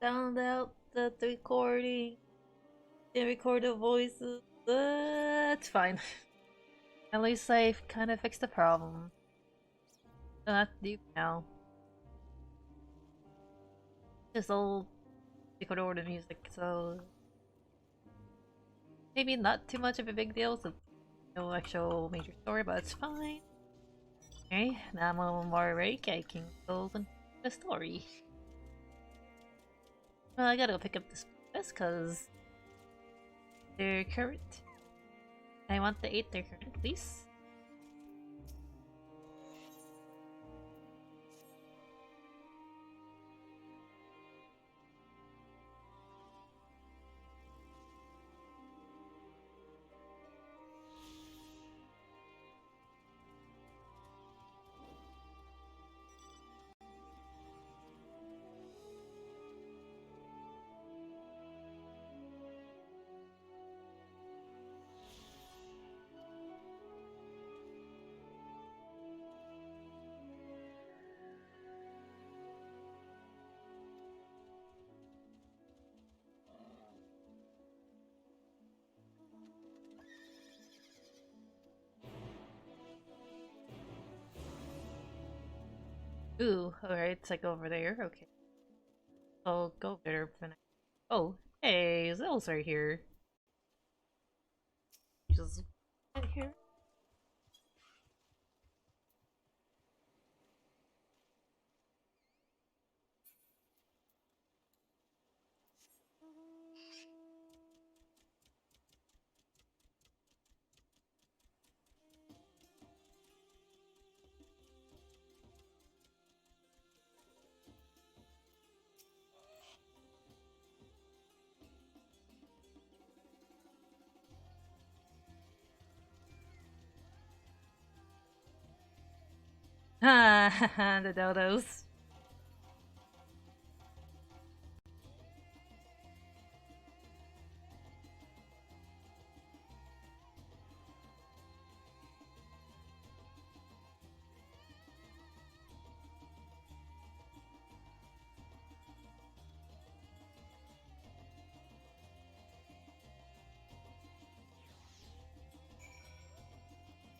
found out that the recording didn't record the voices. It's fine. At least I've kind of fixed the problem. Don't have to do now. Just old record order music, so maybe not too much of a big deal, so no actual major story, but it's fine. Okay, now I'm on more break. I can go into the story. Well, I gotta go pick up this because they're current. I want the 8 they're current, please. Ooh, alright, it's like over there. Okay. I'll go there for now. Oh, hey, Zell's right here. Just right here. Ah, the dodos.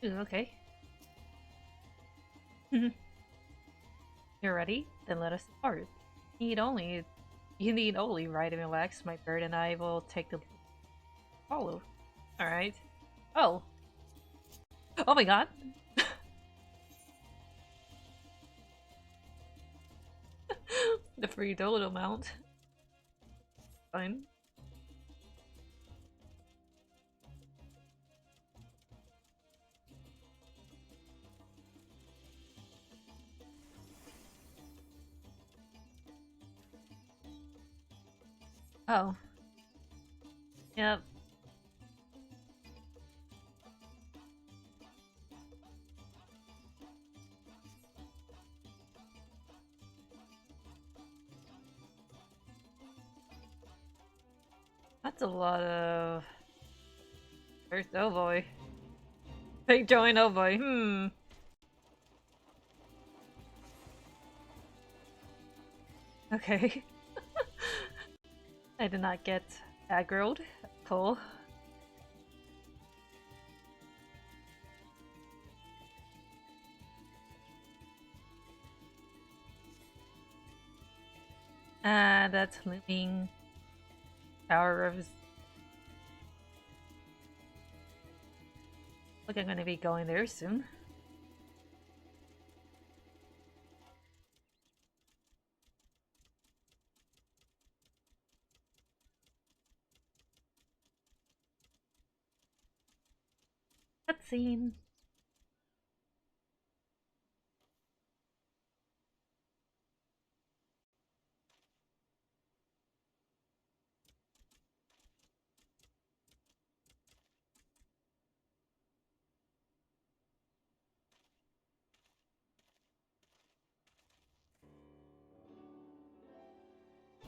Ooh, okay. You're ready? Then let us start. You need only ride and relax. My bird and I will take the follow. Alright. Oh. Oh my god. The free dodo mount. Fine. Oh. Yep. That's a lot of... First, oh boy. Big join, oh boy. Okay. I did not get aggroed. Cool. That's looming. Tower of... Look, I'm gonna be going there soon. Cutscene.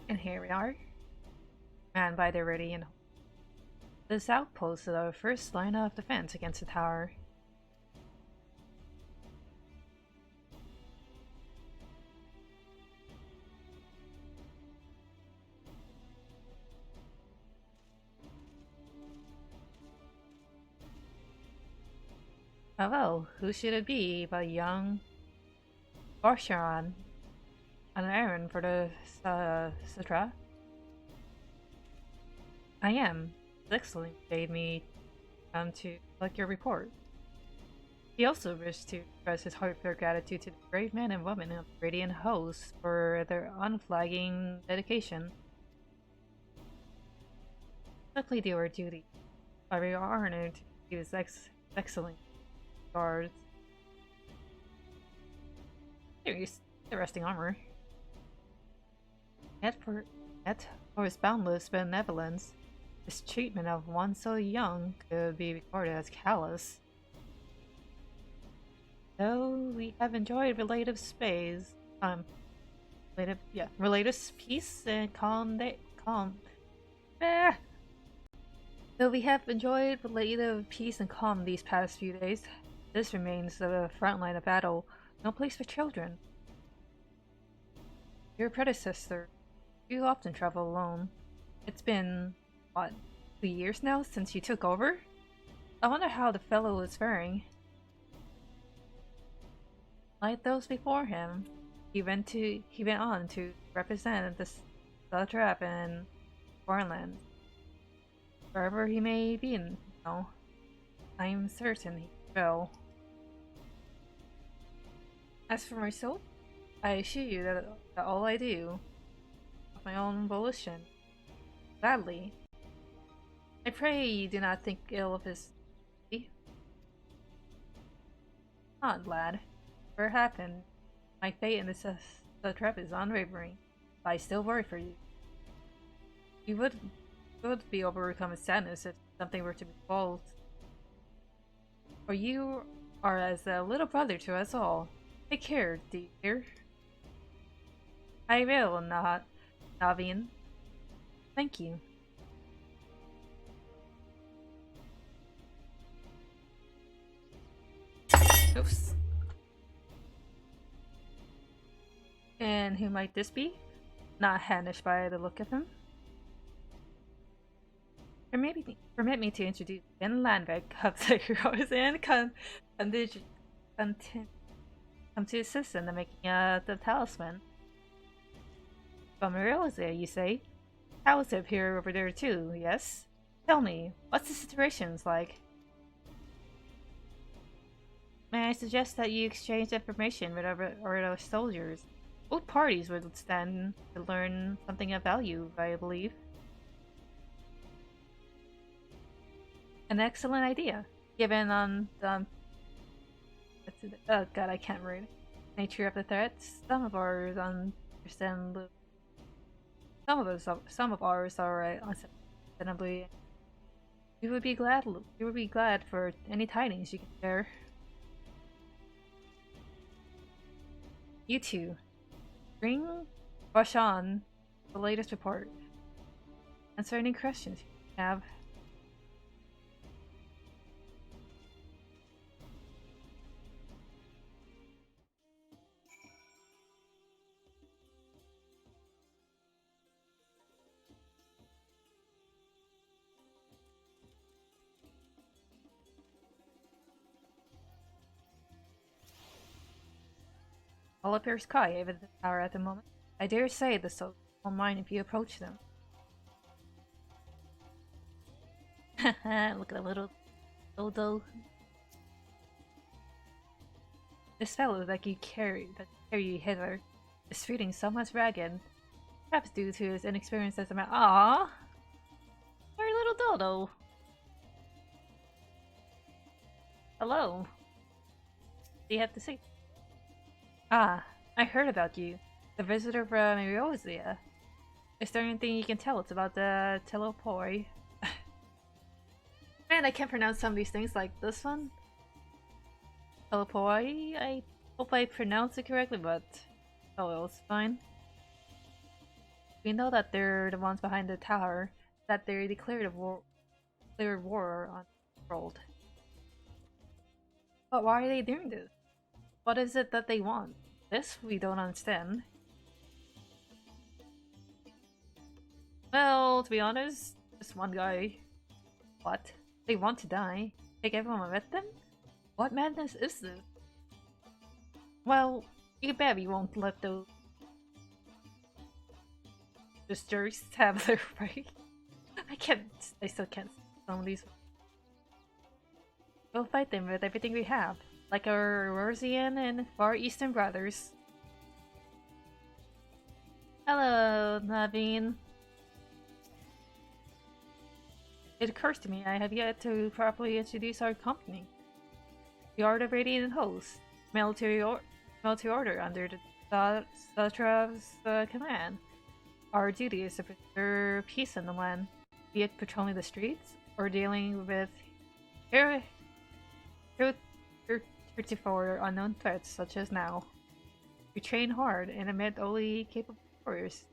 And here we are. Manned by the ready and this outpost is our first line of defense against the tower. Oh well, who should it be but young Orsharan on an errand for the satrap? I am. Excellent. Gave me to collect your report. He also wished to express his heartfelt gratitude to the brave men and women of Radiant Host for their unflagging dedication. Simply do our duty. We are honored to receive his excellent guards. Interesting armor. Yet for his boundless benevolence, his treatment of one so young could be recorded as callous. Though we have enjoyed relative relative peace and Though we have enjoyed relative peace and calm these past few days, this remains the front line of battle, no place for children. Your predecessor, you often travel alone. It's been, what, 2 years now since you took over? I wonder how the fellow is faring. Like those before him, he went on to represent the satrap in foreign lands. Wherever he may be now, I'm certain he will. As for myself, I assure you that all I do, of my own volition, gladly. I pray you do not think ill of his. Not, lad. Whatever happened, my fate in this satrap is unwavering, but I still worry for you. You would be overcome with sadness if something were to befall. For you are as a little brother to us all. Take care, dear. I will not, Naveen. Thank you. Oops. And who might this be? Not Hanish by the look of him. Permit me to introduce Ben Landbeck of the Heroes and come to assist in the making the talisman. From Erosia, you say? How's it here over there too, yes? Tell me, what's the situations like? May I suggest that you exchange information with our soldiers? Both parties would stand to learn something of value, I believe. An excellent idea, given on the oh god, I can't read. Nature of the threats. Some of ours understand. Some of ours are understandably. We would be glad for any tidings you can share. You two, bring Bashan the latest report. Answer any questions you have. All appears quiet over the tower at the moment. I dare say the soldiers won't mind if you approach them. Look at the little dodo. This fellow that carry you hither is feeling somewhat ragged, perhaps due to his inexperience as a man. Ah, poor little dodo. Hello. What do you have to say? Ah, I heard about you. The visitor from Erosia. Is there anything you can tell us about the telepoi? Man, I can't pronounce some of these things like this one. Telepoi? I hope I pronounced it correctly, but oh well, it's fine. We know that they're the ones behind the tower, that they declared war on the world. But why are they doing this? What is it that they want? This we don't understand. Well, to be honest, this one guy... What? They want to die? Take everyone with them? What madness is this? Well, you bet we won't let those jerks have their way. I still can't see some of these. We'll fight them with everything we have, like our Rosian and Far Eastern brothers. Hello, Naveen. It occurs to me I have yet to properly introduce our company. We are the Radiant Host, military order under the satrap's command. Our duty is to preserve peace in the land, be it patrolling the streets or dealing with heretofore unknown threats such as now. We train hard and admit only capable warriors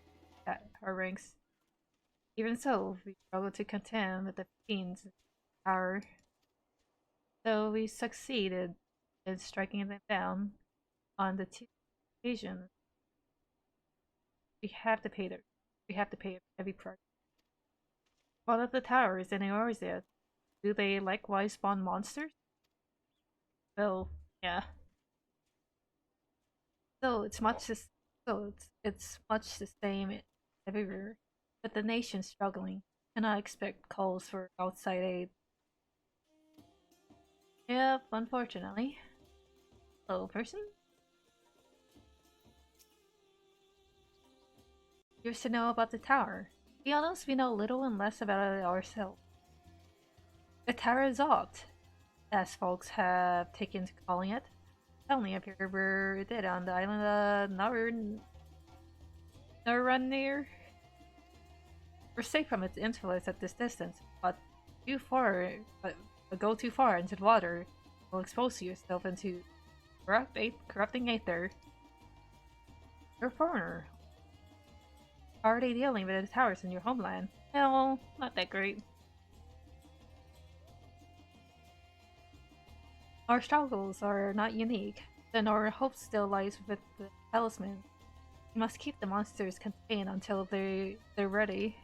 at our ranks. Even so, we struggle to contend with the fiends in power. Though we succeeded in striking them down on the two occasions, we have to pay a heavy price. What of the towers in Eorzea? Do they likewise spawn monsters? Well, yeah. So it's much the same everywhere. But the nation's struggling. Cannot expect calls for outside aid. Yep, unfortunately. Hello, person? Curious to know about the tower. To be honest, we know little and less about it ourselves. The Tower of Zod, as folks have taken to calling it, only appeared where it did on the island of Narunir. We're safe from its influence at this distance, but go too far into the water will expose yourself into corrupting aether. You're a foreigner. How are they dealing with the towers in your homeland? Well, not that great. Our struggles are not unique, then our hope still lies with the talisman. We must keep the monsters contained until they're ready.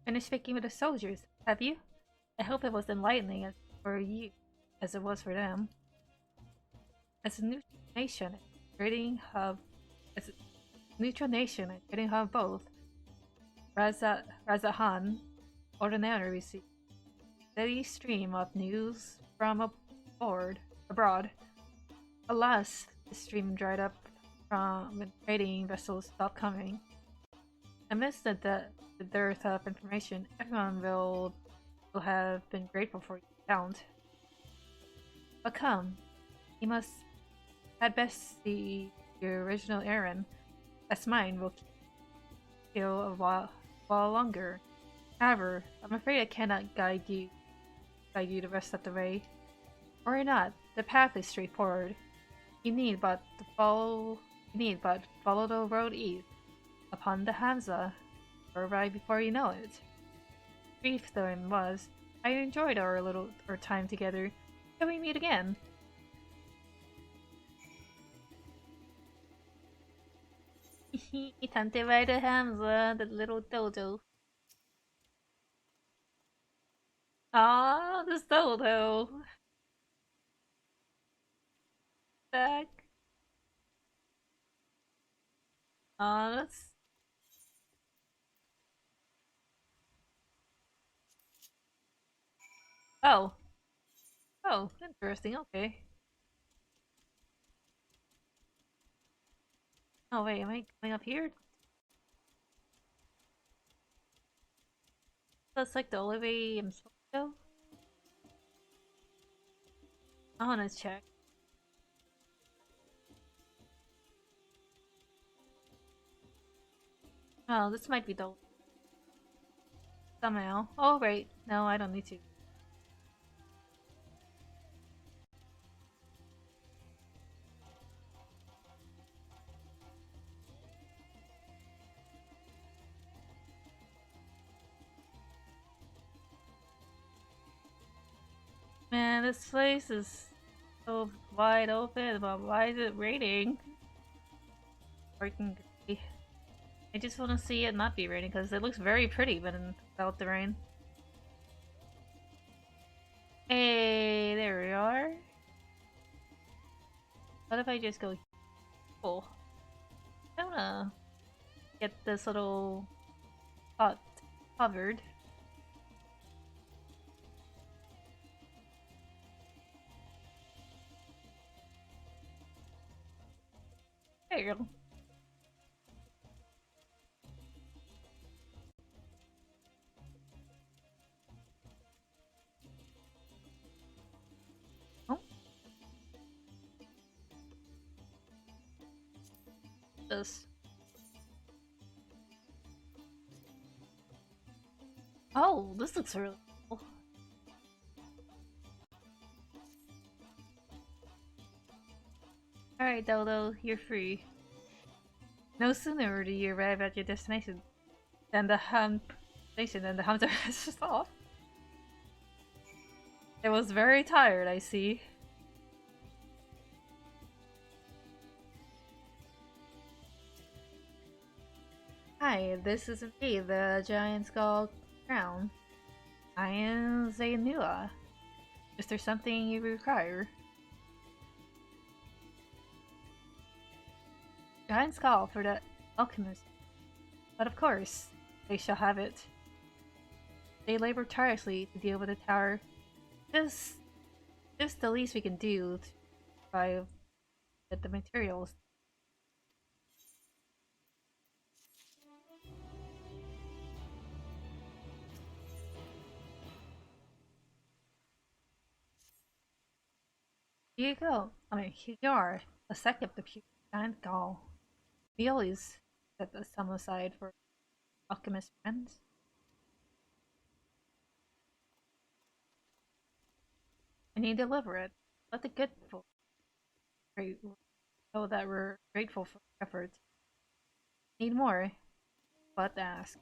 Finished speaking with the soldiers, have you? I hope it was enlightening for you as it was for them. As a neutral nation, as a neutral nation and trading hub both, Razahan ordinarily received a steady stream of news from abroad. Alas, the stream dried up when trading vessels stopped coming. Amidst the dearth of information, everyone will have been grateful for your account. But come, you must had best see your original errand, as mine will kill a while longer. However, I'm afraid I cannot guide you the rest of the way. Or not, the path is straightforward. You need but follow the road east upon the Hamza, or right before you know it. Brief though it was, I enjoyed our time together. Can we meet again? Tante by the Hamza, the little dodo. Ah, this dodo. Back. Ah, that's... Oh. Oh, interesting, okay. Oh wait, am I going up here? That's like the only way I'm supposed to go? I wanna check. Oh, this might be the... Somehow. Oh, right. No, I don't need to. Man, this place is so wide open, but why is it raining? Freaking gray. I just want to see it not be raining because it looks very pretty when without the rain. Hey, there we are. What if I just go? Oh, I wanna get this little pot covered. There you go. Oh, this. Oh, this looks really cool. Alright, Dodo, you're free. No sooner do you arrive at your destination than the hunter is off. I was very tired, I see. Hi, this is indeed the giant skull crown. I am Zainua. Is there something you require? Giant skull for the alchemist. But of course, they shall have it. They labor tirelessly to deal with the tower. This is the least we can do to try to get the materials. Here you go. Here you are. A second of the pure giant skull. We always set some aside for alchemist friends. And you deliver it. Let the good folk know that we're grateful for your efforts. Need more? But ask.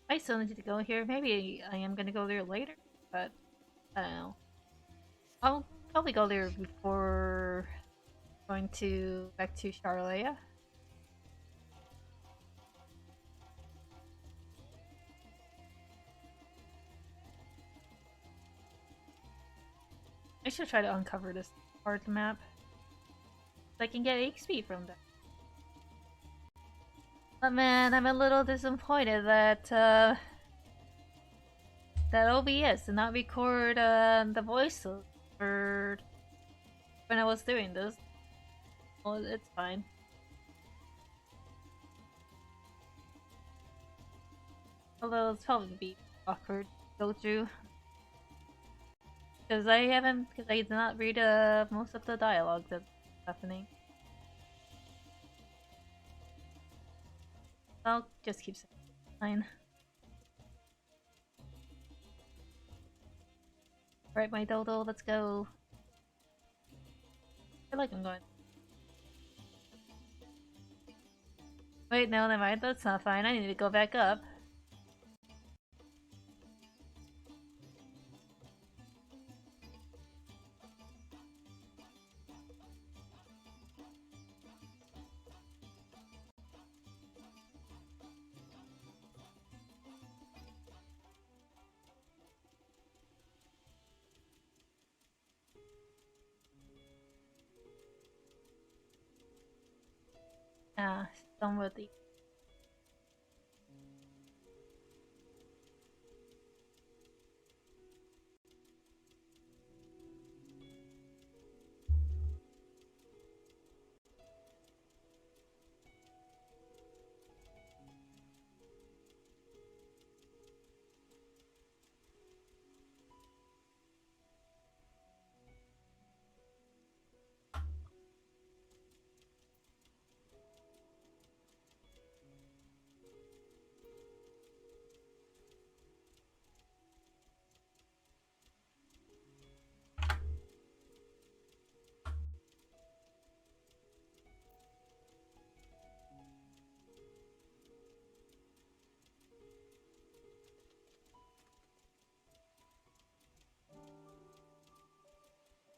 I still need to go here. Maybe I am gonna go there later, but I don't know. I'll probably go there before going back to Sharlayan. I should try to uncover this part of the map. So I can get XP from that. But man, I'm a little disappointed that that OBS did not record the voices for when I was doing this. Well, it's fine. Although it's probably be awkward to go through. Because I did not read most of the dialogue that's happening. I'll just keep saying fine. Alright, my dodo, let's go. I feel like I'm going. Wait, no, never mind. That's not fine. I need to go back up. Ah, done with the.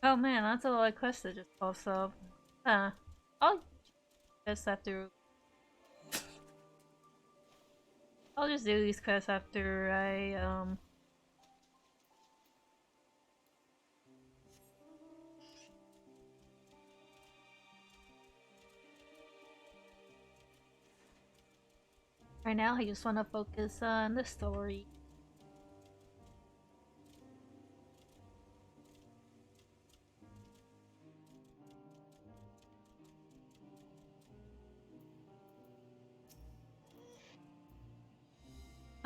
Oh man, that's a lot of quests that just pops up. Huh. I'll just have to. I'll just do these quests after I. Right now, I just want to focus on the story.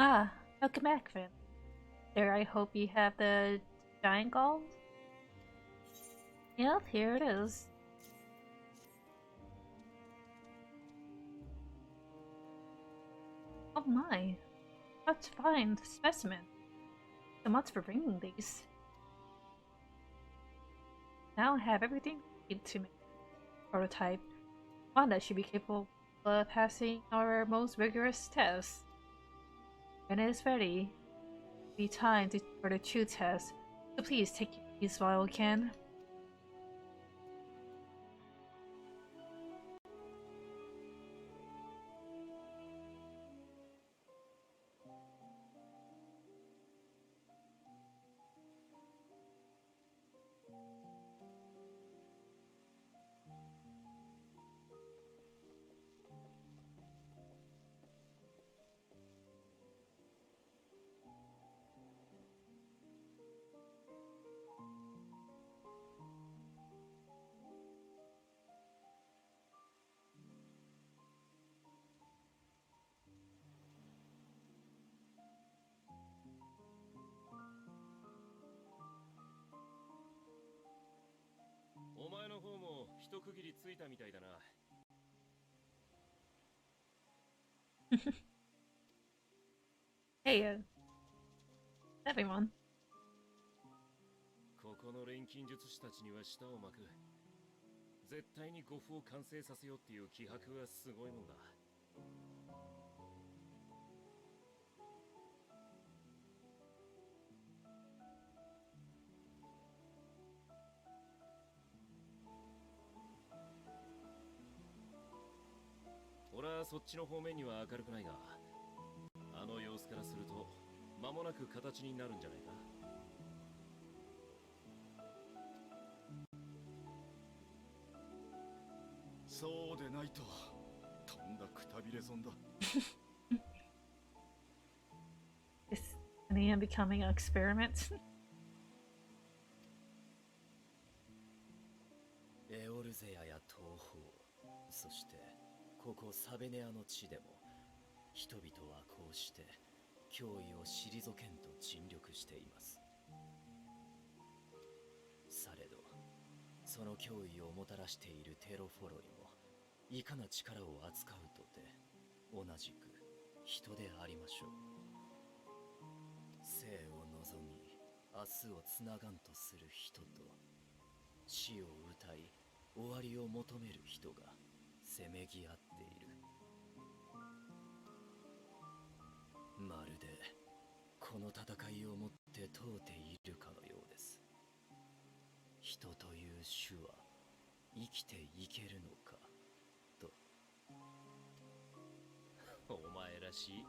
Ah, welcome back, Finn. There, I hope you have the giant gold. Yep, here it is. Oh my, such fine specimen. So much for bringing these. Now I have everything I need to make a prototype. One that should be capable of passing our most rigorous tests. When it is ready, it'll be time for the true test. So please take these while you can. Hey, everyone. ここの錬金術師たちには舌を巻く。絶対に呉服を完成させようっていう気迫がすごいもんだ。俺はそっちの方面には明るくないが、あの様子からすると間もなく形になるんじゃないか。そうでないととんだくたびれ損だ。Is Nidhana becoming an experiment? エオルゼアや東方、そしてここサベネアの地でも人々はこうして脅威を退けんと尽力しています。されどその脅威をもたらしているテロフォロイもいかな力を扱うとて同じく人でありましょう。生を望み明日をつながんとする人と死を歌い終わりを求める人がせめぎ合っている。まるでこの戦いをもって問うているかのようです。人という種は生きていけるのかと。お前らしい。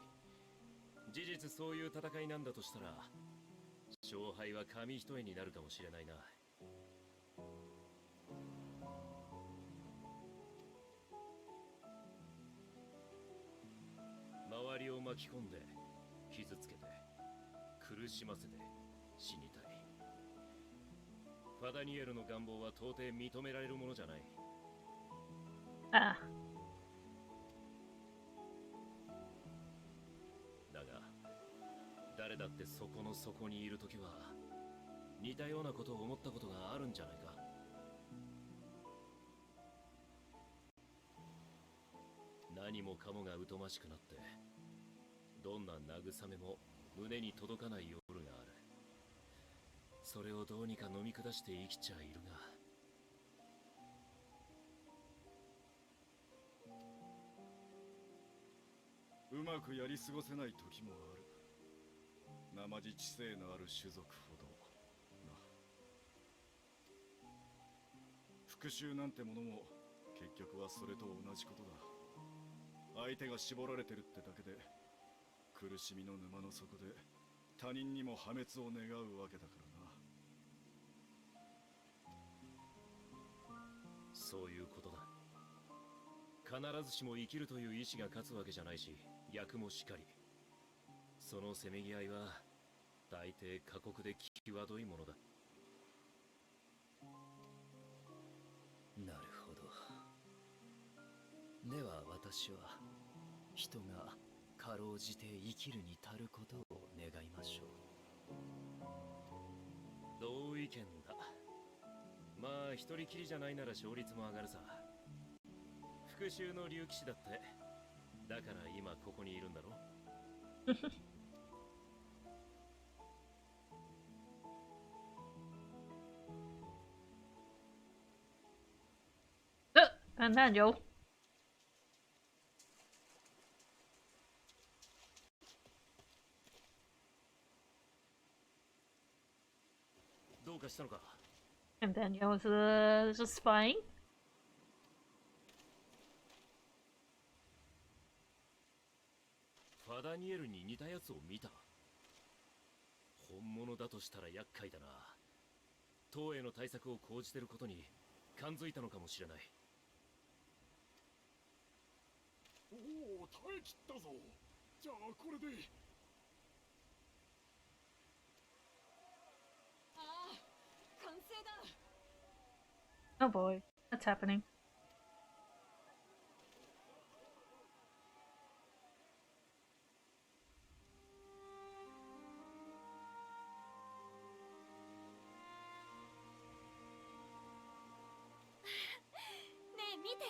事実そういう戦いなんだとしたら、勝敗は紙一重になるかもしれないな。周りを巻き込んで傷つけて苦しませて死にたい。ファダニエルの願望は到底認められるものじゃない。Ah. だが誰だってそこの底にいるときは似たようなことを思ったことがあるんじゃないか。何もかもが疎ましくなってどんな慰めも胸に届かない夜がある。それをどうにか飲み下して生きちゃいるが、うまくやり過ごせない時もある。生地知性のある種族ほどな。復讐なんてものも結局はそれと同じことだ。相手が絞られてるってだけで苦しみの沼の底で他人にも破滅を願うわけだからな。そういうことだ。必ずしも生きるという意志が勝つわけじゃないし、逆もしかり。そのせめぎ合いは大抵過酷で際どいものだ。なるほど。では私は人がかろうじて生きるに足ることを願いましょう。同意見だ。まあ一人きりじゃないなら勝率も上がるさ。復讐の竜騎士だって。だから今ここにいるんだろ。簡単よ。どうかしたのか。 And Daniel was just spying. ファダニエルに似たやつを見た。本物だとしたら厄介だな。党への対策を講じてることに感づいたのかもしれない。おお、耐え切ったぞ。じゃあこれで。ああ、完成だ。 Oh boy, that's happening. ねえ見て、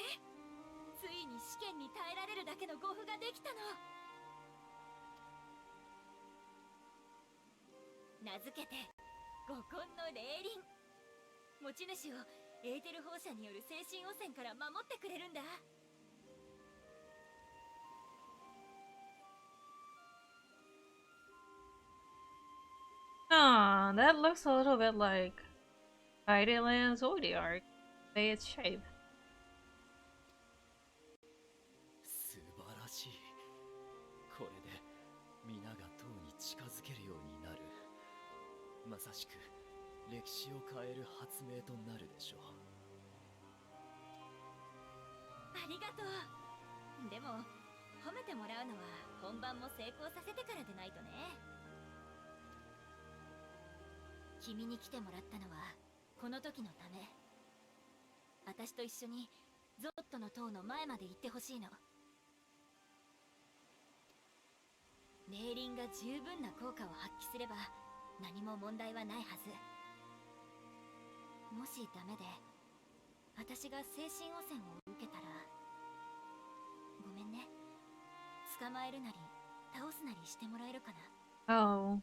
ついに試験に耐えられるだけの護符ができたの。名付けて五根の霊輪。持ち主をエーテル放射による精神汚染から守ってくれるんだ。Ah, that looks a little bit like Heideland's Zodiac. By its shape. 素晴らしい。これで皆が塔に近づけるようになる。まさしく歴史を変える発明となるでしょう。ありがとう。でも褒めてもらうのは本番も成功させてからでないとね。君に来てもらったのはこの時のため。私と一緒にゾットの塔の前まで行ってほしいの。霊輪が十分な効果を発揮すれば何も問題はないはず。もしダメで私が精神汚染を受けたらごめんね。捕まえるなり倒すなりしてもらえるかな。 Oh.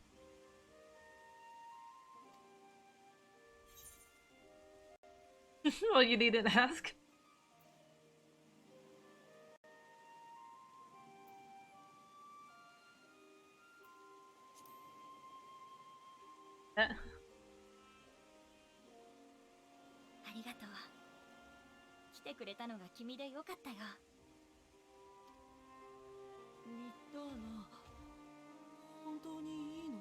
Well, you needn't ask. Uh, ありがとう。来てくれたのが君でよかったよ。ニッダーナ、本当にいいの？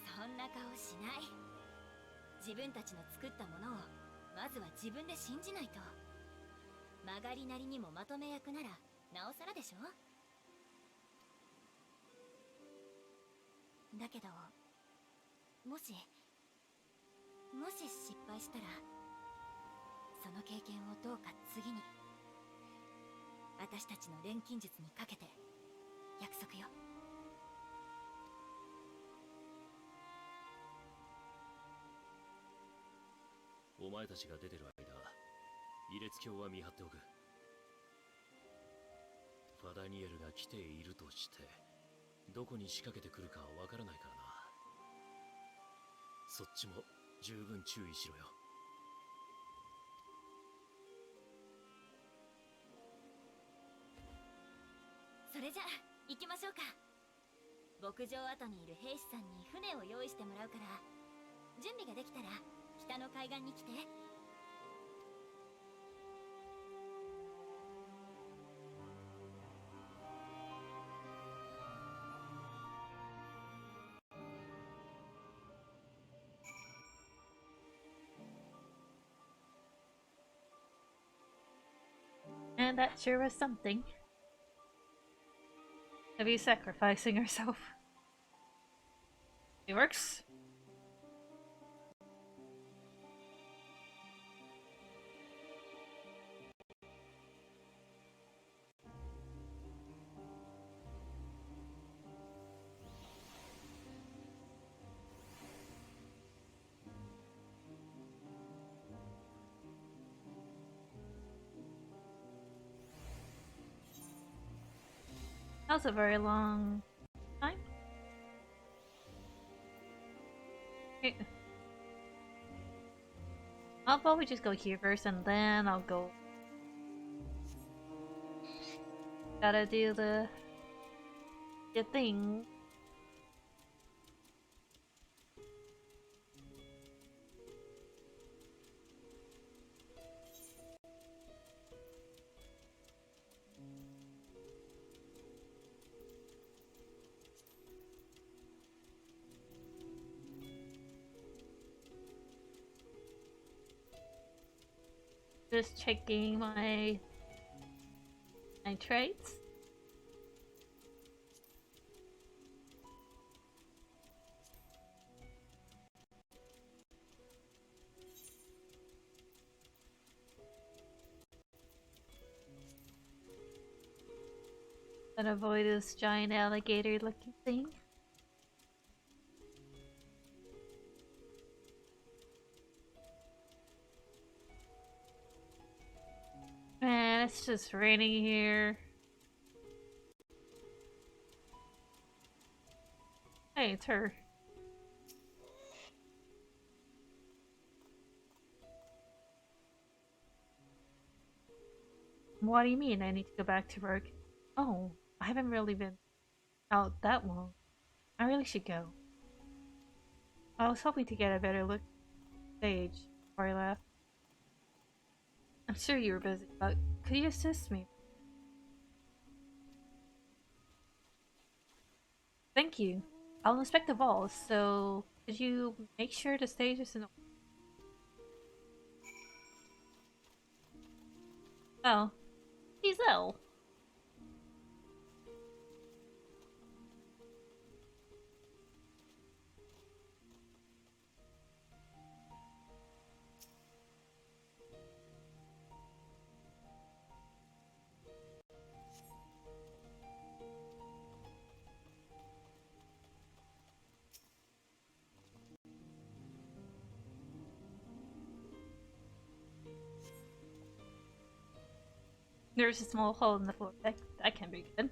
そんな顔しない。自分たちの作ったものをまずは自分で信じないと。曲がりなりにもまとめ役ならなおさらでしょ。だけどもし失敗したらその経験をどうか次に私たちの錬金術にかけて約束よ。お前たちが出てる間、異列鏡は見張っておく。ファダニエルが来ているとしてどこに仕掛けてくるかわからないからな。そっちも十分注意しろよ。それれじゃ行きましょうか。牧場跡にいる兵士さんに船を用意してもらうから、準備ができたら北の海岸に来て。And that sure was something. Of you sacrificing herself. It works. That was a very long time. Okay. I'll probably just go here first and then I'll go. Gotta do the thing. Just checking my traits. And avoid this giant alligator looking thing. Man, it's just raining here. Hey, it's her. What do you mean I need to go back to work? Oh, I haven't really been out that long. I really should go. I was hoping to get a better look at the stage before I left. I'm sure you were busy, but could you assist me? Thank you. I'll inspect the walls, so could you make sure the stage is in order? Oh, he's ill. There's a small hole in the floor. That can be good.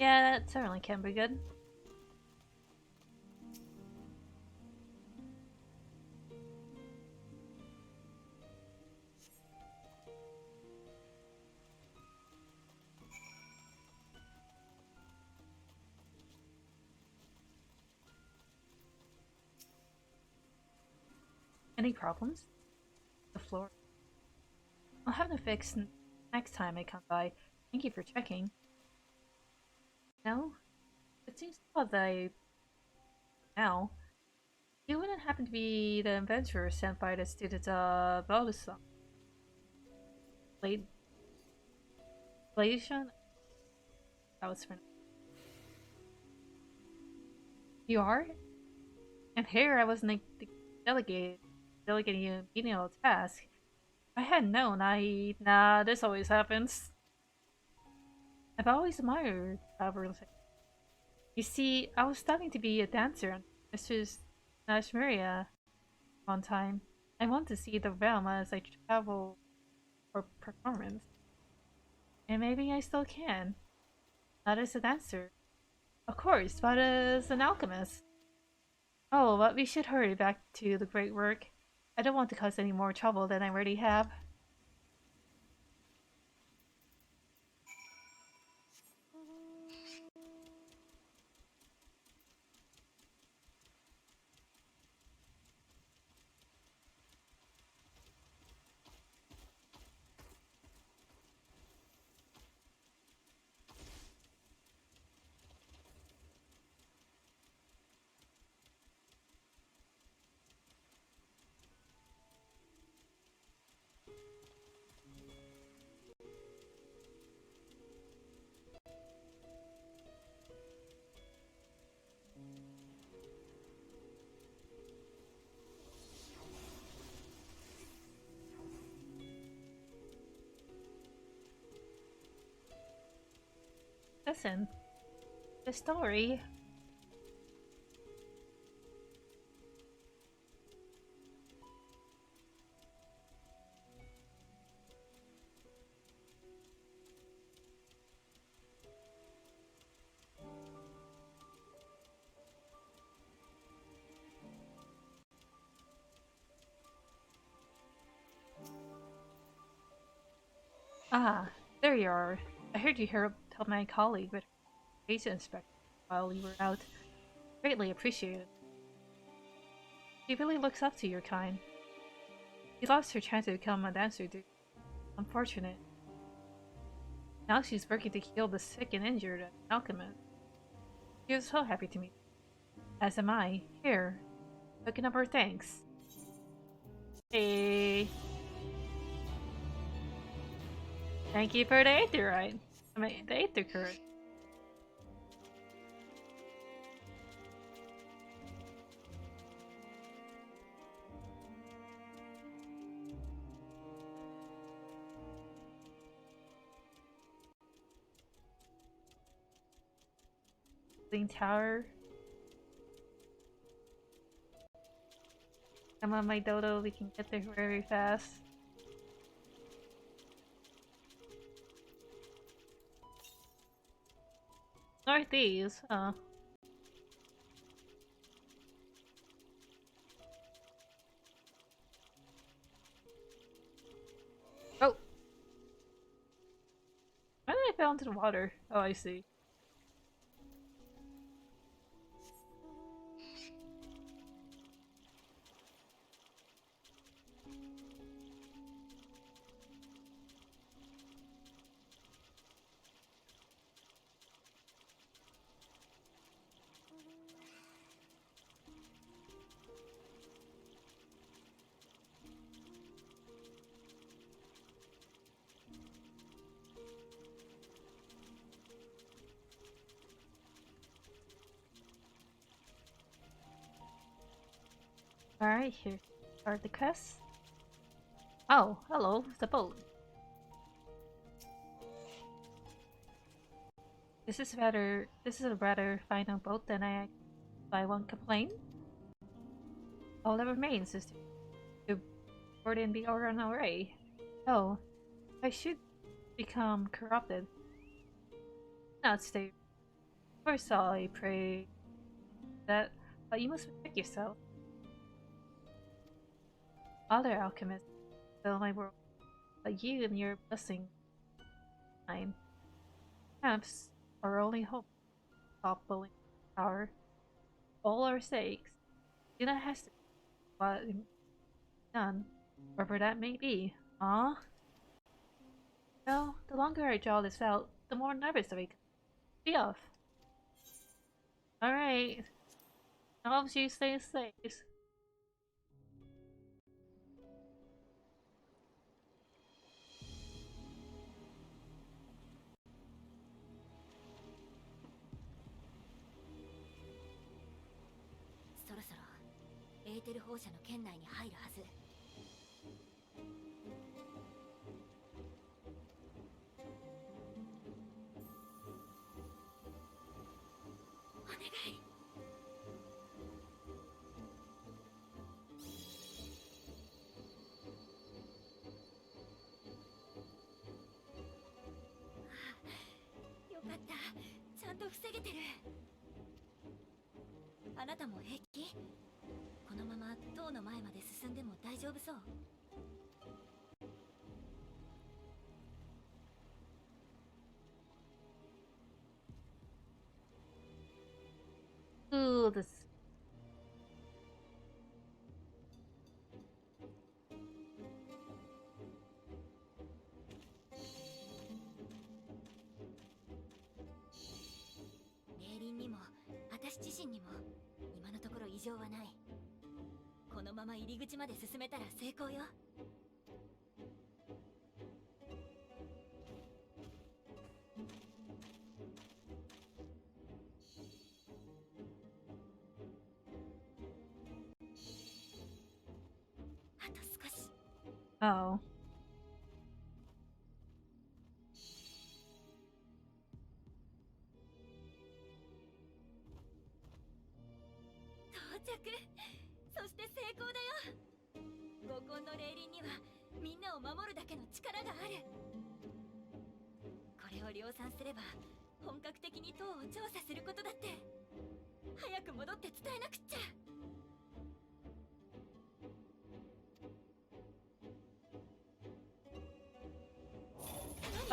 Yeah, that certainly can be good. Any problems? The floor. I'll have them fixed next time I come by. Thank you for checking. No? It seems odd that now. You wouldn't happen to be the adventurer sent by the student Balduson? Bladishon? That was for You are? And here I wasn't delegating you a menial task. If I had known, Nah, this always happens. I've always admired Labyrinthios. You see, I was studying to be a dancer on Mrs. Nashmaria one time. I want to see the realm as I travel for performance. And maybe I still can. Not as a dancer. Of course, but as an alchemist. Oh, but we should hurry back to the great work. I don't want to cause any more trouble than I already have. Listen, the story. Ah, there you are. I heard you helped my colleague with her patient inspection while you were out. Greatly appreciated. She really looks up to your kind. She lost her chance to become a dancer too. Unfortunate. Now she's working to heal the sick and injured at alchemist. She was so happy to meet you. As am I. Here. Looking up her thanks. Hey. Thank you for the aetherite. I mean, the aether current. Tower. Come on, my dodo, we can get there very fast. Northeast, huh? Oh! Why did I fall into the water? Oh, I see. Alright, here are the quests. Oh, hello, the boat. This is a rather finer boat than I won't complain. All that remains is to board and be on our way. Oh, I should become corrupted. Not stay. Of course I pray that, but you must protect yourself. Other alchemists fill my world, but you and your blessing, mine. Perhaps our only hope to stop bullying power. All our sakes. Do not hesitate what done, whatever that may be. Ah, well, the longer I draw this out, the more nervous I become. Be off. Alright. I hope you stay safe.そろそろエーテル放射の圏内に入るはず。お願い。よかった。ちゃんと防げてる。あなたも平気？このまま塔の前まで進んでも大丈夫そう？Ooh, this. Labyrinthiosにも私自身にも今のところ異常はない。このまま入り口まで進めたら成功よ。あと少し。Oh. そして成功だよ。五根の霊輪にはみんなを守るだけの力がある。これを量産すれば本格的に塔を調査することだって。早く戻って伝えなくっちゃ。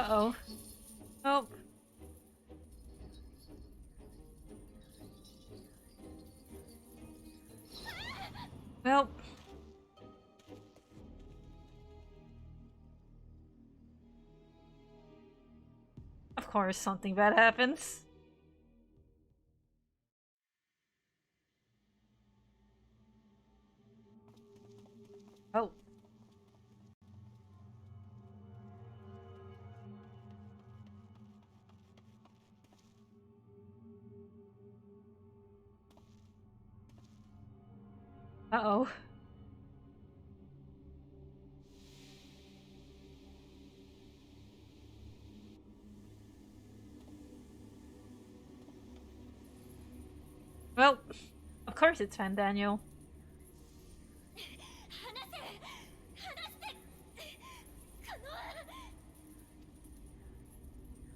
Uh-oh. Oh. Well. Of course, something bad happens. Oh. Uh-oh. Well, of course it's Fan Daniel.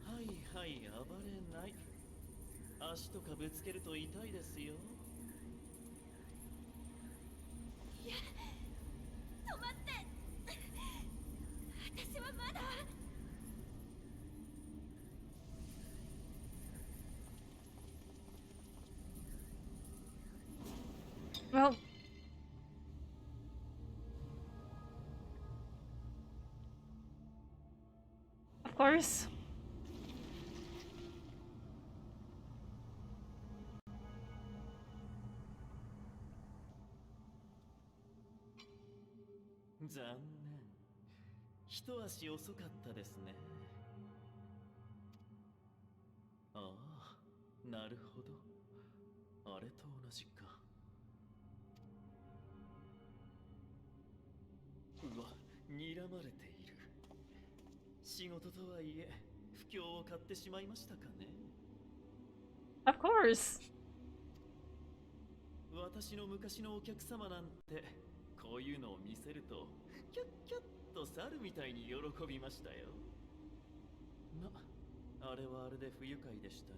はいはい、暴れない。足とかぶつけると痛いですよ。いや、止まって。私はまだ。Well. Of course.残念。一足遅かったですね。ああ、なるほど。あれと同じか。うわ、睨まれている。仕事とはいえ、不況を買ってしまいましたかね。Of course. 私の昔のお客様なんて、こういうのを見せると、キャッキャッと猿みたいに喜びましたよ。あれはあれで不愉快でしたが。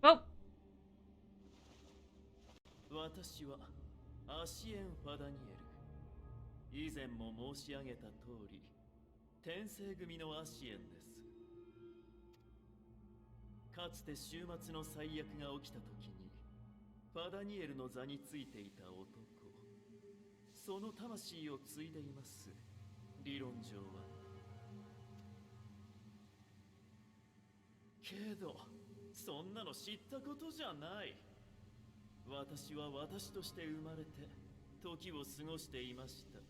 Well. 私はアシエン・ファダニエル。以前も申し上げた通り、天聖組のアシエンです。かつて終末の最悪が起きた時にファダニエルの座についていた男、その魂を継いでいます。理論上は。けどそんなの知ったことじゃない。私は私として生まれて時を過ごしていました。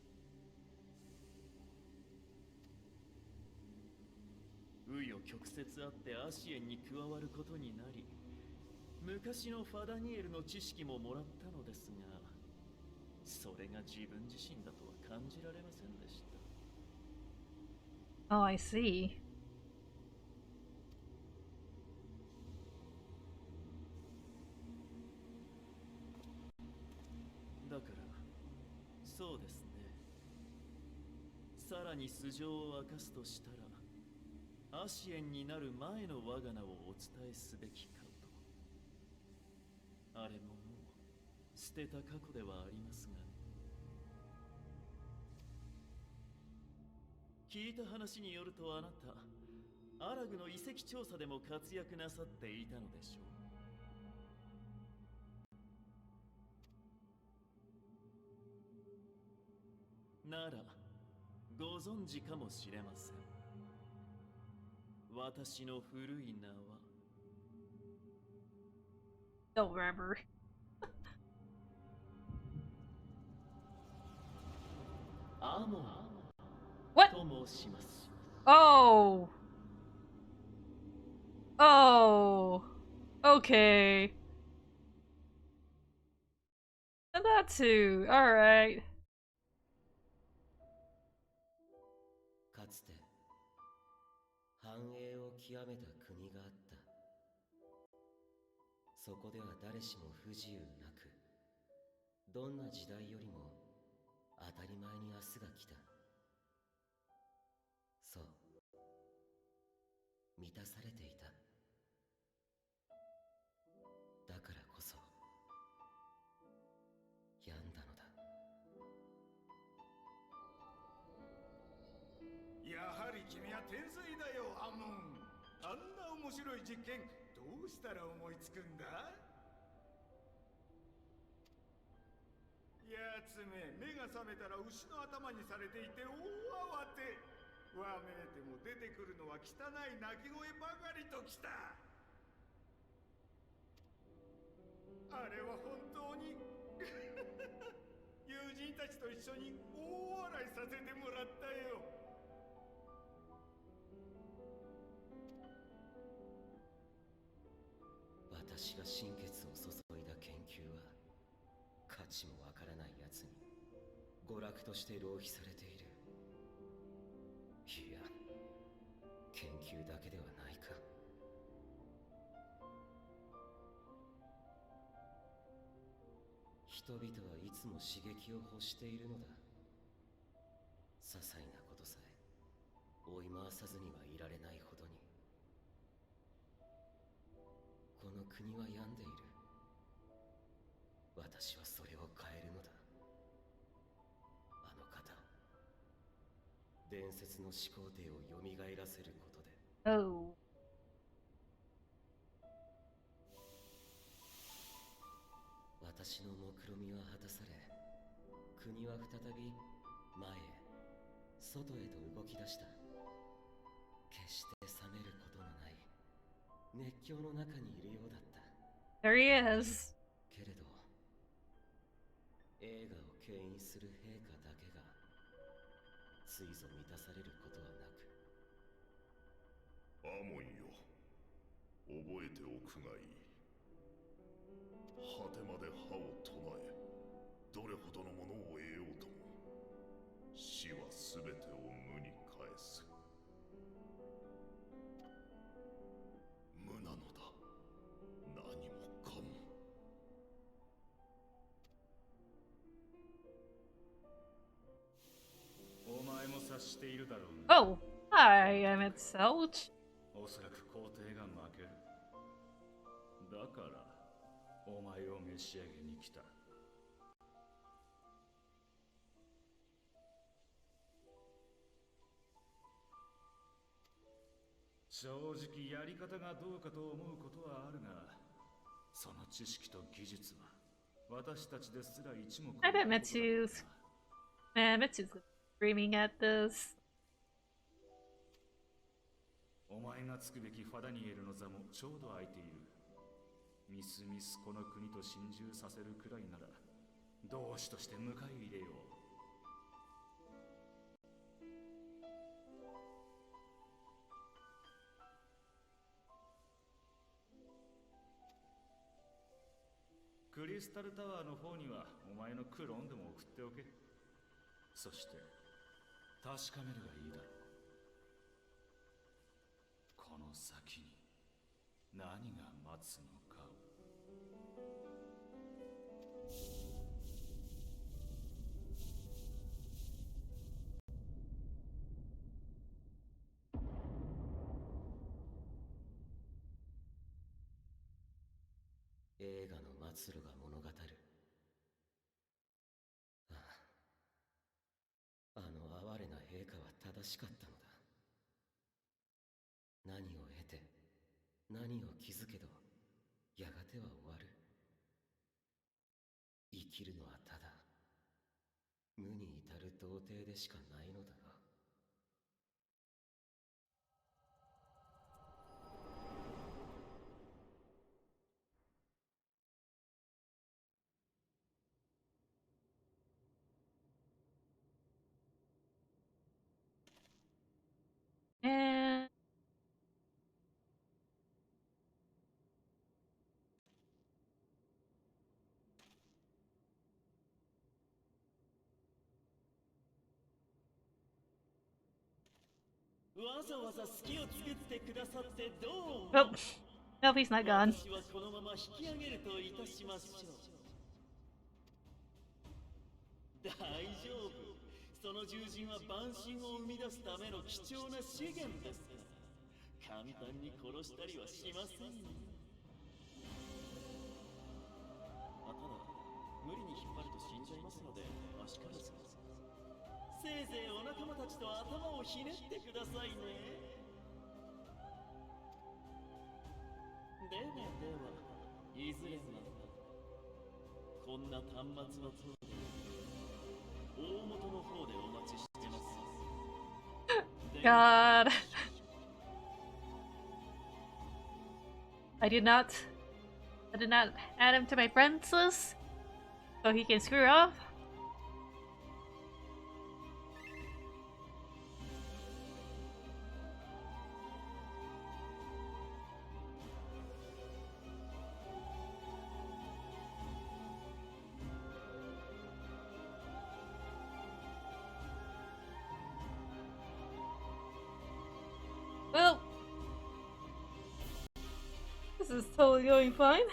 紆余曲折あってアシエンに加わることになり、昔のファダニエルの知識ももらったのですが、それが自分自身だとは感じられませんでした。Oh, I see. だからそうですね。さらに素性を明かすとしたら、アシエンになる前の我が名をお伝えすべきかと。あれももう捨てた過去ではありますがね。聞いた話によると、あなたアラグの遺跡調査でも活躍なさっていたのでしょう。ならご存知かもしれません。私の古い名は Don't remember. アモン What? と申します。 Oh. Oh. Okay. got to. Alright. かつて繁栄を極めた国があった。そこでは誰しも不自由なく、どんな時代よりも当たり前に明日が来た。そう、満たされていた。だからこそ病んだのだ。やはり君は天才だよ、アモン。あんな面白い実験、どうしたら思いつくんだ？やつめ、目が覚めたら牛の頭にされていて大慌て。わめいても出てくるのは汚い鳴き声ばかりときた。あれは本当に友人たちと一緒に大笑いさせてもらったよ。私が心血を注いだ研究は価値もわからない奴に娯楽として浪費されている。いや、研究だけではないか。人々はいつも刺激を欲しているのだ。些細なことさえ追い回さずにはいられないほどに。この国は病んでいる。私はそれを変えるのだ。あの方、伝説の始皇帝を蘇らせることで。Oh. 私の目論みは果たされ、国は再び前へ、外へと動き出した。決して冷めることのない熱狂の中にいるようだった。 There he is. けれど、映画を牽引する陛下だけがついぞ満たされることはなく。アモンよ、覚えておくがいい。果てまで歯を唱え、どれほどのものを得ようとも、死は全てを無に返す。無なのだ、何もかも。お前も察しているだろうね。 Oh, hi, I'm at Selch. おそらく皇帝が負ける。だからお前を召し上げに来た。正直やり方がどうかと思うことはあるが、その知識と技術は私たちですら一目。 I bet Mitsu's. Man, Mitsu's screaming at this. お前がつくべきファダニエルの座もちょうど空いている。みすみすこの国と心中させるくらいなら同志として迎え入れよう。クリスタルタワーの方にはお前のクローンでも送っておけ。そして確かめるがいいだろう。この先に何が待つのかを。映画の末路が物語る。ああ、あの哀れな陛下は正しかったのだ。何を得て何を築けど、やがては終わる。生きるのはただ無に至る童貞でしかないのだろう。And わざわざ隙を作ってくださってどう Oh, no, he's not gone. 私はこのまま引き上げるといたしましょう。大丈夫。その獣人は万神を生み出すための貴重な資源ですから。簡単に殺したりはしませんよ。ただ、無理に引っ張ると死んじゃいますので、足からず。せいぜいお仲間たちと頭をひねってくださいね。ではいずれまたこんな端末の通り大元の方でお待ちしてます。God. I did not add him to my friends list so he can screw off. Well, this is totally going fine.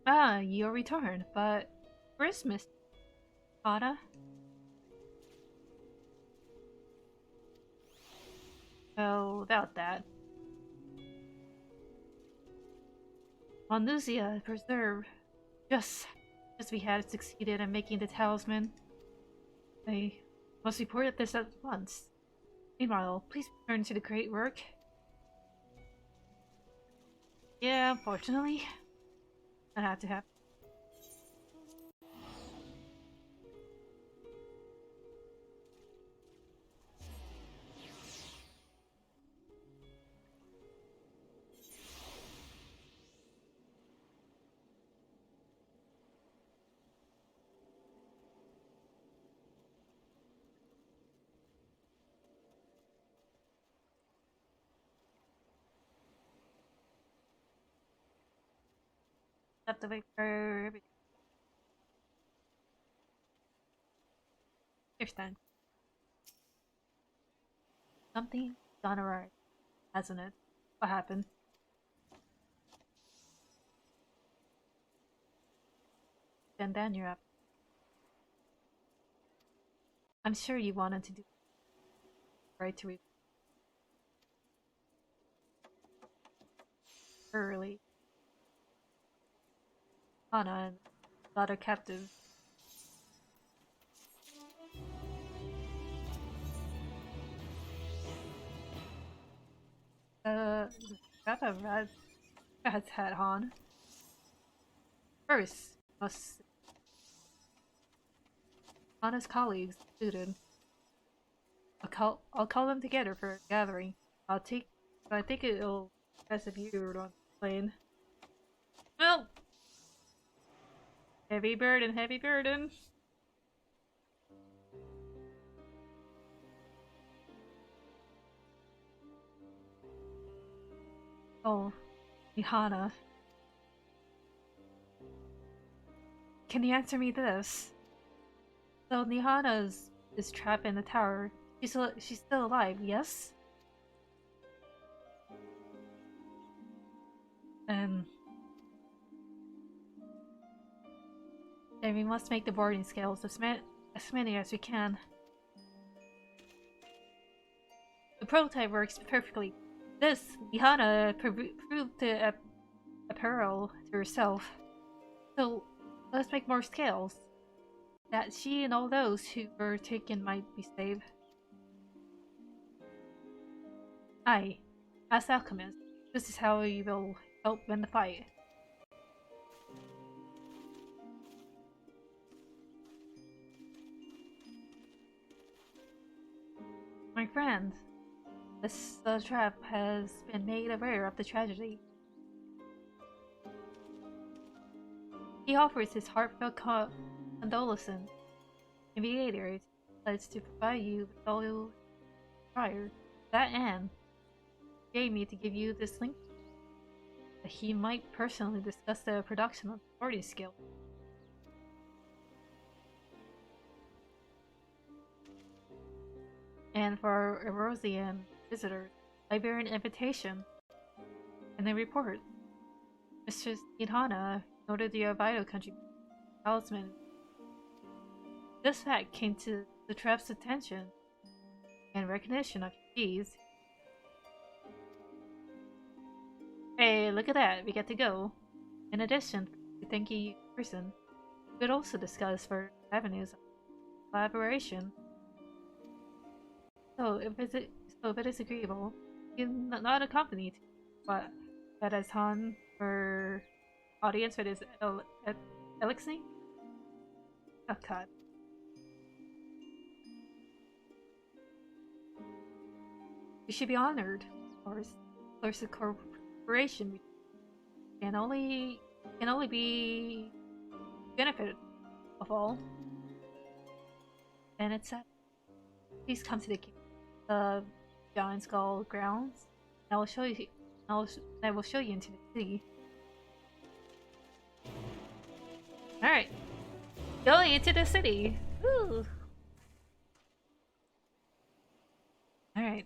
Ah, you returned, but where's Miss Nidhana? Oh, about that. Andalusia preserve. Just as we had succeeded in making the talisman. I must report this at once. Meanwhile, please return to the great work. Yeah, unfortunately. That had to happen. Have to wait for understand. Something gone awry, hasn't it? What happened? Then you're up. I'm sure you wanted to do right to read early. Anna and got her captive. Got a rat's hat on. First, must Anna's colleagues included. I'll call them together for a gathering. I think it'll best if you're on the plane. Well, heavy burden, heavy burden. Oh, Nidhana. Can you answer me this? So Nidhana is trapped in the tower. She's still alive, yes? Then we must make the boarding scales as many as we can. The prototype works perfectly. This, Nidhana proved to apparel to herself. So let's make more scales. That she and all those who were taken might be saved. Aye, as alchemist, this is how we will help win the fight. My friend, the satrap has been made aware of the tragedy. He offers his heartfelt condolences. The mediator pledged to provide you with all you require. That end gave me to give you this link. that he might personally discuss the production of the party skill. And for Erosian visitors, Liberian invitation. And they report. Mistress Nidhana noted your vital contribution to talisman. This fact came to the trap's attention and recognition of your deeds. Hey, look at that, we get to go. In addition to thanking you in person, we could also discuss for avenues of collaboration. So if it is agreeable, you can not accompany to what that is Han for audience for this elixir? Oh god. You should be honored, of course. Of course, the corporation can only be benefited of all. And it's sad. Please come to the Giant Skull grounds. I will show you. I will show you into the city. All right, going into the city. Woo! All right,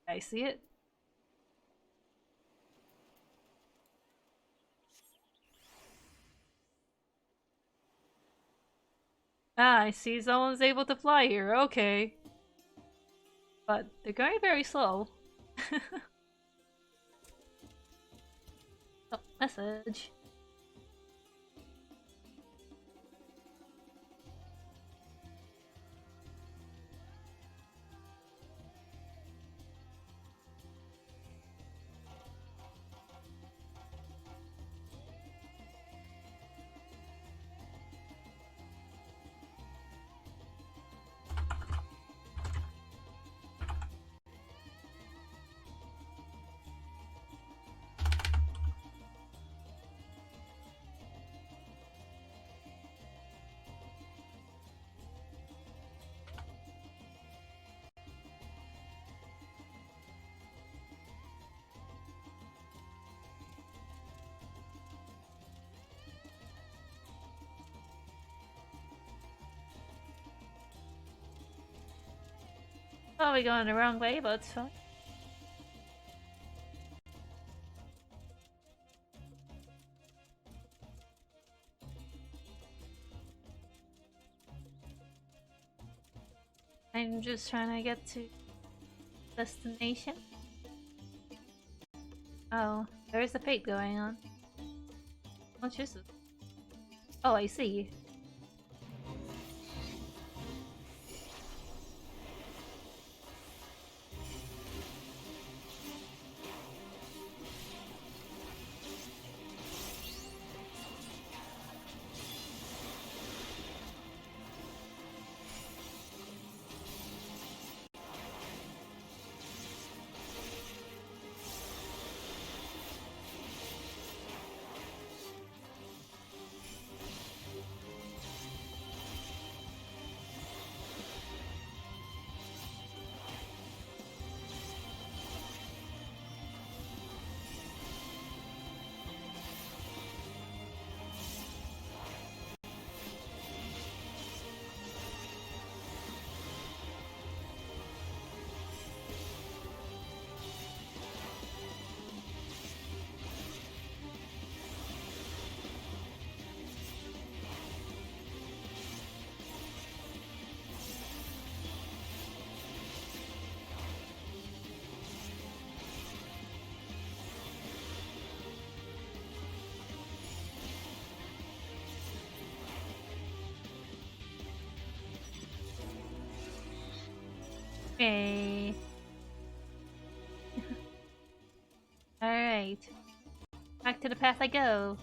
I see it. Ah, I see someone's able to fly here. Okay, but they're going very slow. Oh, message. Probably going the wrong way, but it's fine. I'm just trying to get to destination. Oh, there's a fate going on. What's this? Oh, I see. Okay. Alright. Back to the path I go.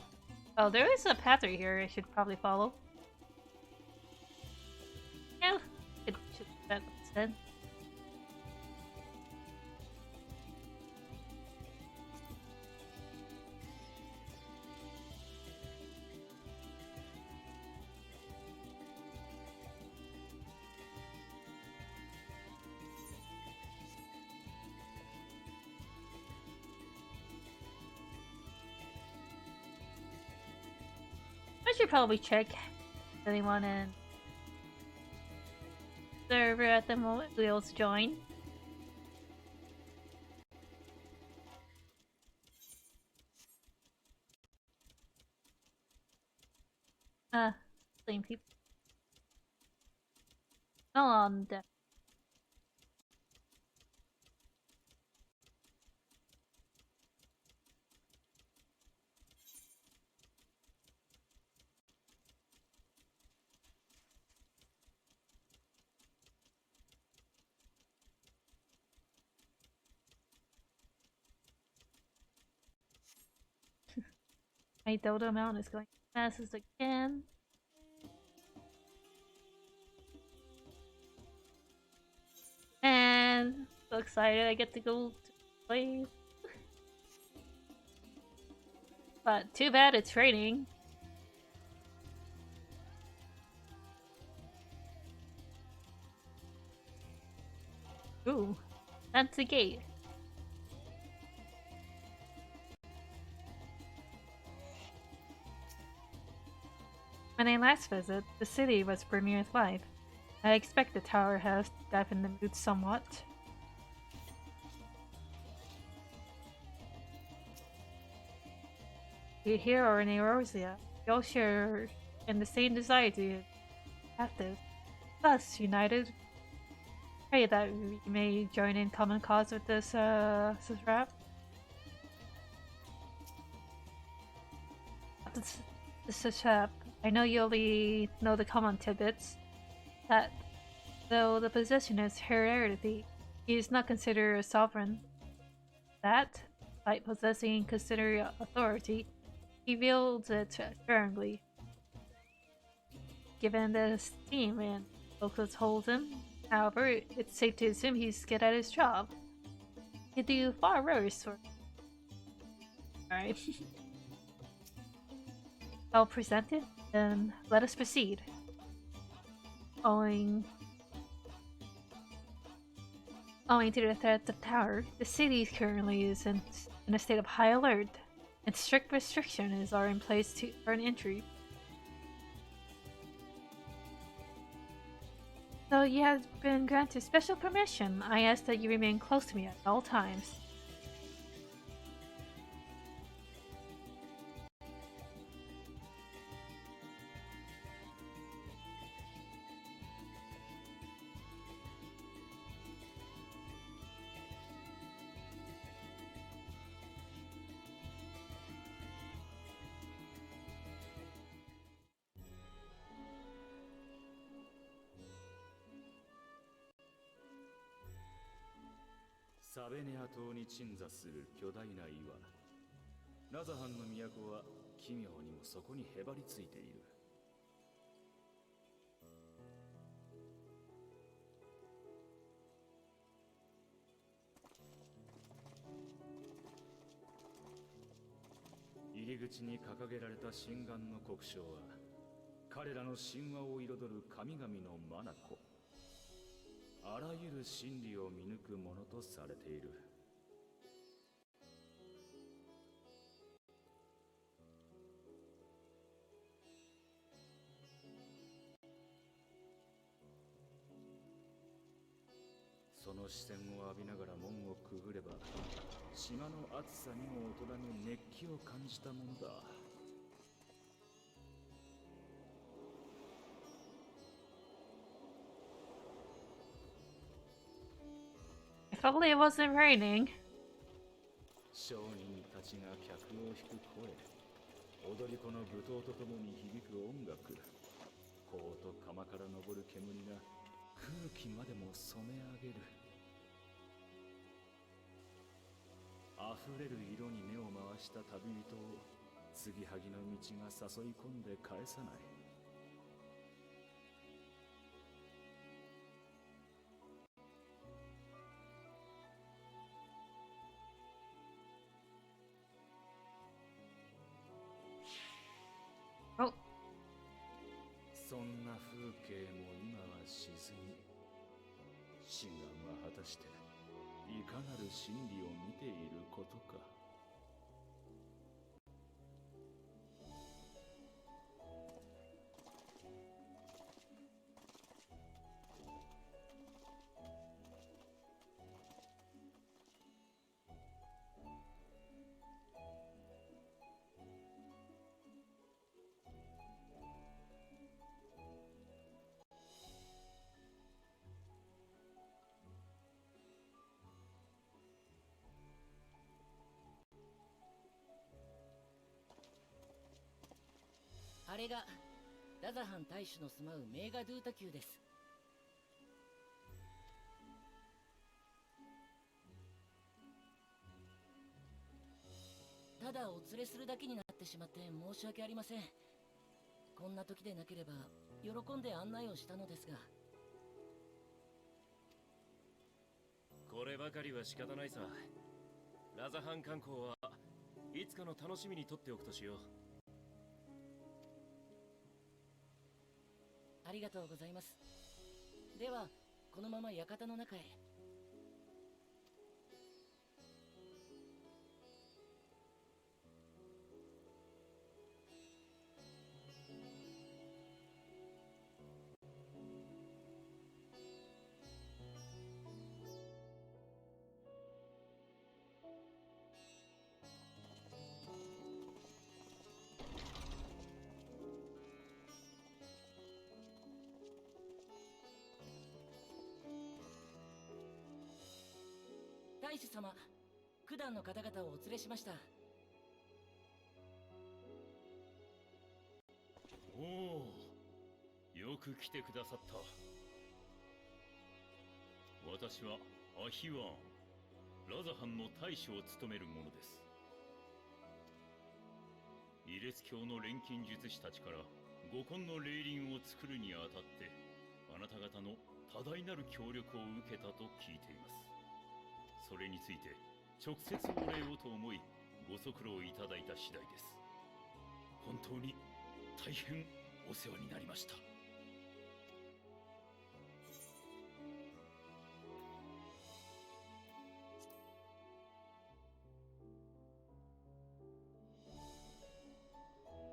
Oh, there is a path right here I should probably follow. No. Should that instead. should probably check anyone in server at the moment who else join. Same people. Oh, on deck. My Dodo amount is going as fast as I can. And so excited I get to go to play. But too bad it's raining. Ooh, that's the gate. When I last visited, the city was brimming with life. I expect the tower has dampened the mood somewhat. You here or in Erosia, we all share in the same desire to have this. Thus, united, pray that we may join in common cause with this satrap. The satrap. I know you only know the common tidbits. That though the possession is heredity, he is not considered a sovereign. That, by possessing considered authority, he wields it sparingly. Given the esteem and locals hold him, however, it's safe to assume he's good at his job. He'd do far worse for. Alright. Well presented, then let us proceed. Owing to the threat of Tower, the city currently is in a state of high alert, and strict restrictions are in place for an entry. Though you have been granted special permission, I ask that you remain close to me at all times.サベネア島に鎮座する巨大な岩。ラザハンの都は奇妙にもそこにへばりついている。入り口に掲げられた神願の国章は、彼らの神話を彩る神々の眼。あらゆる真理を見抜くものとされている。その視線を浴びながら門をくぐれば、島の暑さにも劣らぬ熱気を感じたものだ。If only it wasn't raining. 商人たちが客を引く声、踊り子の舞踏とともに響く音楽、こうと釜から昇る煙が空気までも染め上げる。溢れる色に目を回した旅人を継ぎはぎの道が誘い込んで返さない。Oh. そんな風景も今は沈み、神願は果たしていかなる真理を見ていることか。あれがラザハン大使の住まうメーガドゥータ宮です。ただお連れするだけになってしまって申し訳ありません。こんな時でなければ喜んで案内をしたのですが。こればかりは仕方ないさ。ラザハン観光はいつかの楽しみにとっておくとしよう。ありがとうございます。ではこのまま館の中へ。大使様、九段の方々をお連れしました。おお、よく来てくださった。私はアヒワーン、ラザハンの大使を務める者です。イレス教の錬金術師たちから五根の霊輪を作るにあたってあなた方の多大なる協力を受けたと聞いています。それについて直接お礼をと思いご足労いただいた次第です。本当に大変お世話になりました。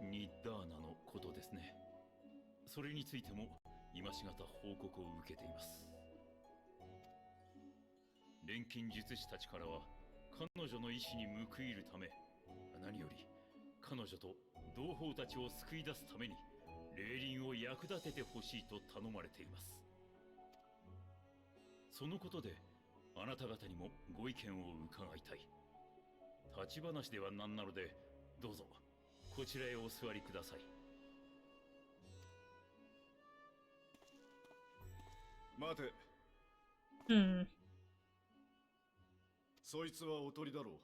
ニッダーナのことですね。それについても今しがた報告を受けています。錬金術師たちからは彼女の意志に報いるため、何より彼女と同胞たちを救い出すために霊輪を役立ててほしいと頼まれています。そのことであなた方にもご意見を伺いたい。立ち話ではなんなので、どうぞこちらへお座りください。待て。そいつはおとりだろう。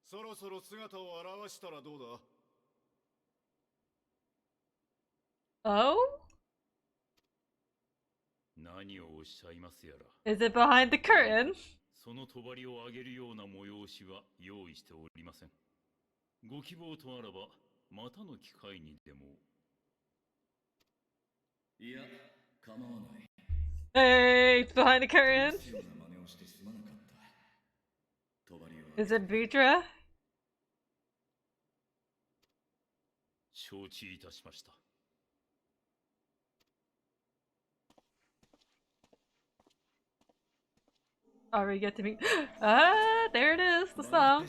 そろそろ姿を現したらどうだ？ Oh? 何をおっしゃいますやら。Is it behind the curtain? その帳を上げるような催しは用意しておりません。ご希望とあらば、またの機会にでも。いや、構わない。Hey, it's behind the curtain. ような真似をしてすまなかった。Is it Vrtra? 承知いたしました。Oh, we get to meet. Ah, there it is, the song.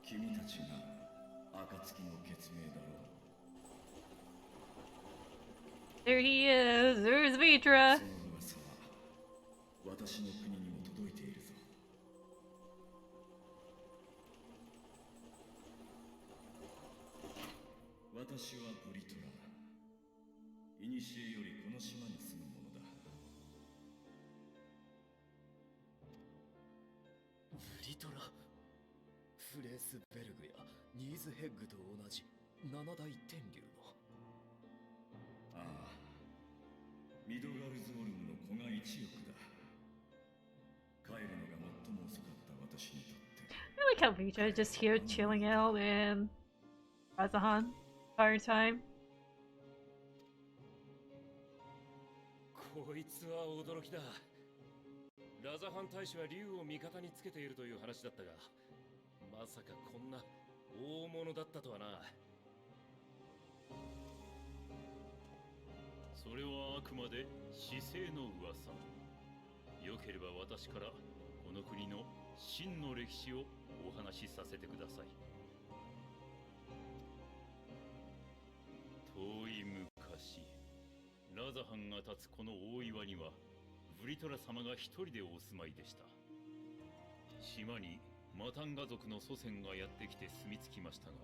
君たちが暁の決命だろう。 There he is. There's Vrtra. その噂は私の国にも届いているぞ。私はブリトラ。古よりこの島に住む者だ。ブリトラ、フレースベルグやニーズヘッグと同じ七大天竜の。ああ、ミドガルゾールムの子が一翼だ。帰るのが最も遅かった私にとって。I like how Vrtra is just here chilling out in Razahan entire time. こいつは驚きだ。ラザハン大使は竜を味方につけているという話だったが、まさかこんな大物だったとはな。それはあくまで市政の噂。よければ私からこの国の真の歴史をお話しさせてください。遠い昔、ラザハンが立つこの大岩にはブリトラ様が一人でお住まいでした。島にマタンガ族の祖先がやってきて住み着きましたが、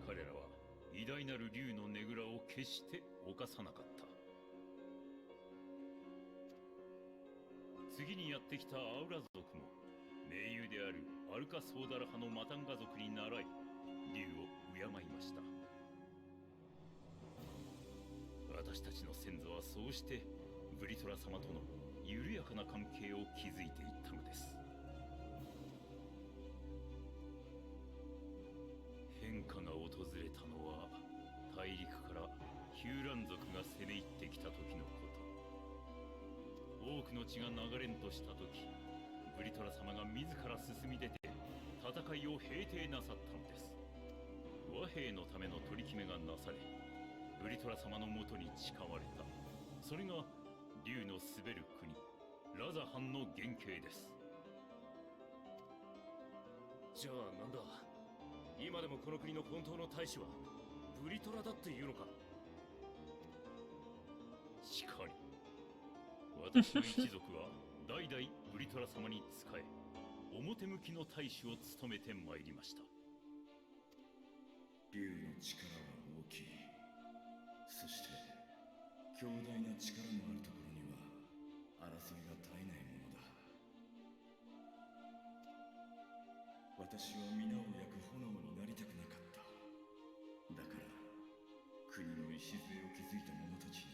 彼らは偉大なる竜のねぐらを決して犯さなかった。次にやってきたアウラ族も盟友であるアルカソーダラ派のマタンガ族に倣い竜を敬いました。私たちの先祖はそうしてブリトラ様との緩やかな関係を築いていったのです。変化が訪れたのは大陸からヒューラン族が攻め入ってきた時のこと。多くの血が流れんとした時、ブリトラ様が自ら進み出て戦いを平定なさったのです。和平のための取り決めがなされ、ブリトラ様のもとに誓われた。それが竜の滑る国ラザハンの原型です。じゃあなんだ、今でもこの国の本当の大使はブリトラだっていうのか。しかり私の一族は代々ブリトラ様に仕え、表向きの大使を務めてまいりました。竜の力は大きい。そして強大な力のあるところには争いが絶えないものだ。私は皆を焼く炎になりたくなかった。だから国の礎を築いた者たちに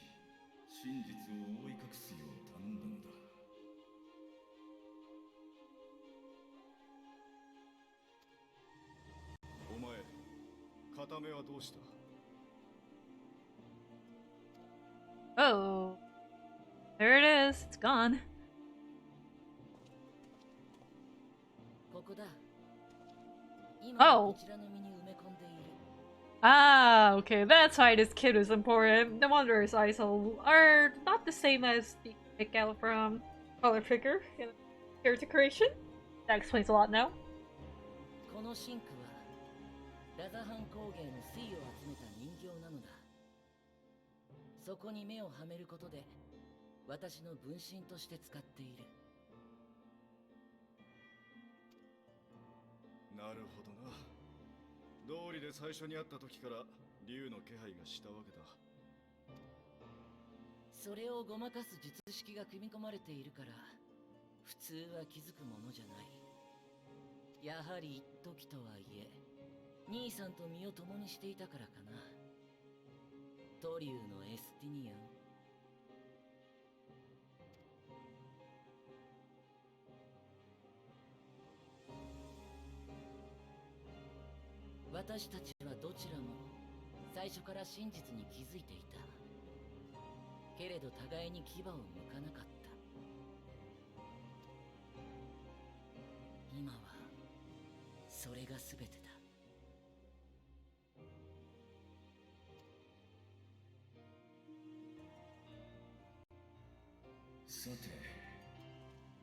真実を覆い隠すよう頼んだのだ。お前、片目はどうした？ Oh, there it is. It's gone. ここだ。 Oh. Ah, okay, that's why this kid is important. No wonder his eyes are not the same as the pick out from Color Picker in character creation. That explains a lot now. このシンクはラザハン工芸の水を集めた人形なのだ。そこに目をはめることで私の分身として使っている。なるほどな。道理で最初に会った時から竜の気配がしたわけだ。それをごまかす術式が組み込まれているから普通は気づくものじゃない。やはり一時とはいえ兄さんと身を共にしていたからかな。トリューのエスティニアン。私たちはどちらも最初から真実に気づいていた。けれど互いに牙を向かなかった。今はそれが全てだ。さて、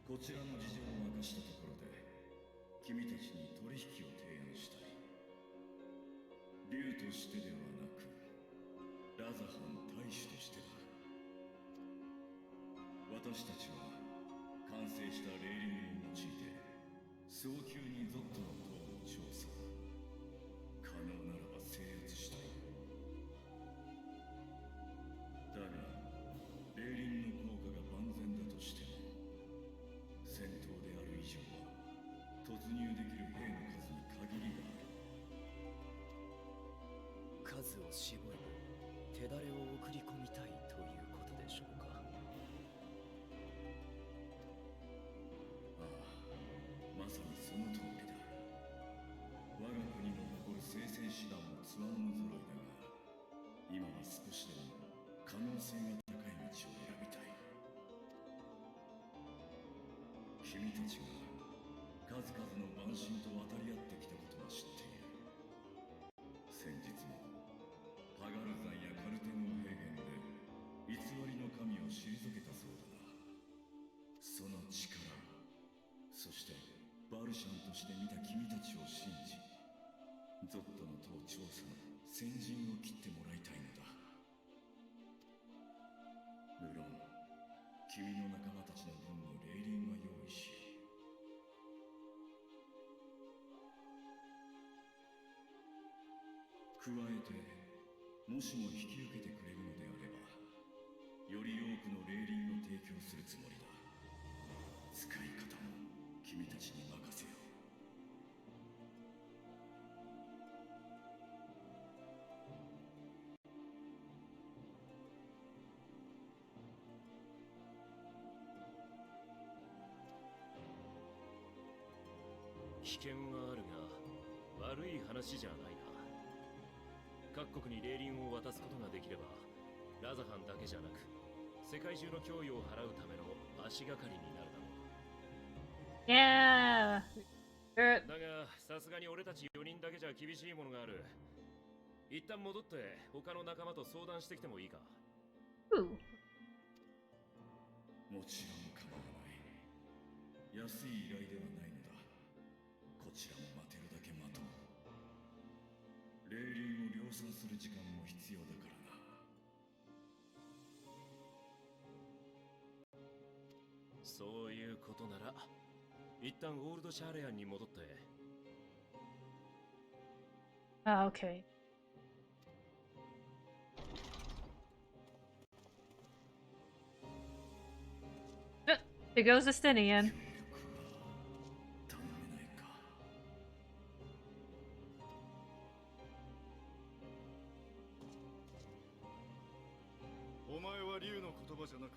こちらの事情を明かしたところで君たちに取引を提案したい。竜としてではなくラザハン大使としてだ。私たちは完成したレーリングを用いて早急にゾットの塔を調査、可能ならば制圧したい。だがレーリンの効果が万全だとしても戦闘である以上は突入できる兵の数に限りがある。数を絞り手だれを送り込みたいということでしょうか。ああ、まさにその通りだ。我が国の誇る聖戦士団もつわもの揃いだが、今は少しでも可能性が高い道を選びたい。君たちが数々の蛮神と渡り合ってきたことは知っている。先日もパガル山やカルテノン平原で偽りの神を退けたそうだな。その力、そしてバルシャンとして見た君たちを信じ、ゾットの塔調査の先陣を切ってもらいたいのだ。無論君の仲間たちの分のレーリンは用意し、加えてもしも引き受けてくれるのであればより多くの霊輪を提供するつもりだ。使い方も君たちに任せよう。危険はあるが悪い話じゃないな。各国に霊輪を渡すことができればラザハンだけじゃなく世界中の脅威を払うための足がかりになるだろう。Yeah. だがさすがに俺たち4人だけじゃ厳しいものがある。一旦戻って他の仲間と相談してきてもいいか。Ooh. もちろん構わない。安い依頼ではないのだ。こちらも待てるだけ待とう。霊輪を量産する時間も必要だからな。そういうことなら一旦オールドシャーレアンに戻って。Ah, okay. There goes Justinian. 頼めないか。お前は竜の言葉じゃなく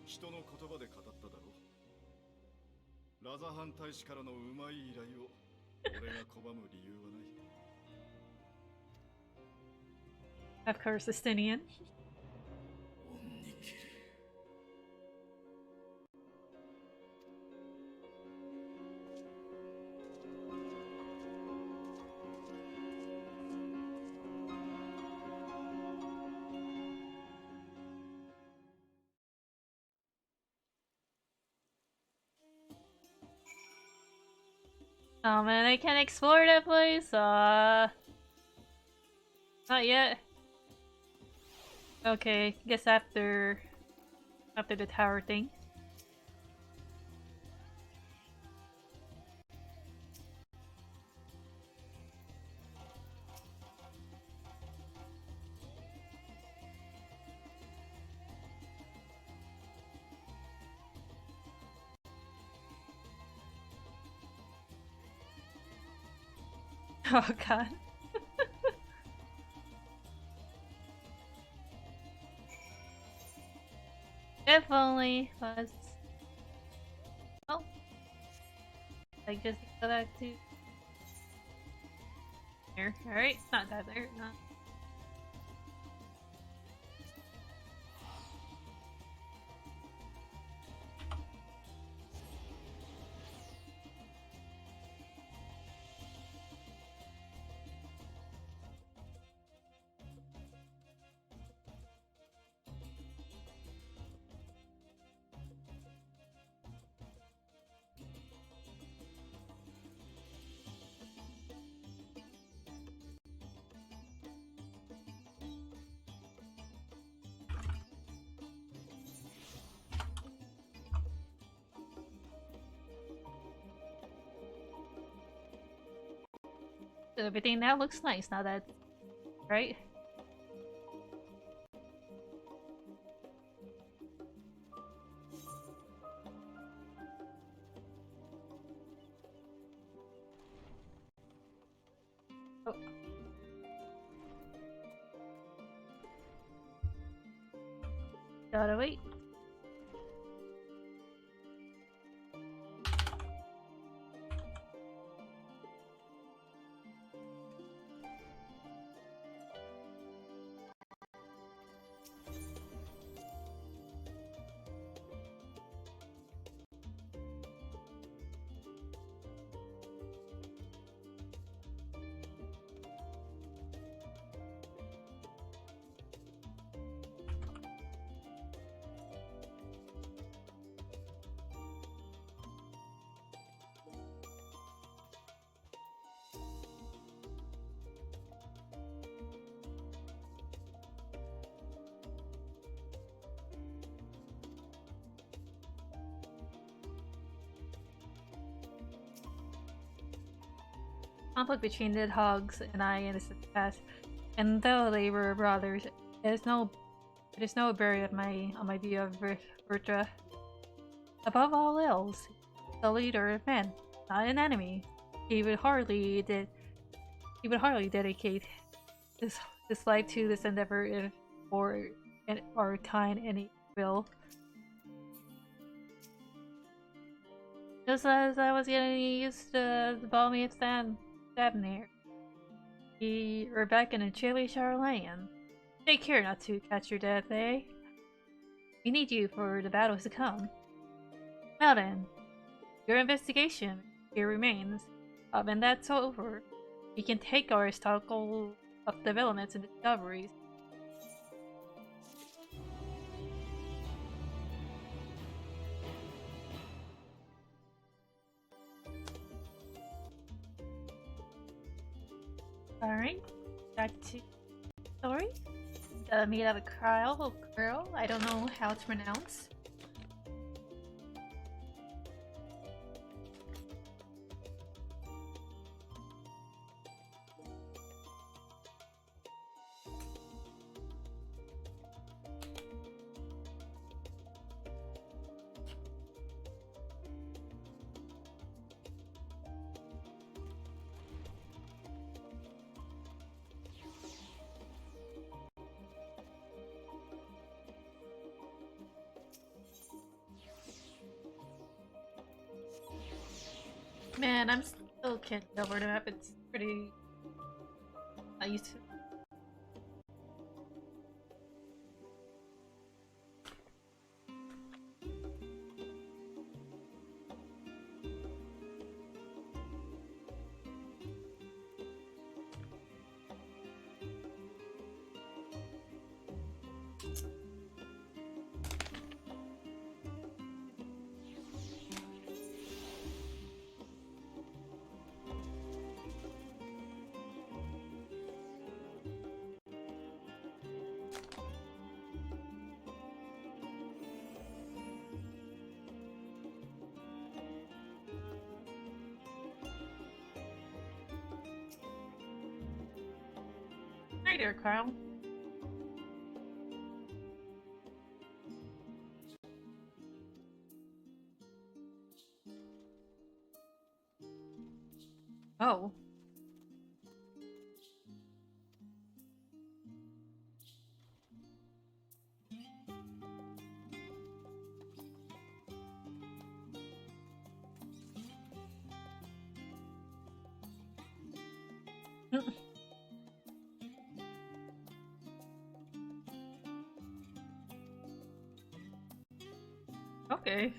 人の言葉で語っただろう。ラザハン大使からのうまい依頼を俺が拒む理由はない。Of course, Justinian. 恩に切る。Oh man, I can't explore that place. Not yet. Okay, guess after the tower thing. Oh god. If only was. Oh, I just go back to there. All right, not that there. Not. Everything now looks nice now that, right? Oh. Gotta wait. conflict between Nidhogg's and I in the past, and though they were brothers, it is no barrier on my view of Vrtra. Above all else, the leader of men, not an enemy. He would hardly dedicate his life to this endeavor if or kind any will. Just as I was getting used to the balmy of Thavnair, Rebecca and chilly Sharlayan. Take care not to catch your death, eh? We need you for the battles to come. Now then, your investigation here remains. When that's over, we can take our historical of developments and discoveries. Alright, back to story. Gotta meet up a girl, I don't know how to pronounce. Man, I'm still can't get over the map. It's pretty not used to. Hi there, Carl. Oh. Okay.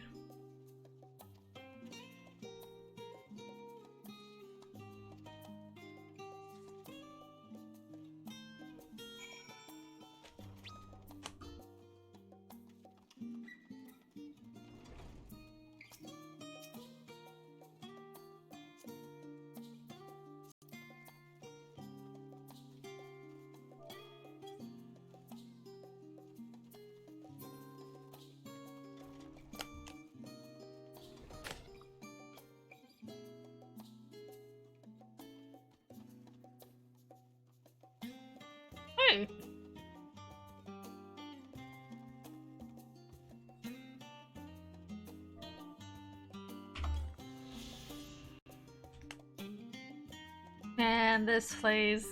Hey. Man, this place.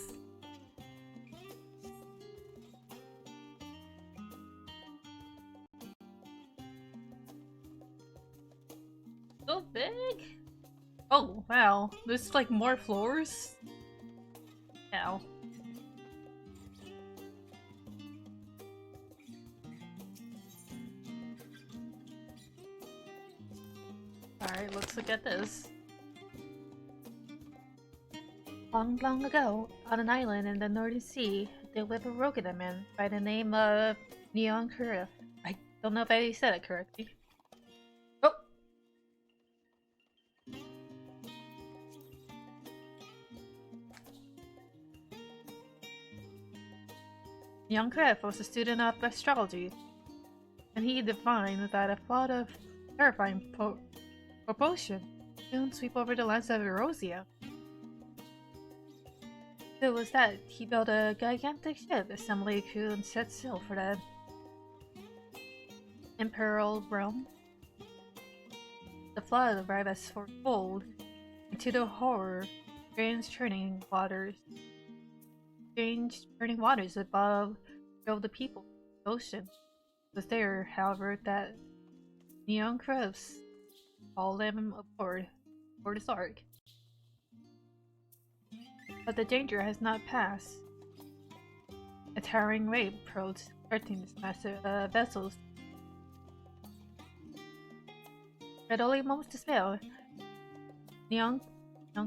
So big? Oh, wow. There's like more floors? Ow. Alright, let's look at this. Long, long ago, on an island in the Northern Sea, there lived a Rogada man by the name of Nidhana. I don't know if I said it correctly. Oh! Nidhana was a student of astrology, and he divined that a flood of terrifying proportion soon sweep over the lands of Erosia. So was that he built a gigantic ship assembly crew and set sail for the imperial realm. The flood arrived as foretold, and to the horror, strange turning waters above drove the people to the ocean. It was there, however, that neon cribs hauled them aboard his ark. But the danger has not passed. A towering wave approached, threatening these massive vessels. At only moments to spare, young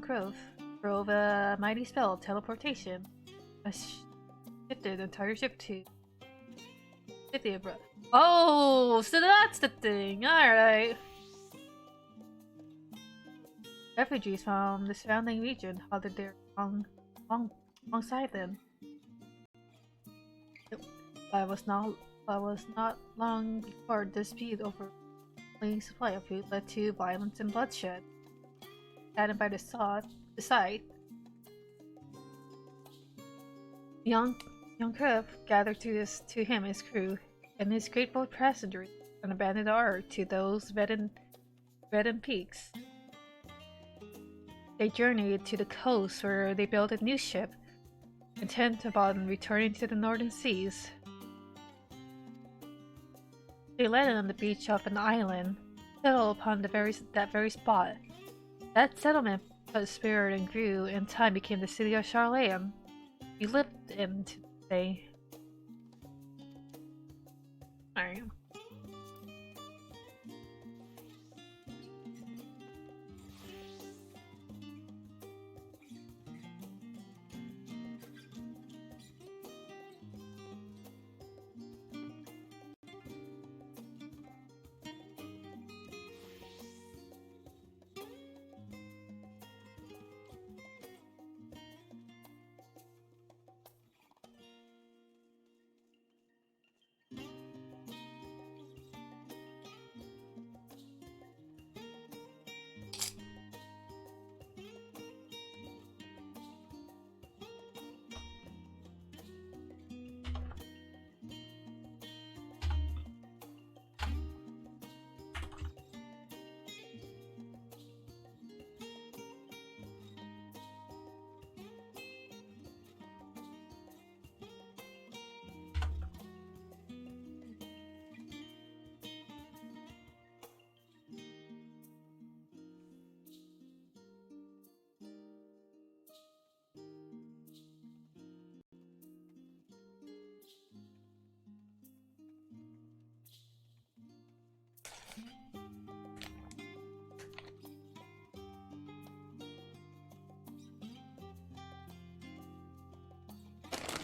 Crove drove a mighty spell of teleportation, shifted the entire ship to 50 abroad. Oh, so that's the thing. Alright. Refugees from the surrounding region halted there alongside them. It was not long before dispute over the supply of food led to violence and bloodshed. Added by the sight, young Crib gathered to him his crew and his grateful passengers and abandoned the ark to those reddened peaks. They journeyed to the coast where they built a new ship, intent upon returning to the northern seas. They landed on the beach of an island, settled upon that very spot. That settlement prospered and grew, and in time became the city of Sharlayan. We lived in today. Alright.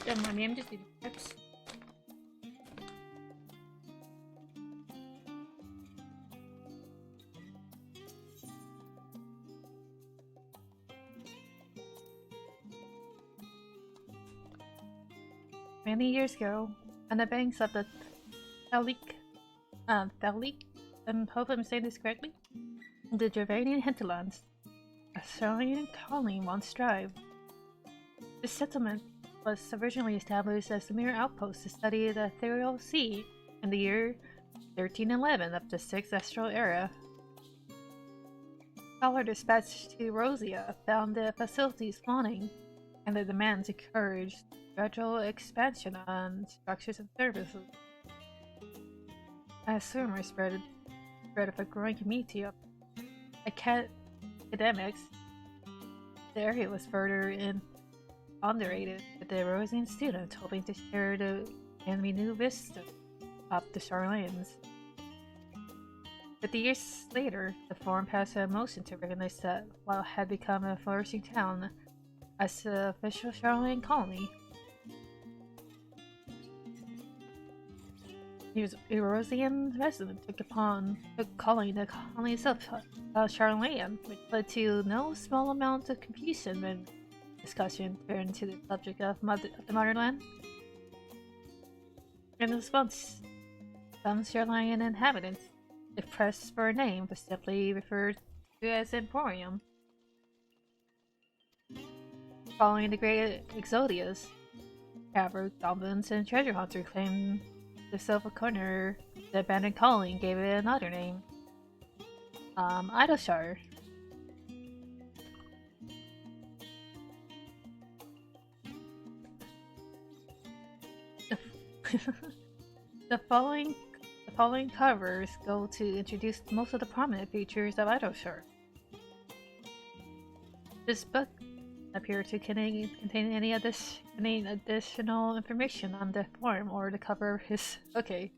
Don't mind me, I'm just eating chips. Many years ago, on the banks of the Thalik, I hope I'm saying this correctly, the Gervanian hinterlands, a Sharlayan colony once thrived. This settlement was originally established as a mere outpost to study the ethereal sea in the year 1311 of the 6th Astral Era. Scholar dispatched to Rosia found the facilities wanting, and the demands encouraged gradual expansion on structures and services. As rumors spread of a growing community of academics, the area was further underrated, with the Rosian students hoping to share the enemy new wisdom of the Sharlayans. 50 years later, the Forum passed a motion to recognize that while it had become a flourishing town as the official Sharlayan colony, Rosian residents took calling the colony itself Sharlayan, which led to no small amount of confusion when discussion turned to the subject of the motherland. In response, some Sharlayan inhabitants, if pressed for a name, was simply referred to as Emporium. Following the Great Exodus, Cavern, goblins, and treasure hunter claimed themselves a corner. The abandoned colony gave it another name. Idleshire. The following covers go to introduce most of the prominent features of Idleshire. This book appears to contain any additional information on the form or the cover of his. Okay.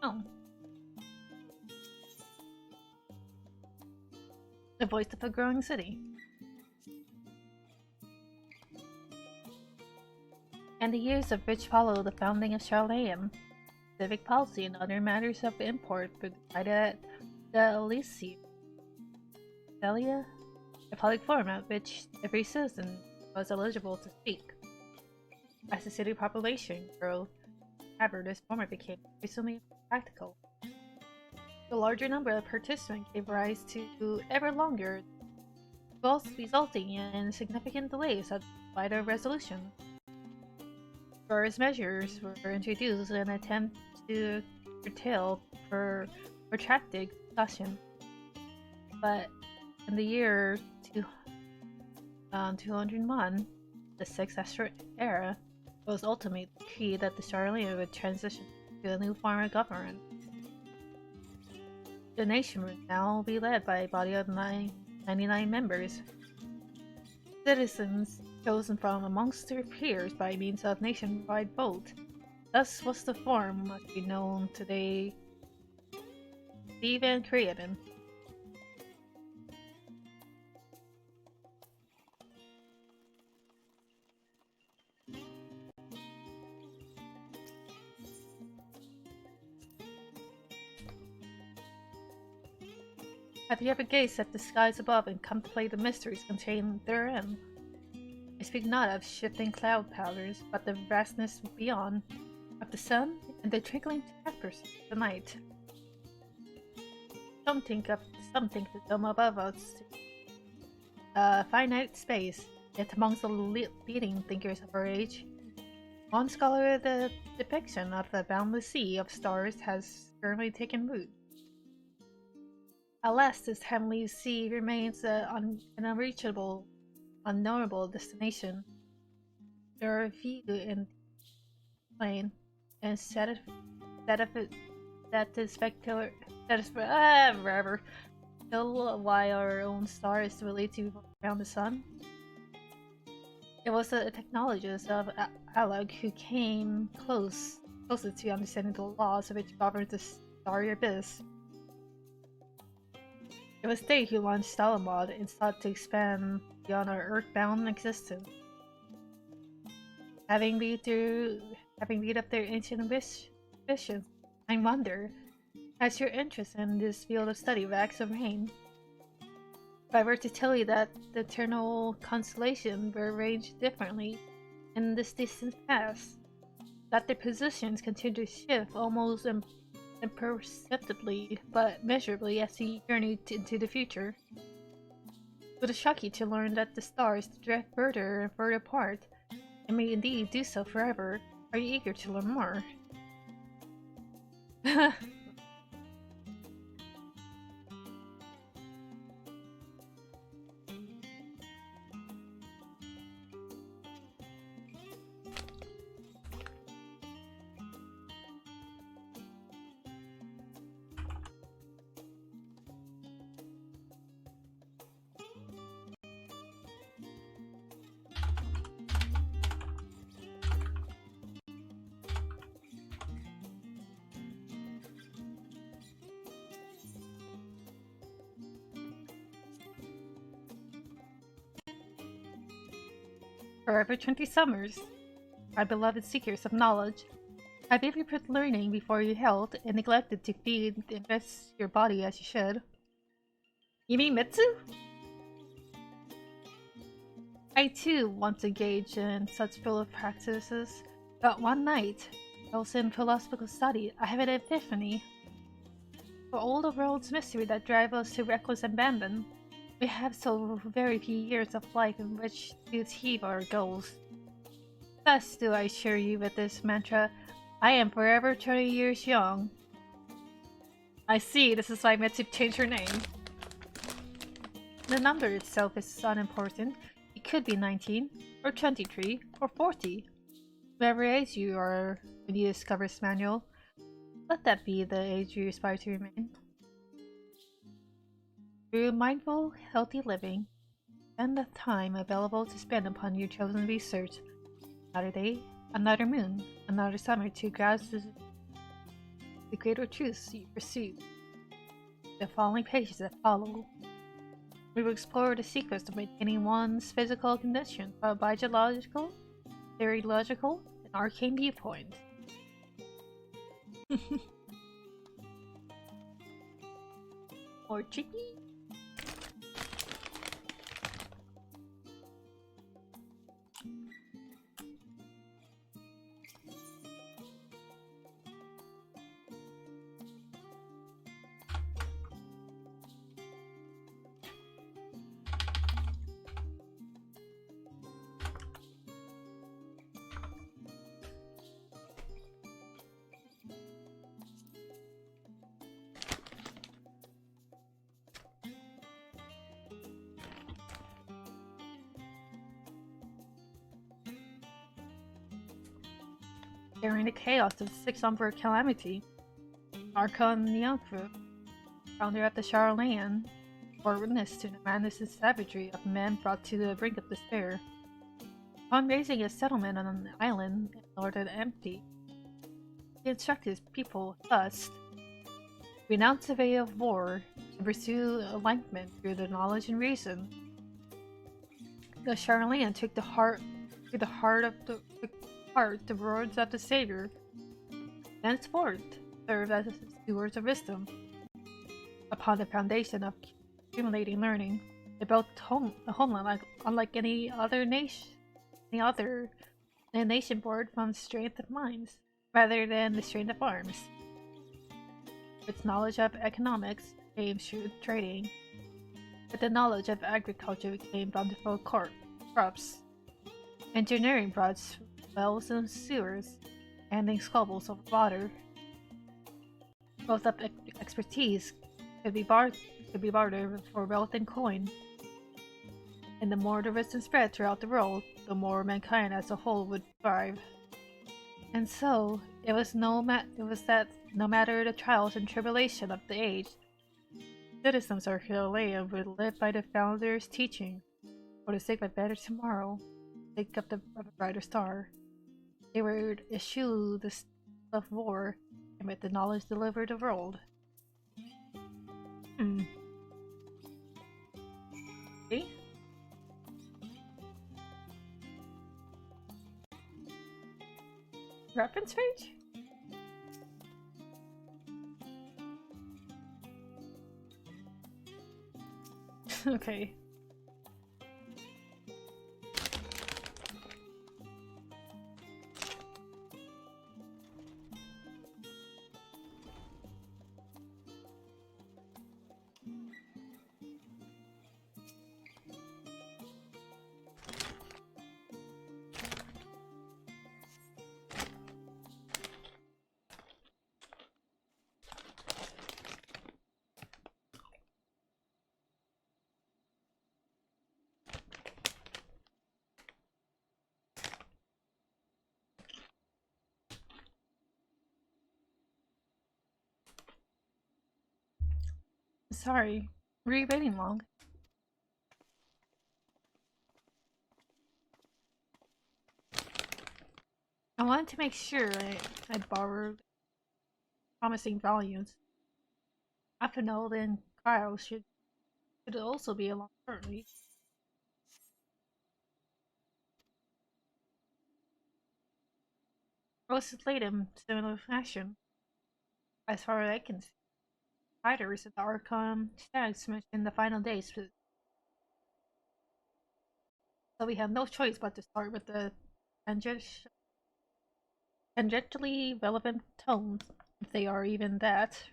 Oh. The voice of a growing city. And the years of which follow the founding of Sharlayan, civic policy and other matters of import were decided at the Elysium, a public forum at which every citizen was eligible to speak. As the city population grew, however, this format became increasingly practical. The larger number of participants gave rise to ever longer votes, resulting in significant delays at vital resolution. Various measures were introduced in an attempt to curtail protracted discussion, but in the year 201, the Sixth Astral Era, it was ultimately decreed that the Sharlayan would transition to a new form of government. The nation would now be led by a body of 99 members, citizens chosen from amongst their peers by means of nationwide vote. Thus was the form must be known today, Stephen created. Have you ever gazed at the skies above and contemplated the mysteries contained therein? I speak not of shifting cloud powders, but the vastness beyond, of the sun and the twinkling tapers of the night. Some think the dome above us finite space, yet amongst the leading thinkers of our age, one scholar the depiction of the boundless sea of stars has firmly taken root. Alas, this heavenly sea remains an unreachable, unknowable destination. There are few in plain and wherever. Till why our own star is related to around the sun. It was the technologist of Alag who came closest to understanding the laws which govern the starry abyss. It was they who launched Salamod and sought to expand beyond our earthbound existence. Having read up their ancient visions, I wonder, has your interest in this field of study waxed or waned? If I were to tell you that the eternal constellations were arranged differently in this distant past, that their positions continue to shift almost imperceptibly but measurably as we journey into the future, would it shock you to learn that the stars drift further and further apart, and may indeed do so forever? Are you eager to learn more? Forever 20 summers. My beloved seekers of knowledge. Have you ever put learning before your health and neglected to feed and invest your body as you should? You mean Mitsu? I too want to engage in such full practices, but one night, I was in philosophical study, I have an epiphany. For all the world's mystery that drive us to reckless abandon, we have so very few years of life in which to achieve our goals. Thus do I assure you with this mantra, I am forever 20 years young. I see, this is why Mitsu changed her name. The number itself is unimportant. It could be 19, or 23, or 40. Whatever age you are when you discover this manual, let that be the age you aspire to remain. Through mindful, healthy living, spend the time available to spend upon your chosen research. Another day, another moon, another summer to grasp the greater truths you pursue. The following pages that follow, we will explore the secrets of maintaining one's physical condition from a biological, theological, and arcane viewpoint. More tricky? During the chaos of the Sixth Umber Calamity, Archon Nyangfu, founder of the Sharlayan, bore witness to the madness and savagery of men brought to the brink of despair. Upon raising a settlement on an island in northern Empty, he instructed his people thus: renounce the way of war and pursue enlightenment through the knowledge and reason. The Sharlayan took the heart the words of the Savior, thenceforth serve as stewards of wisdom. Upon the foundation of accumulating learning, they built a homeland unlike any other nation born from strength of minds, rather than the strength of arms. Its knowledge of economics came through trading, but the knowledge of agriculture came bountiful crops. Engineering brought wells and sewers, handling squabbles of water. Both of expertise could be bartered for wealth and coin. And the more the wisdom spread throughout the world, the more mankind as a whole would thrive. And so, it was that no matter the trials and tribulation of the age, citizens of Sharlayan would live by the founder's teaching, for the sake of a better tomorrow, for the sake of a brighter star. They would eschew the of war, and with the knowledge deliver the world. Okay. Reference page? Okay. Sorry, were you waiting long? I wanted to make sure I borrowed promising volumes. Aphanol and Kyle should also be along shortly. also played in similar fashion. As far as I can see, fighters at the Archon stands in the final days, so we have no choice but to start with the tangentially relevant tones, if they are even that.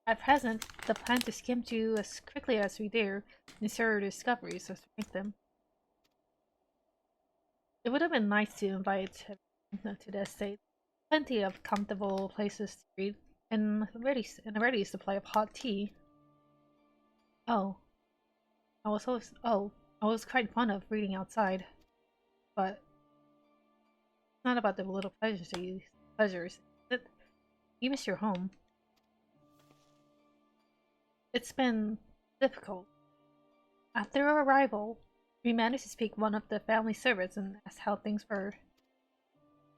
At present, the plan to skim through as quickly as we dare necessary discoveries as we make them. It would have been nice to invite everyone to the estate. Plenty of comfortable places to read, and a ready supply of hot tea. Oh, I was quite fond of reading outside, but it's not about the little pleasures, is it? You miss your home. It's been difficult. After our arrival, we managed to speak one of the family servants and asked how things were.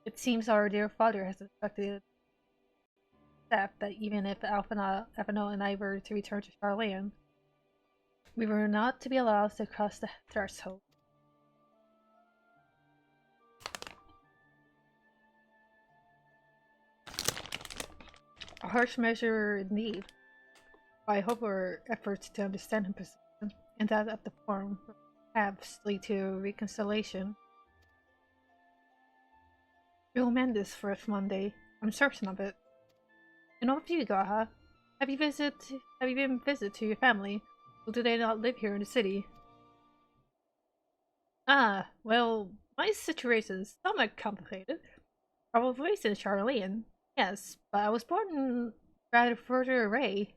It seems our dear father has instructed staff that even if Alphino and I were to return to Sharlayan, we were not to be allowed to cross the threshold. A harsh measure indeed. I hope our efforts to understand his position and that of the forum will perhaps lead to reconciliation. We'll mend this for us one day. I'm certain of it. And over to you, Gaha. Have you been visit to your family? Or do they not live here in the city? Ah, well, my situation is somewhat complicated. I was raised in Sharlayan, yes, but I was born in rather further away.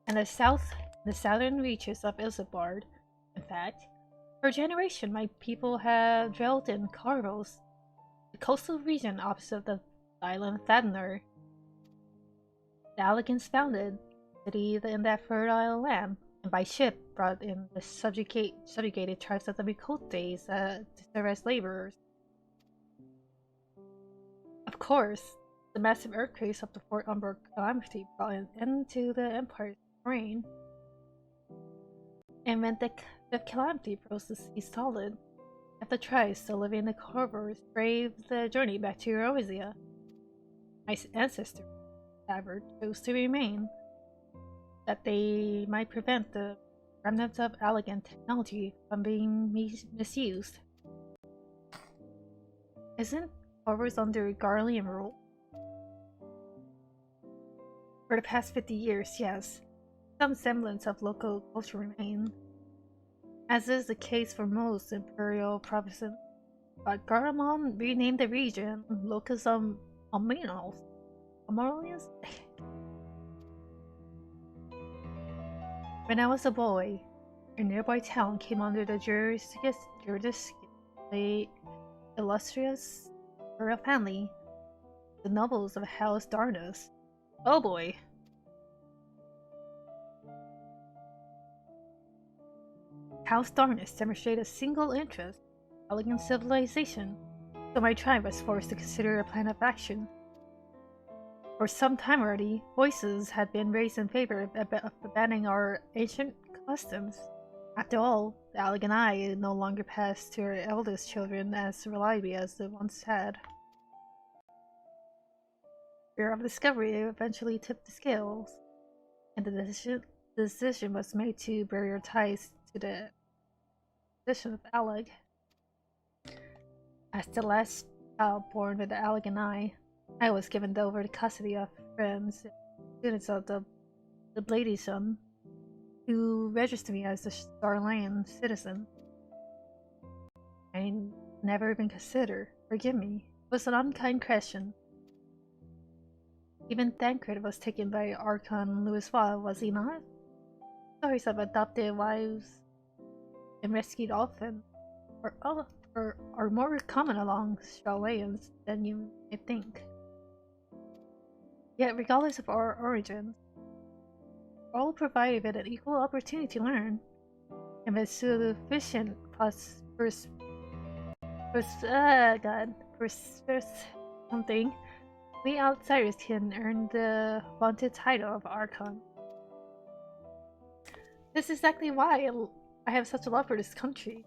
In the southern reaches of Isambard. In fact, for a generation my people have dwelt in Carvos, the coastal region opposite the island of Thavnair. The Allegans founded the city in that fertile land, and by ship brought in the subjugated tribes of the Micotes to serve as laborers. Of course, the massive earthquakes of the Fort Umber calamity brought an end to the Empire's reign. And when the calamity process stalled, the tribes still living in the Corvors braved the journey back to Eorzea. My ancestors, however, chose to remain, that they might prevent the remnants of Allegan technology from being misused. Isn't Corvors under Garlean rule? For the past 50 years, yes. Some semblance of local culture remain, as is the case for most imperial provinces. But Garamon renamed the region Locus Amelius. When I was a boy, a nearby town came under the jurisdiction of the illustrious royal family, the nobles of House Darnus. Oh boy. House Darnus demonstrated a single interest, elegant civilization, so my tribe was forced to consider a plan of action. For some time already, voices had been raised in favor of abandoning our ancient customs. After all, the Alleganai no longer passed to our eldest children as reliably as they once had. Fear of discovery eventually tipped the scales, and the decision was made to bury our ties to the position of Alleg. As the last child born with the Alleganai, I was given over to custody of friends and students of the Labyrinthios, who registered me as a Sharlayan citizen. I never even considered, forgive me, it was an unkind question. Even Thancred was taken by Archon Louisois, was he not? Stories of adopted wives and rescued orphans are more common along Sharlayans than you may think. Yet, regardless of our origins, all provided with an equal opportunity to learn, and with sufficient something, we outsiders can earn the vaunted title of Archon. This is exactly why I have such a love for this country.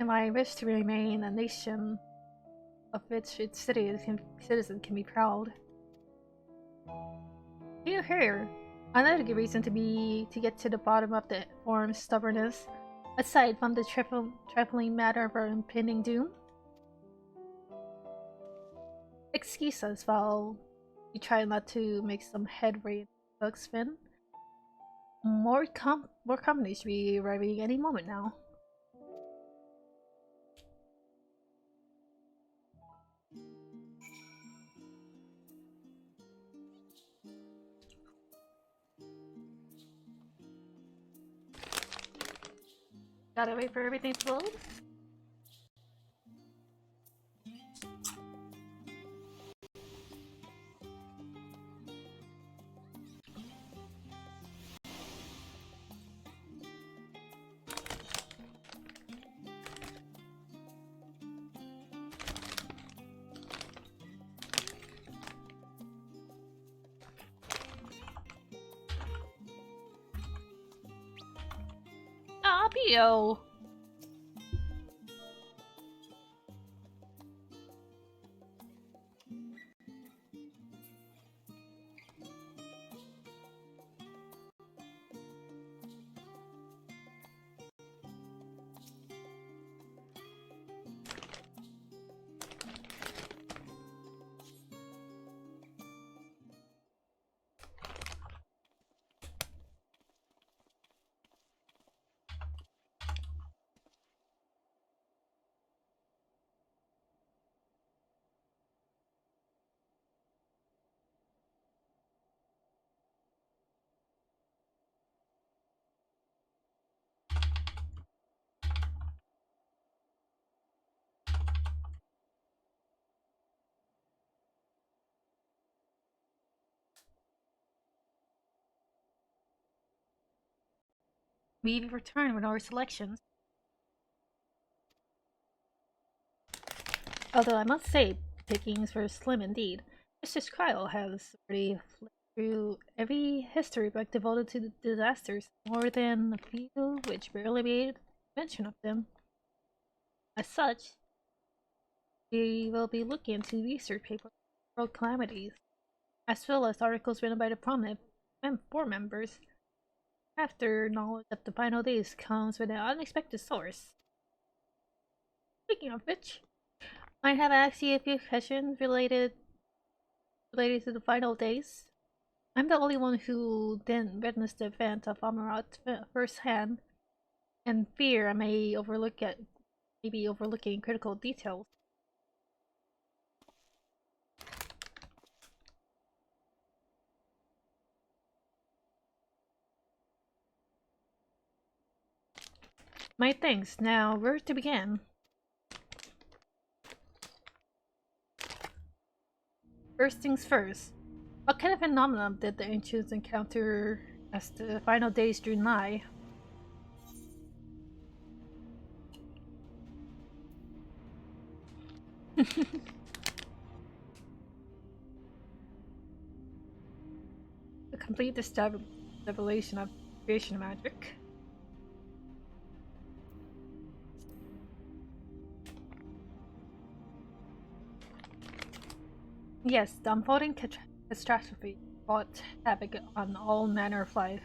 and my wish to remain a nation of which its citizens can be proud. Here. Another good reason to get to the bottom of the form's stubbornness, aside from the trifling matter of our impending doom. Excuse us while we try not to make some headway in the bug spin. More companies should be arriving any moment now. Gotta wait for everything to load. Ah, Pio! We return with our selections. Although I must say, pickings were slim indeed. Mr. Skyle has already flipped through every history book devoted to the disasters, more than a few which barely made mention of them. As such, we will be looking into research papers on world calamities, as well as articles written by the prominent board members. After knowledge of the final days comes with an unexpected source. Speaking of which, I have asked you a few questions related to the final days. I'm the only one who didn't witness the event of Amarat firsthand, and fear I may be overlooking critical details. My thanks. Now, where to begin? First things first. What kind of phenomenon did the ancients encounter as the final days drew nigh? To complete this revelation of creation magic. Yes, the unfolding catastrophe brought havoc on all manner of life.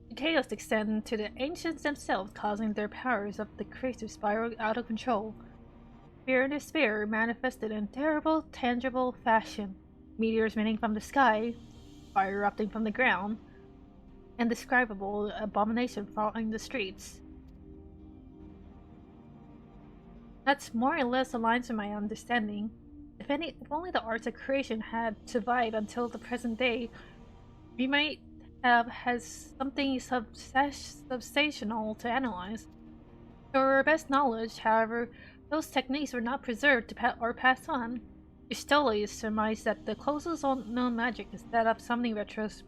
The chaos extended to the ancients themselves, causing their powers of the creative spiral out of control. Fear and despair manifested in terrible, tangible fashion. Meteors raining from the sky, fire erupting from the ground, indescribable abomination following the streets. That's more or less aligns with my understanding. If only the arts of creation had survived until the present day, we might have something substantial to analyze. To our best knowledge, however, those techniques were not preserved or passed on. Istoli surmised that the closest known magic is that of summoning Vrtras,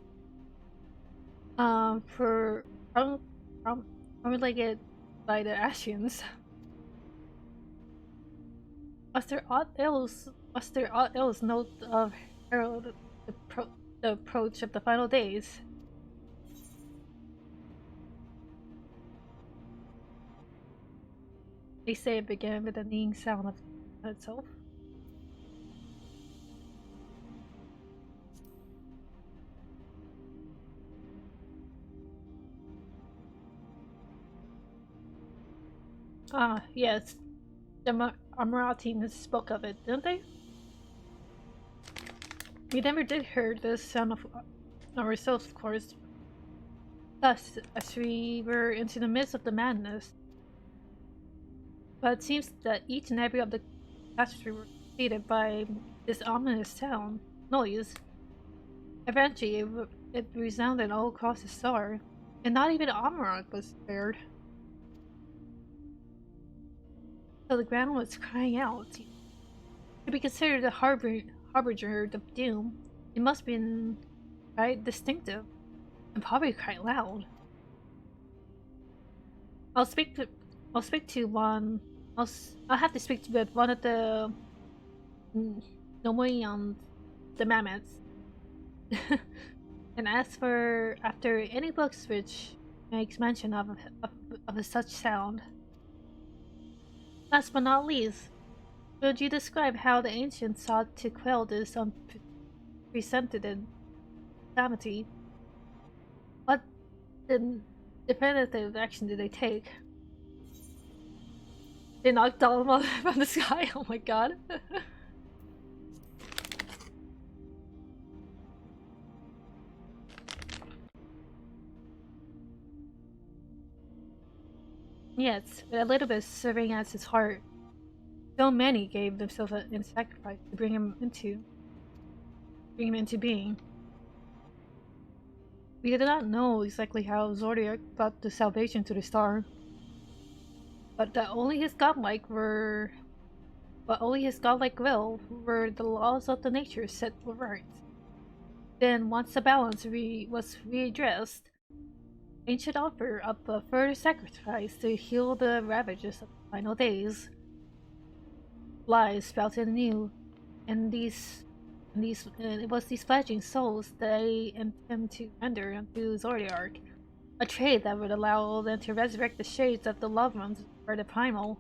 formulated by the Ashians. Was there aught else note of herald the approach of the final days? They say it began with a ning sound of itself. Ah, yes. The Amara team spoke of it, didn't they? We never did hear the sound of ourselves, of course. Thus, as we were into the midst of the madness. But it seems that each and every of the catastrophe were preceded by this ominous sound, noise. Eventually, it resounded all across the star, and not even Amarok was spared. So the ground was crying out. To be considered a harbinger of doom, it must have been quite distinctive, and probably quite loud. I'll speak to one. I'll have to speak with one of the Nomoi on the mammoths, and ask for after any books which makes mention of a such sound. Last but not least, could you describe how the ancients sought to quell this unprecedented calamity? What definitive action did they take? They knocked Dalma from the sky? Oh my god. Yes, with a little bit serving as his heart. So many gave themselves in sacrifice to bring him into being. We did not know exactly how Zodiac brought the salvation to the star, but that only his godlike will were the laws of the nature set right. Then, once the balance was readdressed, ancient offer up a further sacrifice to heal the ravages of the final days. Lies sprouted anew, and it was these fledgling souls that I intend to render unto Zodiac, a trade that would allow them to resurrect the shades of the loved ones for the primal.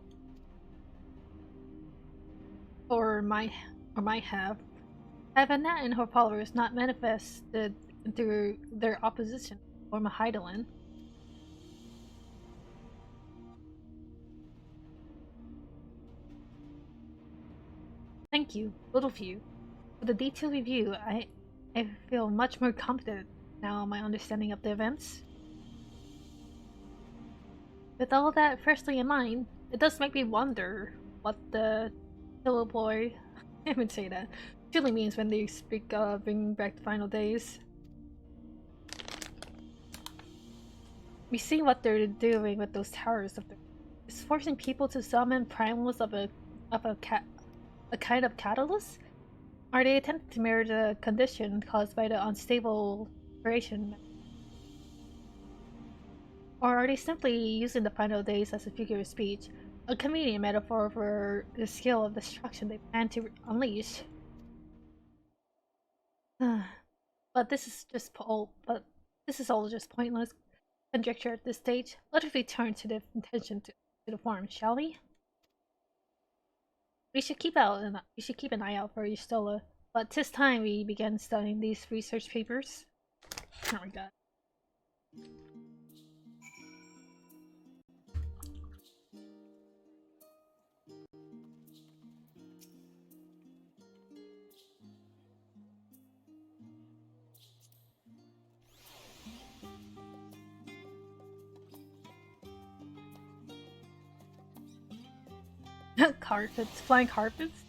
Or might have. Had Vanette and her followers not manifested through their opposition to form a Heidelin. Thank you, Littleview. For the detailed review, I feel much more confident now in my understanding of the events. With all that freshly in mind, it does make me wonder what the little boy, I would say that, truly means when they speak of bringing back the final days. We see what they're doing with those towers of theirs. It's forcing people to summon primals of a kind of catalyst? Are they attempting to mirror the condition caused by the unstable creation? Or are they simply using the final days as a figure of speech, a convenient metaphor for the scale of destruction they plan to unleash? But this is all just pointless conjecture at this stage. Let us return to the intention to the form, shall we? We should keep an eye out for Yustola, but 'tis time we began studying these research papers. Oh my god. Carpets, flying carpets?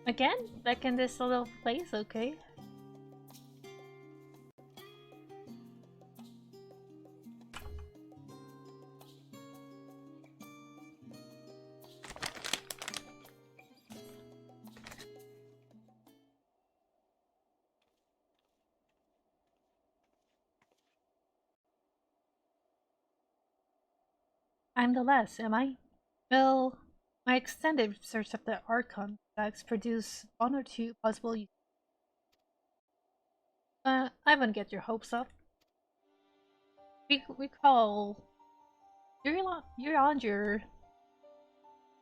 Again? Back in this little place, okay. I'm the last, am I? Well, my extended research of the Archon stacks produced one or two possible uses. I wouldn't get your hopes up. Recall, you're on your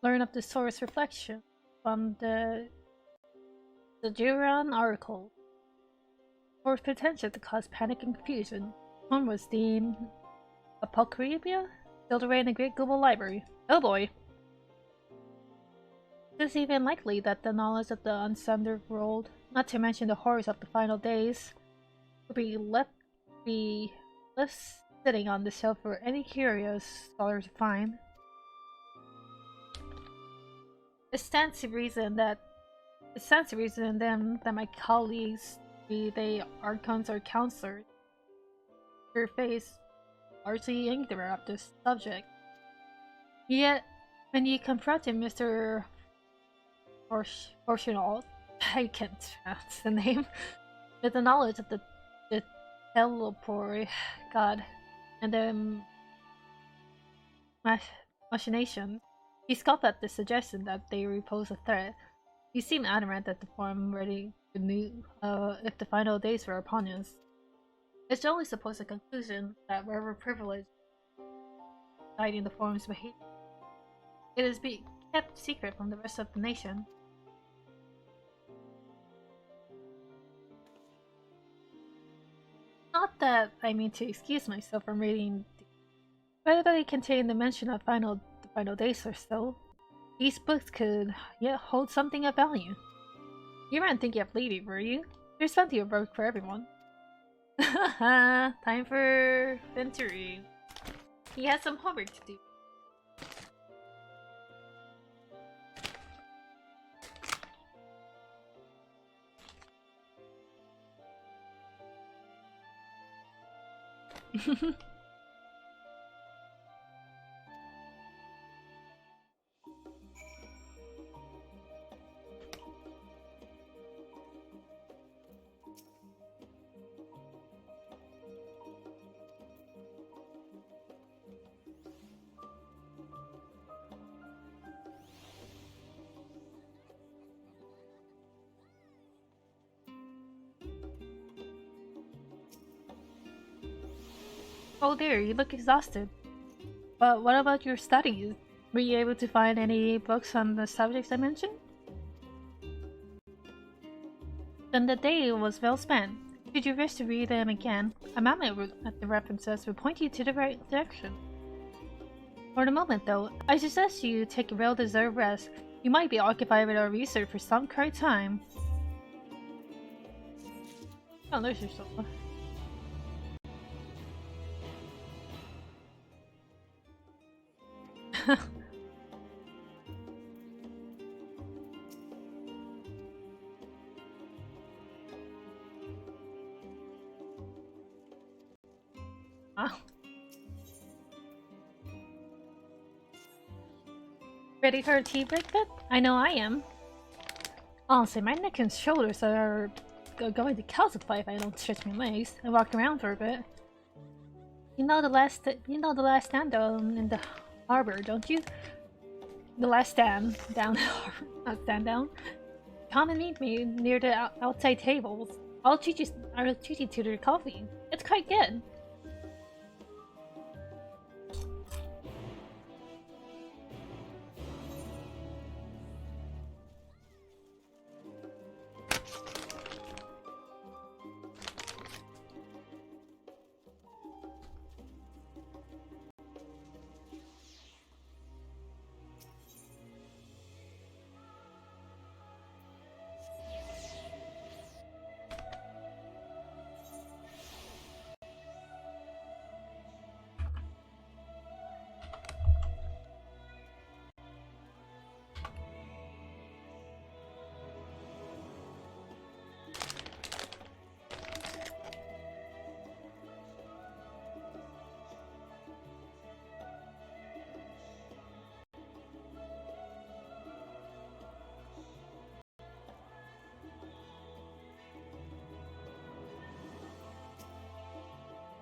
learn of the source reflection from the Duran article. For potential to cause panic and confusion, one was deemed Apocalypia, still arrayed in the Great Global Library. Oh boy. It is even likely that the knowledge of the unsundered world, not to mention the horrors of the final days, would be left sitting on the shelf for any curious scholar to find. It stands to reason then that my colleagues, be they archons or counselors, your face largely ignorant of this subject. Yet, when you confronted Mr. Fortunal, I can't pronounce the name, with the knowledge of the teleport god and the machination, he scoffed at the suggestion that they repose a threat. He seemed adamant that the form ready to move if the final days were upon us. It's only supposed a conclusion that wherever privilege guiding the form's behavior, it is being kept secret from the rest of the nation. Not that I mean to excuse myself from reading, but they contain the mention of the final days or so. These books could yet hold something of value. You weren't thinking of leaving, were you? There's plenty of work for everyone. Haha, time for Venturi. He has some homework to do. Oh dear, you look exhausted. But what about your studies? Were you able to find any books on the subjects I mentioned? Then the day was well spent. Should you wish to read them again, a map at the references will point you to the right direction. For the moment though, I suggest you take a well-deserved rest. You might be occupied with our research for some current time. Oh, there's your soul. Wow. Ready for a tea break then? I know I am. Honestly, my neck and shoulders are going to calcify if I don't stretch my legs and walk around for a bit. You know the last stand down in the harbor, don't you? The last stand down, not stand down. Come and meet me near the outside tables. I'll treat you to their coffee. It's quite good.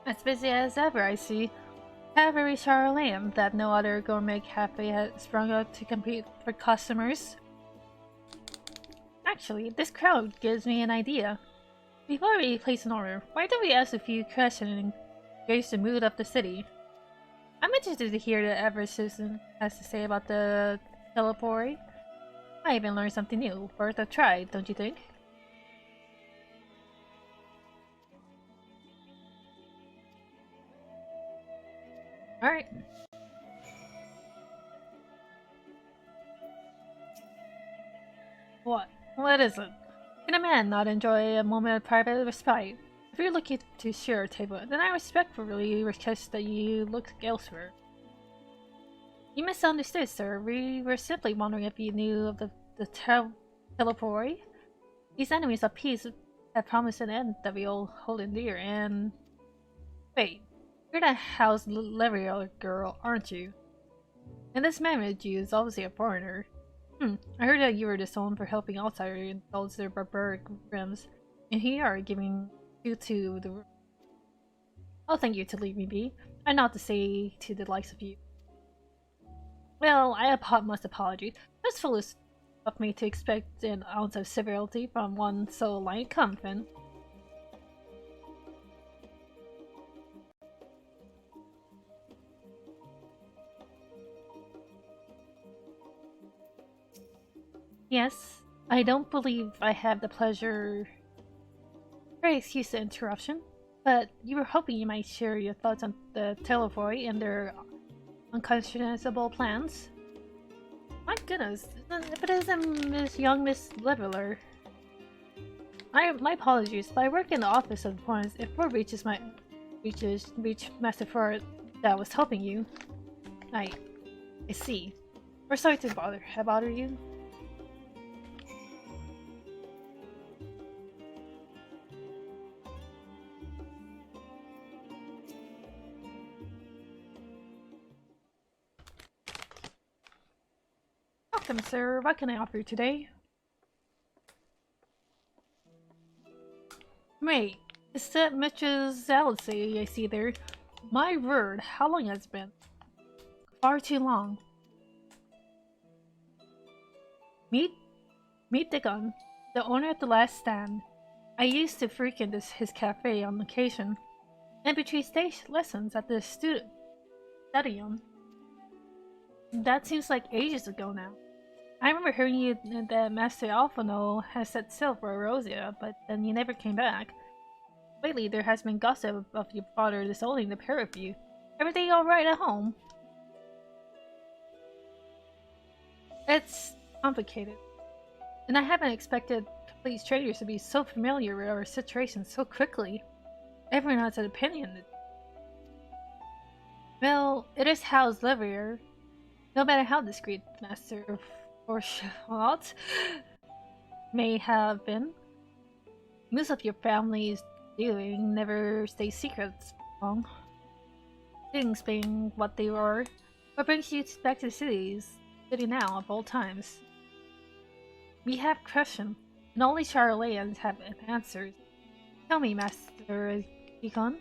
As busy as ever, I see. Every Sharlayan that no other gourmet cafe has sprung up to compete for customers. Actually, this crowd gives me an idea. Before we place an order, why don't we ask a few questions and gauge the mood of the city? I'm interested to hear what Susan has to say about the teleport. I even learned something new. Worth a try, don't you think? Alright. What? What is it? Can a man not enjoy a moment of private respite? If you're looking to share a table, then I respectfully request that you look elsewhere. You misunderstood, sir. We were simply wondering if you knew of the teleport. These enemies of peace have promised an end that we all hold in dear, and... Wait, you're that house Labyrinthios girl, aren't you? And this man with you is obviously a foreigner. I heard that you were disowned for helping outsiders indulge their barbaric whims, and here you are giving you to the... I'll thank you to leave me be. I know what to say to the likes of you. Well, I must apologize. That's foolish of me to expect an ounce of civility from one so light. Come, Finn. Yes, I don't believe I have the pleasure... Pray excuse the interruption, but you were hoping you might share your thoughts on the teleport and their unconscionable plans? My goodness, if it isn't Miss Leveler. My apologies, but I work in the office of the points. If word reaches Master Ford that was helping you. I see. We're sorry to bother you. Welcome, sir. What can I offer you today? Wait, is that Mitch's Alice I see there? My word, how long has it been? Far too long. Meet Dickon, the owner of the Last Stand. I used to frequent his cafe on occasion, and between stage lessons at the studium. That seems like ages ago now. I remember hearing you that Master Alphano has set sail for Erosia, but then you never came back. Lately, there has been gossip of your father disowning the pair of you. Everything alright at home? It's complicated, and I haven't expected complete strangers to be so familiar with our situation so quickly. Everyone has an opinion. Well, it is House Levier. No matter how discreet Master Forshaut may have been, most of your family's doing never stay secrets long. Things being what they are, what brings you back to the city now of all times? We have questions, and only Sharlayans have answers. Tell me, Master Deacon,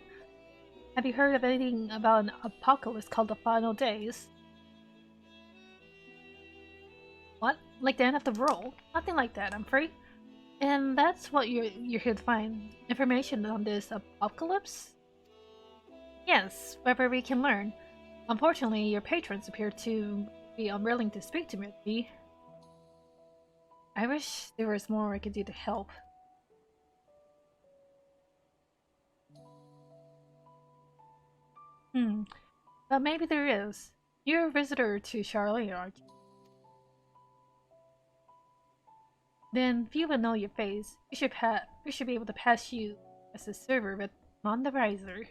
have you heard of anything about an apocalypse called the Final Days? What? Like the end of the world? Nothing like that, I'm afraid. And that's what you're here to find? Information on this apocalypse? Yes, whatever we can learn. Unfortunately, your patrons appear to be unwilling to speak to me. I wish there was more I could do to help. But maybe there is. You're a visitor to Sharlayan, aren't you? Then, if you would know your face, we should be able to pass you as a server with on the riser.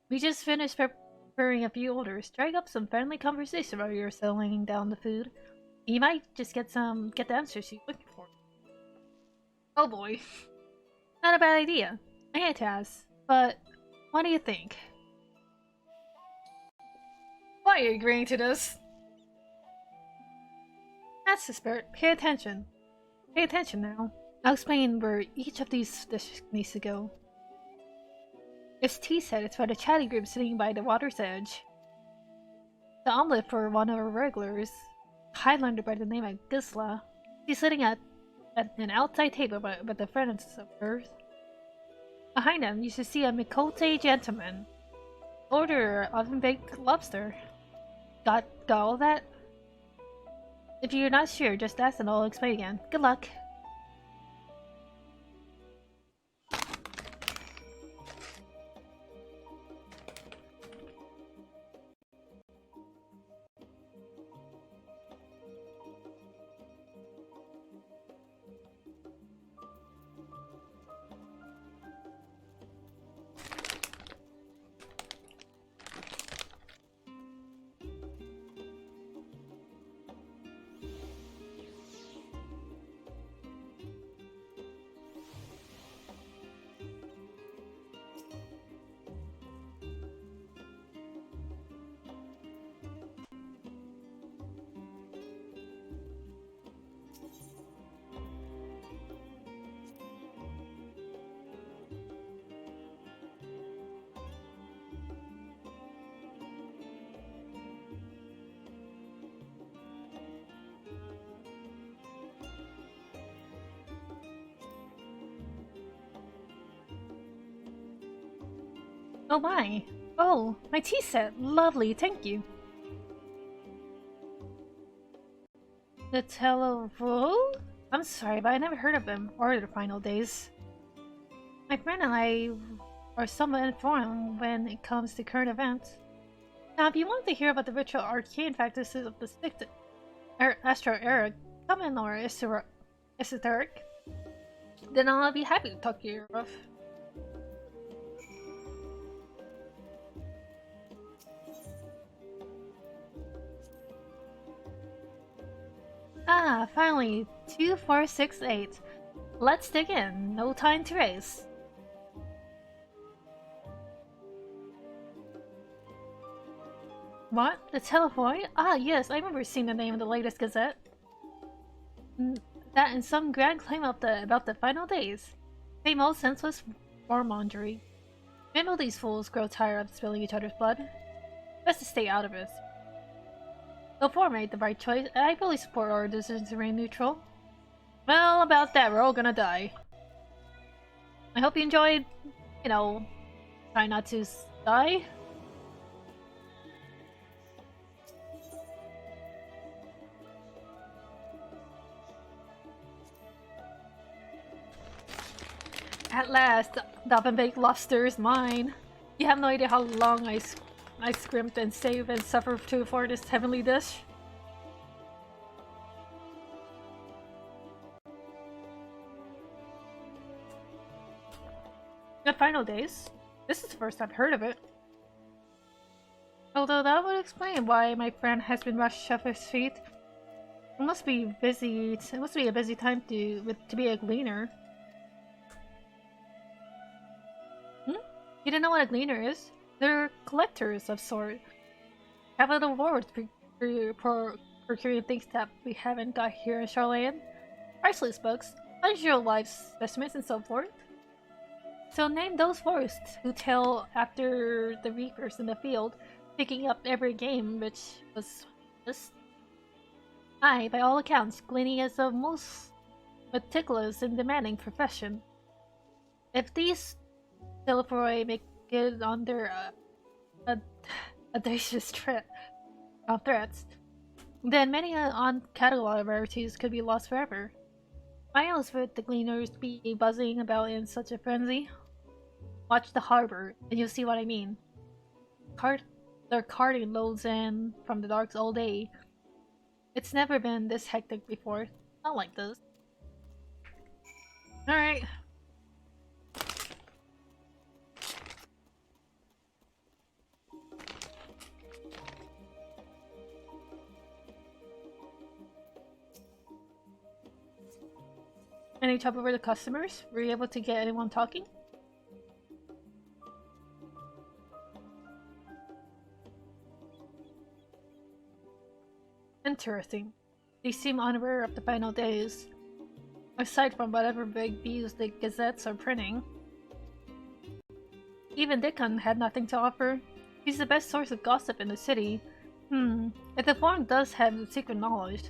We just finished preparing a few orders. Strike up some friendly conversation while you're settling down the food. You might just get the answers you're looking for. Oh boy. Not a bad idea. I hate to ask, but what do you think? Why are you agreeing to this? That's the spirit. Pay attention. Pay attention now. I'll explain where each of these dishes needs to go. Its tea set is for the chatty group sitting by the water's edge. The omelet for one of our regulars, Highlander by the name of Gisla. She's sitting at an outside table with a friend of hers. Behind them, you should see a Mikote gentleman. Order oven-baked lobster. Got all that? If you're not sure, just ask and I'll explain again. Good luck. Oh my! Oh, my tea set! Lovely, thank you! The Televo? I'm sorry, but I never heard of them, or the final days. My friend and I are somewhat informed when it comes to current events. Now, if you want to hear about the virtual arcane practices of the Astro era, common or esoteric, then I'll be happy to talk to you of. Ah, finally, 2468. Let's dig in, no time to race. What? The Televoid? Ah, yes, I remember seeing the name in the latest Gazette. That and some grand claim about the final days. Same old senseless warmongery. I know these fools grow tired of spilling each other's blood. Best to stay out of it. Though made the right choice, I fully support our decision to remain neutral. Well, about that, we're all gonna die. I hope you enjoyed, you know, try not to die. At last, the oven-baked lobster is mine. You have no idea how long I scrimped and saved and suffered to afford this heavenly dish. The final days? This is the first I've heard of it. Although that would explain why my friend has been rushed off his feet. It must be busy. It must be a busy time to be a gleaner. You don't know what a gleaner is? They're collectors of sort. Have little rewards for procuring things that we haven't got here in Sharlayan. Priceless books, unusual life specimens, and so forth. So name those forests who tell after the reapers in the field, picking up every game, which was just... by all accounts, gleaning is a most meticulous and demanding profession. If these Telephoi make it on their audacious threats, then many uncatalogued rarities could be lost forever. Why else would the gleaners be buzzing about in such a frenzy? Watch the harbor, and you'll see what I mean. They're carting loads in from the docks all day. It's never been this hectic before. Not like this. Alright. Any trouble with the customers? Were you able to get anyone talking? Interesting. They seem unaware of the final days. Aside from whatever big views the gazettes are printing. even Dickon had nothing to offer. He's the best source of gossip in the city. If the Forum does have secret knowledge,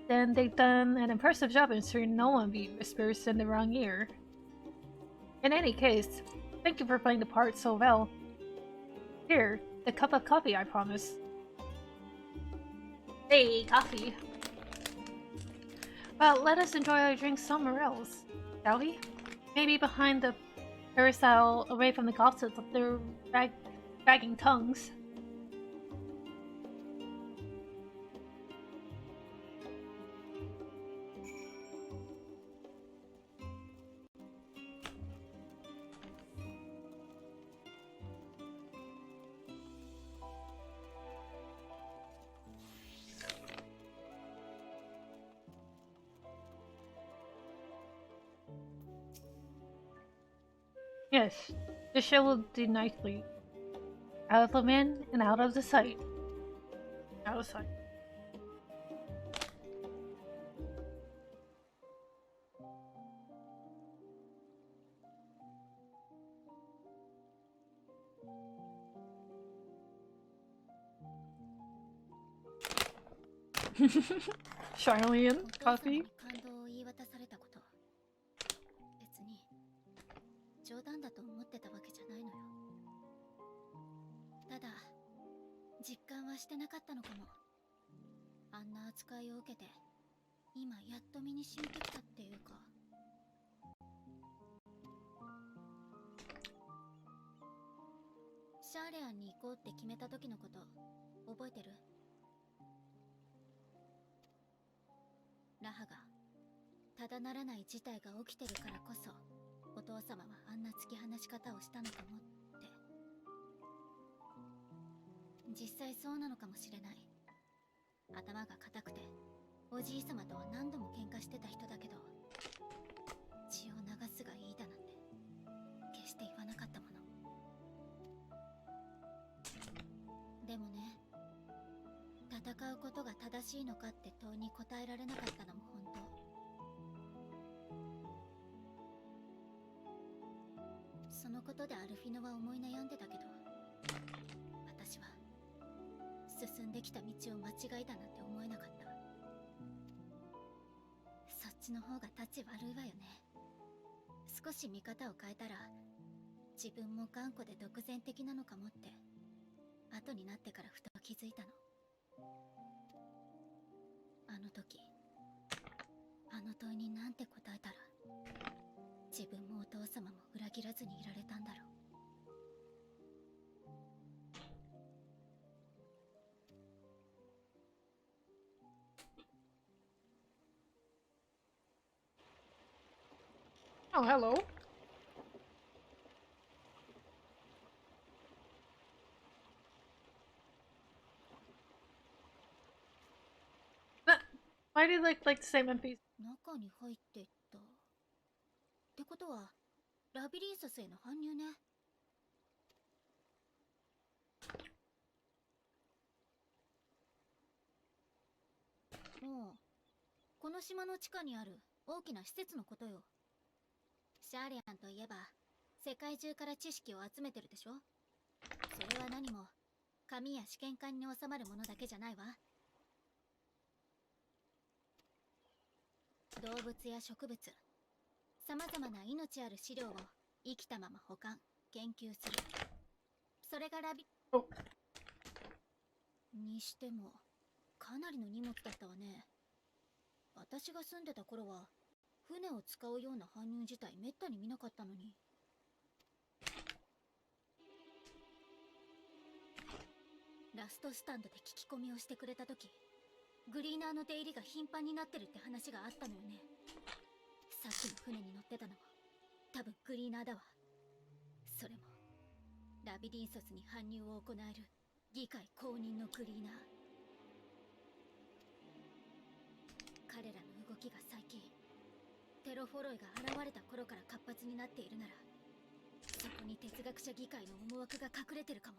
then they've done an impressive job ensuring no one be whispers in the wrong ear. In any case, thank you for playing the part so well. Here, the cup of coffee I promised. Hey, coffee! Well, let us enjoy our drinks somewhere else, shall we? Maybe behind the peristyle, away from the gossips of their wagging tongues. Yes, the show will do nicely. Out of the wind and out of the sight. Out of sight. Sharlayan coffee? 冗談だと思ってたわけじゃないのよ。ただ実感はしてなかったのかも。あんな扱いを受けて今やっと身に染みてきたっていうか。シャーレアンに行こうって決めた時のこと覚えてる？ラハがただならない事態が起きてるからこそお父様はあんな突き放し方をしたのかもって。実際そうなのかもしれない。頭が固くておじい様とは何度も喧嘩してた人だけど、血を流すがいいだなんて決して言わなかったもの。でもね、戦うことが正しいのかって問いに答えられなかったのも本当。そのことでアルフィノは思い悩んでたけど、私は進んできた道を間違いだなんて思えなかった。そっちの方が立ち悪いわよね。少し見方を変えたら自分も頑固で独善的なのかもって後になってからふと気づいたの。あの時あの問いになんて答えたら自分もお父様も裏切らずにいられたんだろう。Oh, hello. Why do you look like the same NPC? 中に入っていった。ってことはラビリンソスへの搬入ね。もうこの島の地下にある大きな施設のことよ。シャーレアンといえば世界中から知識を集めてるでしょ。それは何も紙や試験管に収まるものだけじゃないわ。動物や植物、さまざまな命ある資料を生きたまま保管、研究する。それがラビにしてもかなりの荷物だったわね。私が住んでた頃は船を使うような搬入自体めったに見なかったのに。ラストスタンドで聞き込みをしてくれた時、グリーナーの出入りが頻繁になってるって話があったのよね。さっきの船に乗ってたのも多分グリーナーだわ。それもラビリンソスに搬入を行える議会公認のグリーナー。彼らの動きが最近テロフォロイが現れた頃から活発になっているなら、そこに哲学者議会の思惑が隠れてるかも。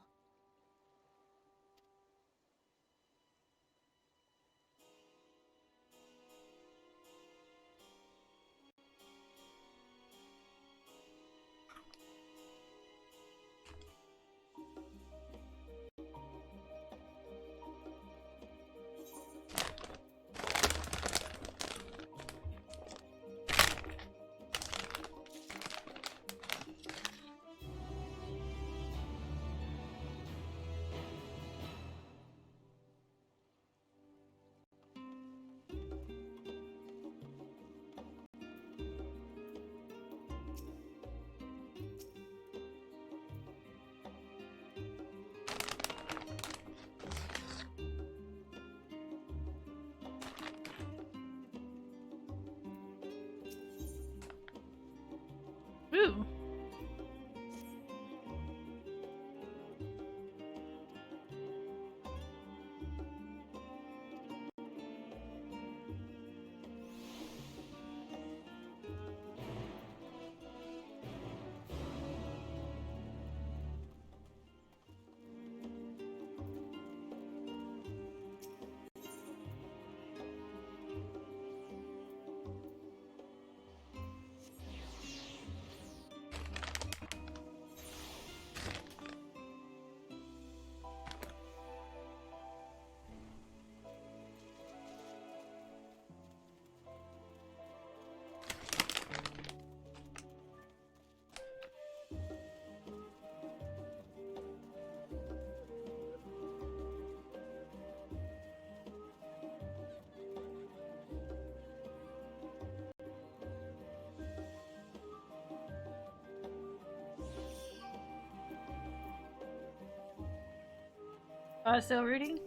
Still reading?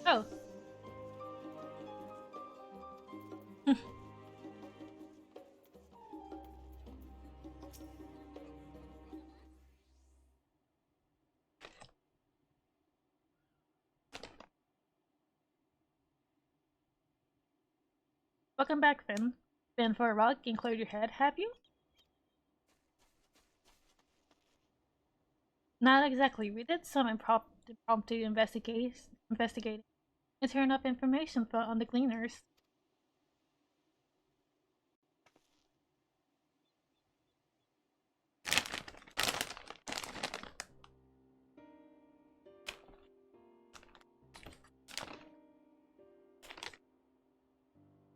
Oh. Welcome back, Finn. Been for a rug and cleared your head, have you? Not exactly. We did some impromptu investigating and turned up information on the Gleaners.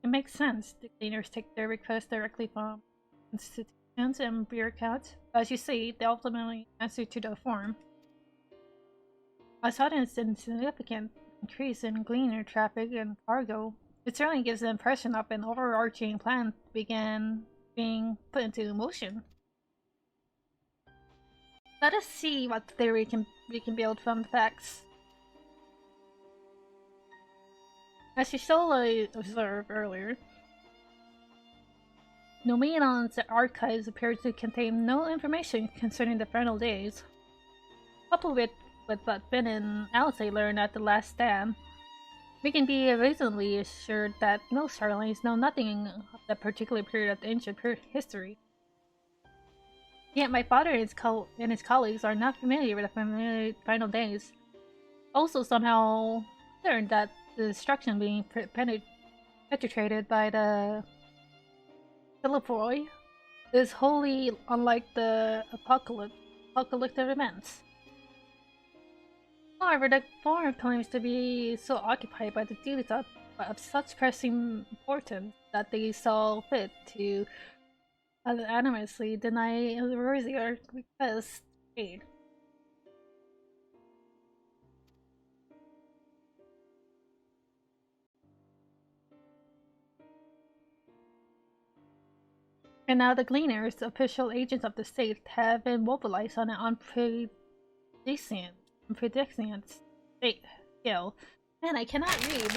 It makes sense. The Gleaners take their requests directly from institutions and bureaucrats. As you see, they ultimately answer to the form. I saw an insignificant increase in Gleaner traffic and cargo. It certainly gives the impression of an overarching plan began being put into motion. Let us see what theory we can build from the facts. As you solely observed earlier, Nomenon's archives appear to contain no information concerning the final days. Coupled with what Finn and Alice learned at the last stand, we can be reasonably assured that most Sharlayans know nothing of that particular period of ancient history. Yet my father and his colleagues are not familiar with the final days. Also somehow learned that the destruction being perpetrated by the Philippoi is wholly unlike the apocalyptic events. However, the form claims to be so occupied by the duties of such pressing importance that they saw fit to anonymously deny the worthier request aid. And now the Gleaners, official agents of the state, have been mobilized on an unprecedented scale. Man, I cannot read.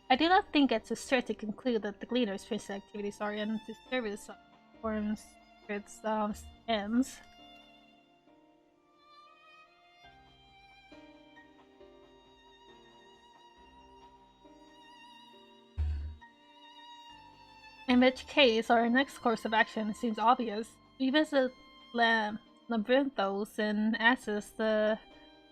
I do not think it's a stretch to conclude that the Gleaners' business activities are in the service of forms its ends. In which case, our next course of action seems obvious. We visit Labyrinthios and assess the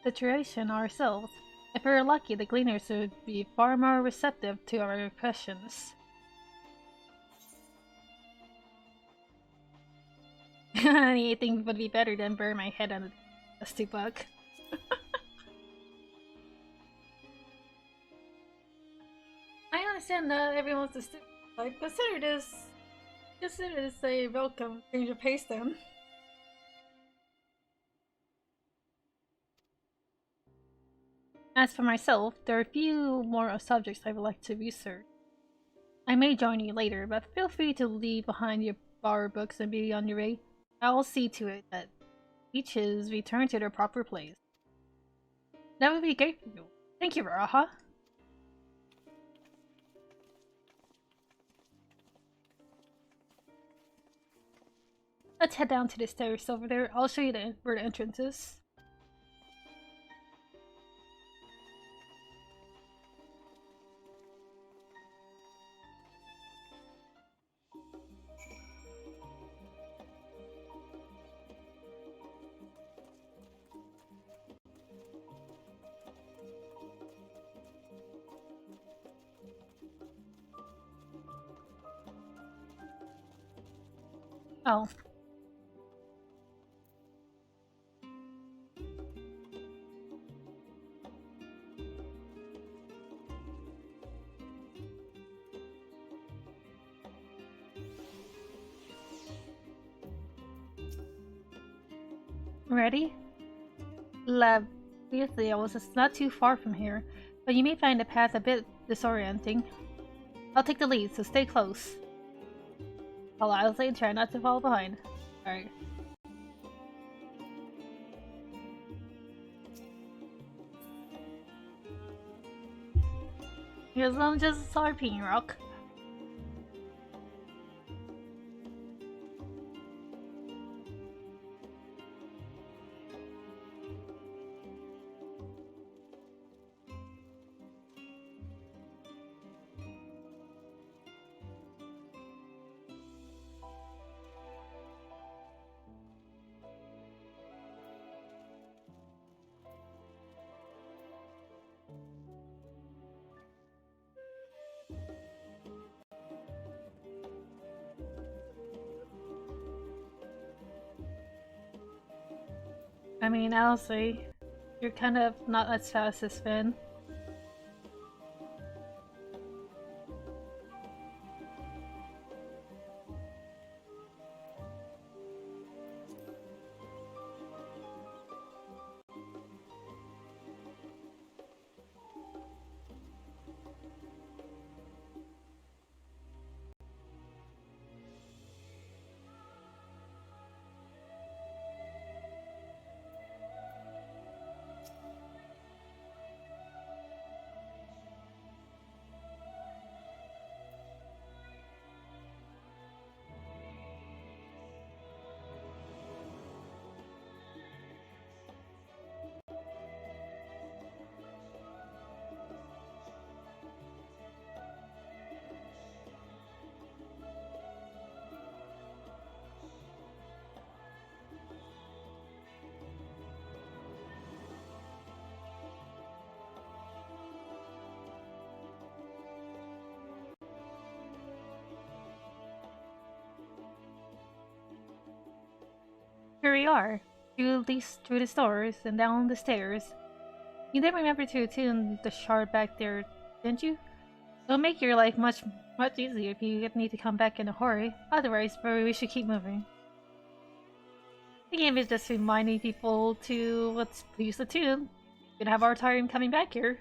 situation ourselves. If we're lucky, the Gleaners would be far more receptive to our questions. Anything would be better than burn my head on a dusty book. I understand that everyone's a student. Like, consider this a welcome change of pace then. As for myself, there are a few more subjects I would like to research. I may join you later, but feel free to leave behind your borrowed books and be on your way. I will see to it that each is returned to their proper place. That would be great for you. Thank you, Raha. Let's head down to the stairs over there. I'll show you where the entrance is. Oh. Ready? Labyrinthios is not too far from here, but you may find the path a bit disorienting. I'll take the lead, so stay close. I'll honestly try not to fall behind. Alright. Because I'm just RPing rock. I mean, honestly, you're kind of not as fast as Finn. Here we are, through the stores and down the stairs. You did remember to attune the shard back there, didn't you? It'll make your life much easier if you need to come back in a hurry. Otherwise, maybe we should keep moving. The game is just reminding people to let's use the tune. We'd have our time coming back here.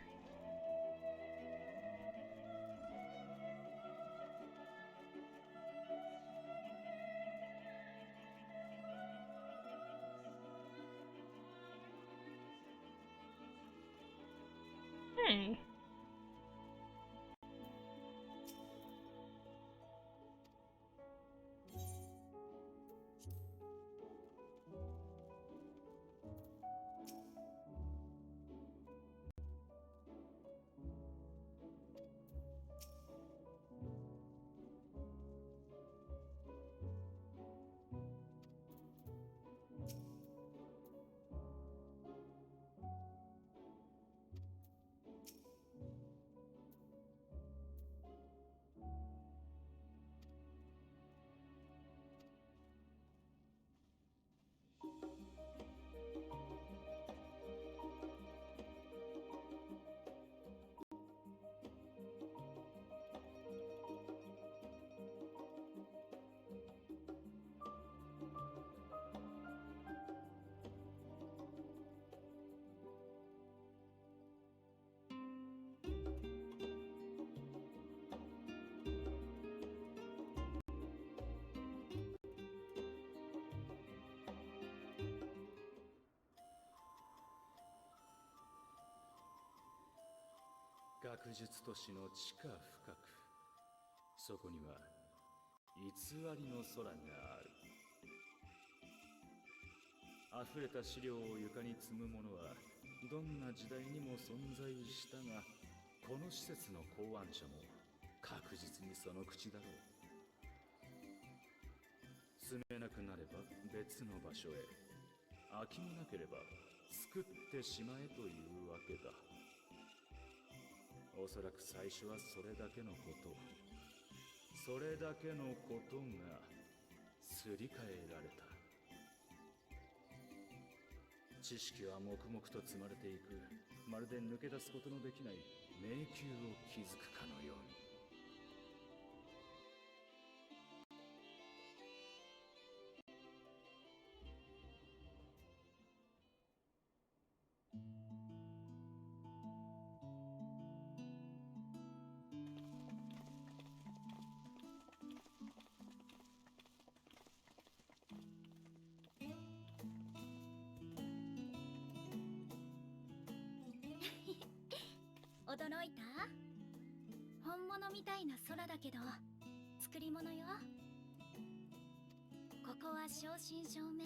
Hey.学術都市の地下深く、そこには偽りの空がある。溢れた資料を床に積む者はどんな時代にも存在したが、この施設の考案者も確実にその口だろう。住めなくなれば別の場所へ、空きもなければ作ってしまえというわけだ。おそらく最初はそれだけのこと、それだけのことがすり替えられた。知識は黙々と積まれていく、まるで抜け出すことのできない迷宮を築くかのように。驚いた？本物みたいな空だけど作り物よ。ここは正真正銘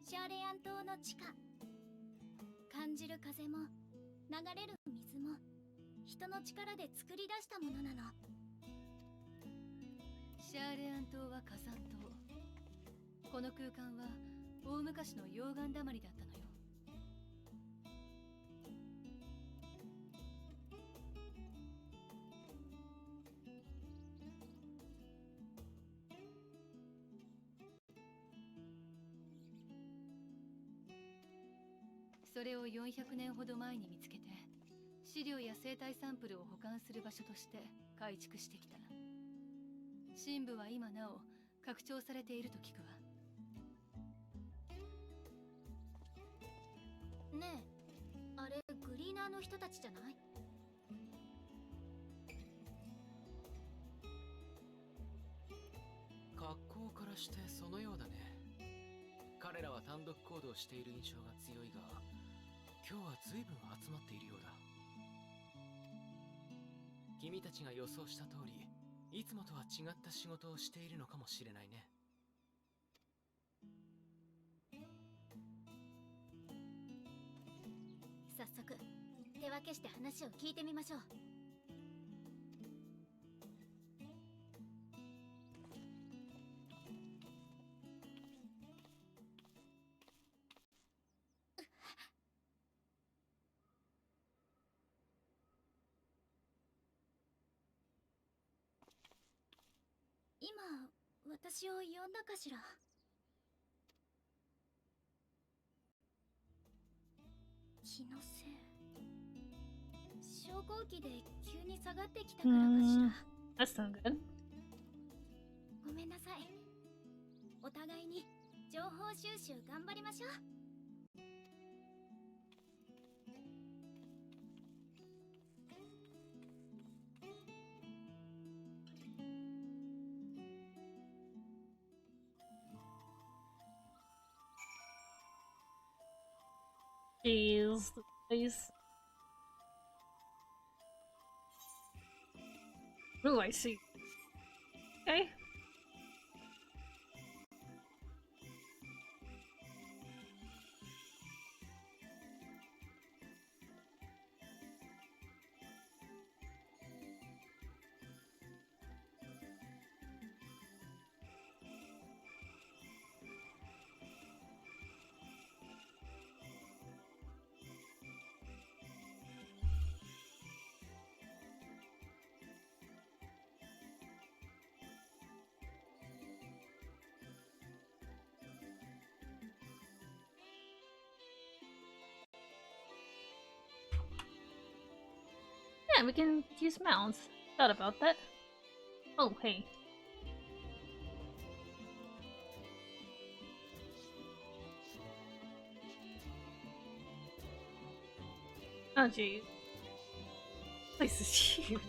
シャーレアン島の地下。感じる風も流れる水も人の力で作り出したものなの。シャーレアン島は火山島。この空間は大昔の溶岩だまりだったのよ。それを400年ほど前に見つけて、資料や生態サンプルを保管する場所として改築してきた。深部は今なお拡張されていると聞くわ。ねえ、あれグリーナーの人たちじゃない？格好からしてそのようだね。彼らは単独行動している印象が強いが、今日は随分集まっているようだ。君たちが予想した通り、いつもとは違った仕事をしているのかもしれないね。早速手分けして話を聞いてみましょう。今私を呼んだかしら？気のせい。昇降機で急に下がってきたからかしら。That's not good. ごめんなさい。お互いに情報収集頑張りましょう。Jeez, please. Ooh, I see. Okay. Yeah, we can use mounts. Thought about that. Oh, hey. Oh, gee. This is huge.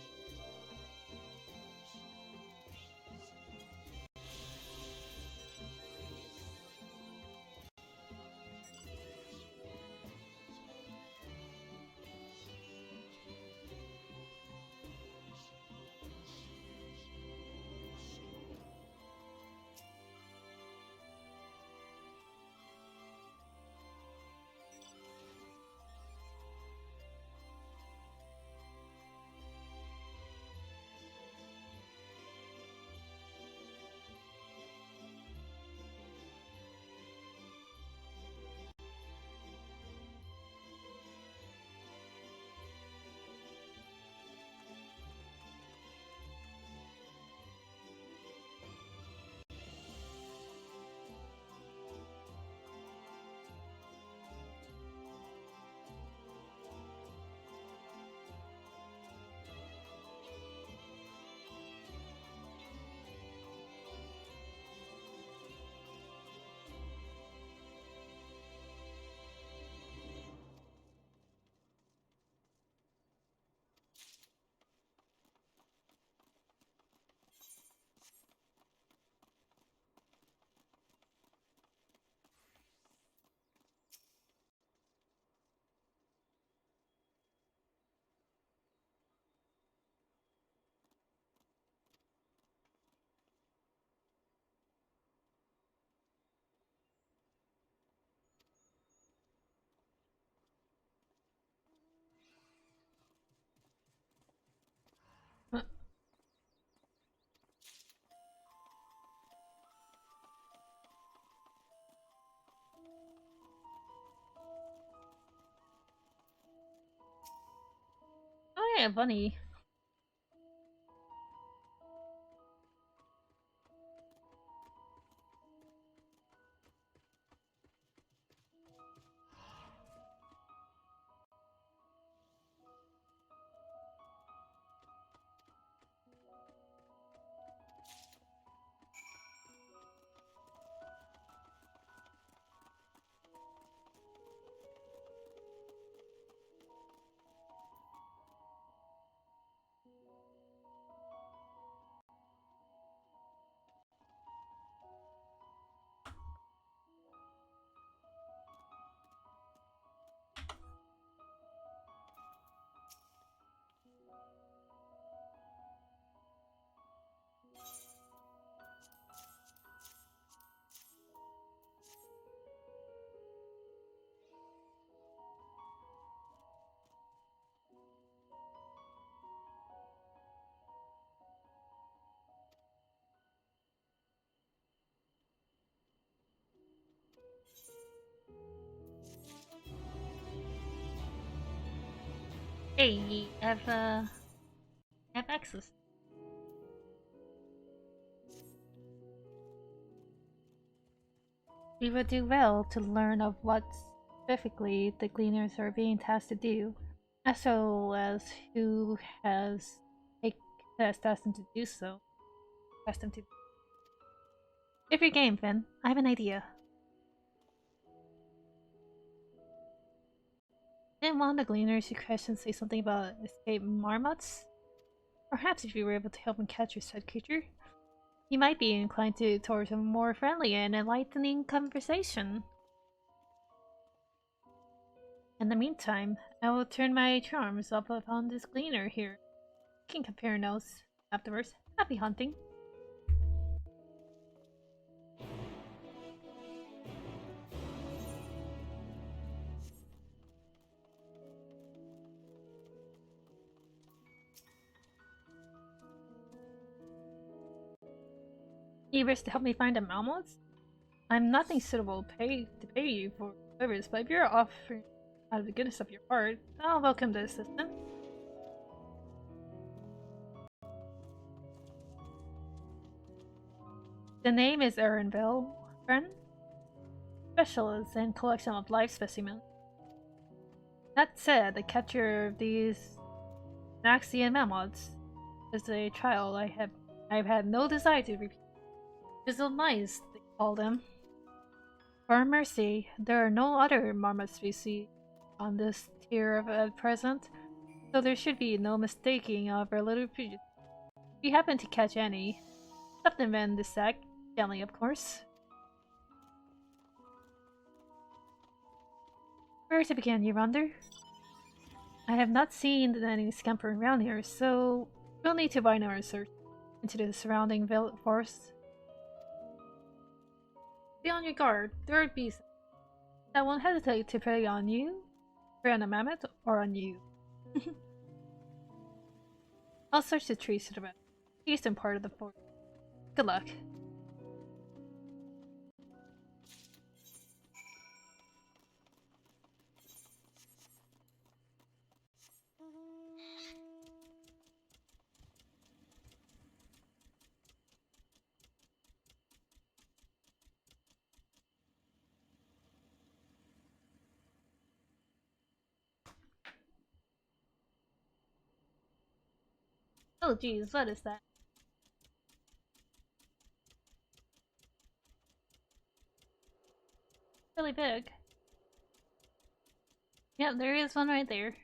Hey, a bunny. Hey, have access. We would do well to learn of what specifically the Gleaners are being tasked to do, as well as who has tasked them to do so. Tasked them to. If you're game, Finn, I have an idea. Didn't one of the Gleaners you questioned say something about escaped marmots? Perhaps if you were able to help him catch your said creature, he might be inclined towards a more friendly and enlightening conversation. In the meantime, I will turn my charms up upon this Gleaner here. We can compare notes afterwards. Happy hunting! You wish to help me find the Malmots? I'm nothing suitable to pay you for service, but if you're offering out of the goodness of your heart, I'll welcome the assistance. The name is Erinville, friend. Specialist in collection of life specimens. That said, the capture of these Naxian mammoths is a trial I've had no desire to repeat. Fizzled mice, they call them. For mercy, there are no other marmot species on this tier at present, so there should be no mistaking of our little creatures. If you happen to catch any, stuff them in the sack, gently of course. Where to begin, you wonder? I have not seen any scampering around here, so we'll need to widen our search into the surrounding forest. Be on your guard. There are beasts that won't hesitate to prey on you, prey on a mammoth, or on you. I'll search the trees to the west, eastern part of the forest. Good luck. Oh geez, what is that? Really big. Yep, there is one right there.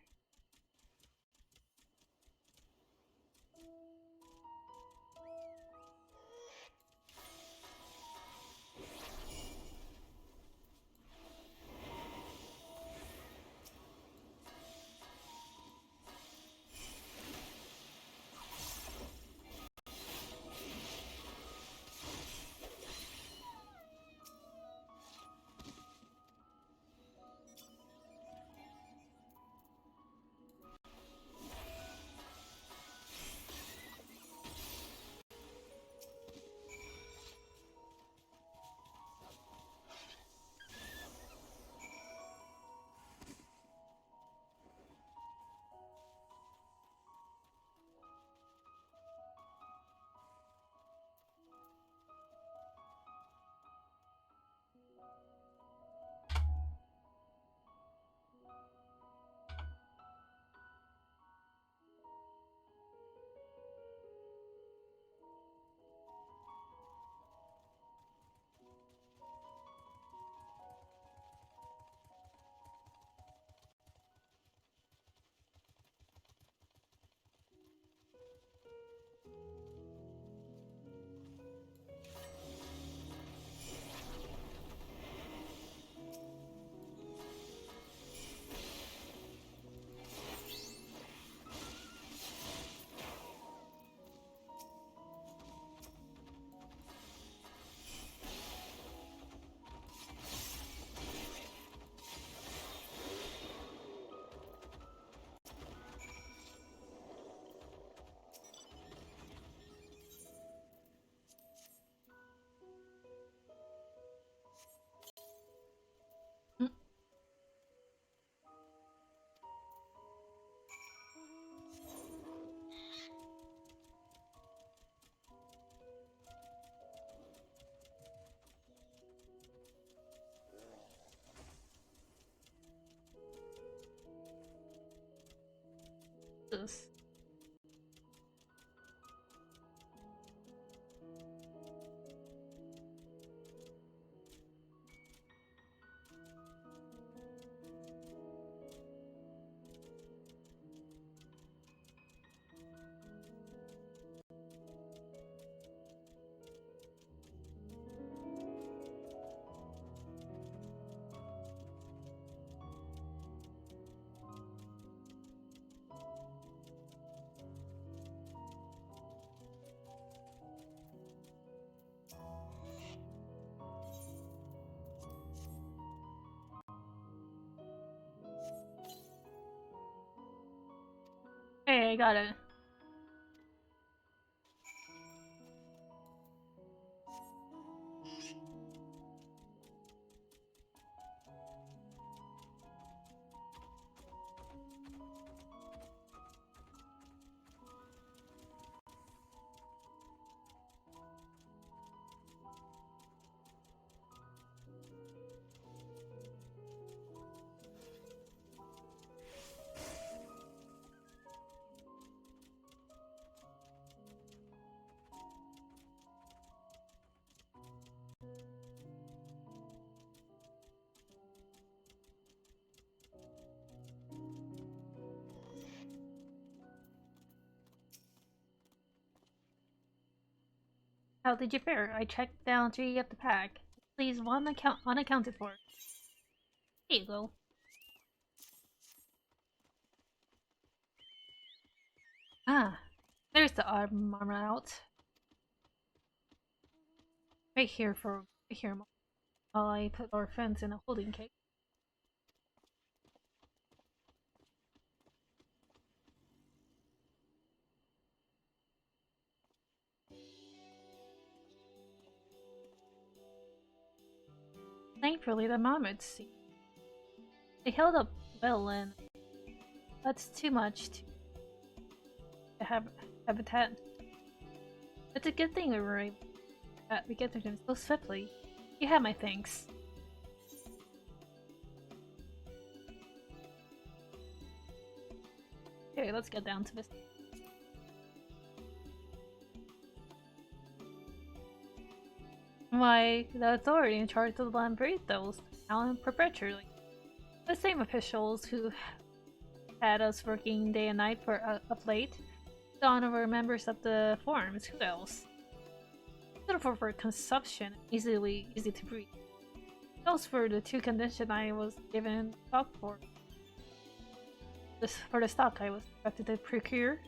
this? Hey, I got it. How did you fare? I checked down 3 of the pack. Please, one unaccounted for. Here you go. Ah, there's the armor out. Right here while I put our friends in a holding cage. Thankfully, the marmots they held up well, and that's too much to have habitat. It's a good thing we get to them so swiftly. You have my thanks. Okay, let's get down to business. Why, the authority in charge of the Labyrinthios, now and perpetually. The same officials who had us working day and night for up late. The honorable members of the forums, who else? Suitable for consumption, easy to breed. Those were the 2 conditions I was given stock for. For the stock I was expected to procure.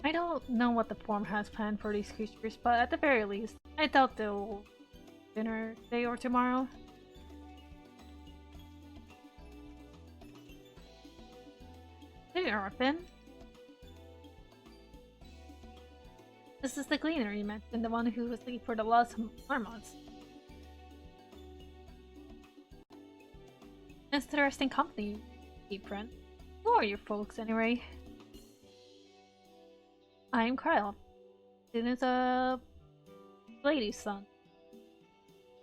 I don't know what the form has planned for these creatures, but at the very least, I doubt they'll dinner today or tomorrow. There you are, Finn. This is the gleaner you mentioned, the one who was late for the lost marmots. Interesting company, deep friend. Who are your folks, anyway? I'm Kyle. Student of Lady's son.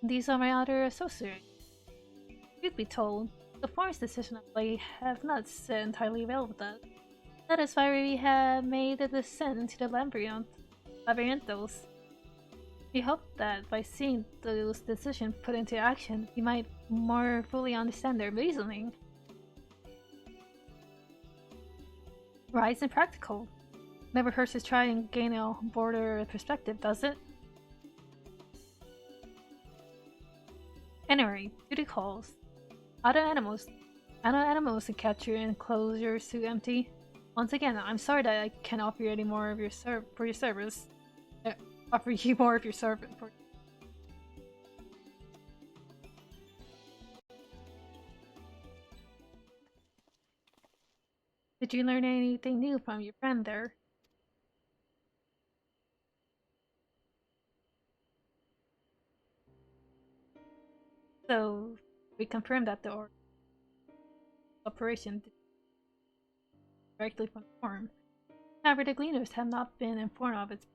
These are my other associates. You'd be told, the forum's decision I have not sit entirely well with that. That is why we have made a descent into the Labyrinthios. We hope that by seeing those decisions put into action, we might more fully understand their reasoning. Wise and practical. Never hurts to try and gain a broader perspective, does it? Anyway, duty calls. Other animals to catch your enclosures too empty. Once again, I'm sorry that I can't offer you any more of your service. Offer you more of your service. Did you learn anything new from your friend there? So, we confirmed that the operation directly from the forum. However, the gleaners have not been informed of its.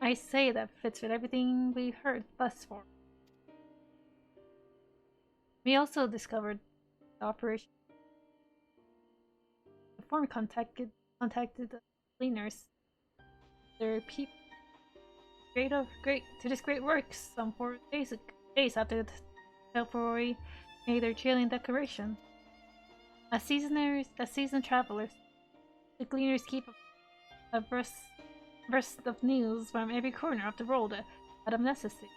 I say that fits with everything we've heard thus far. We also discovered the operation. The form contacted the cleaners. Their people to this great work some 4 days after the Telpori made their trailing declaration. As seasoned travelers, the gleaners keep abreast of news from every corner of the world out of necessity.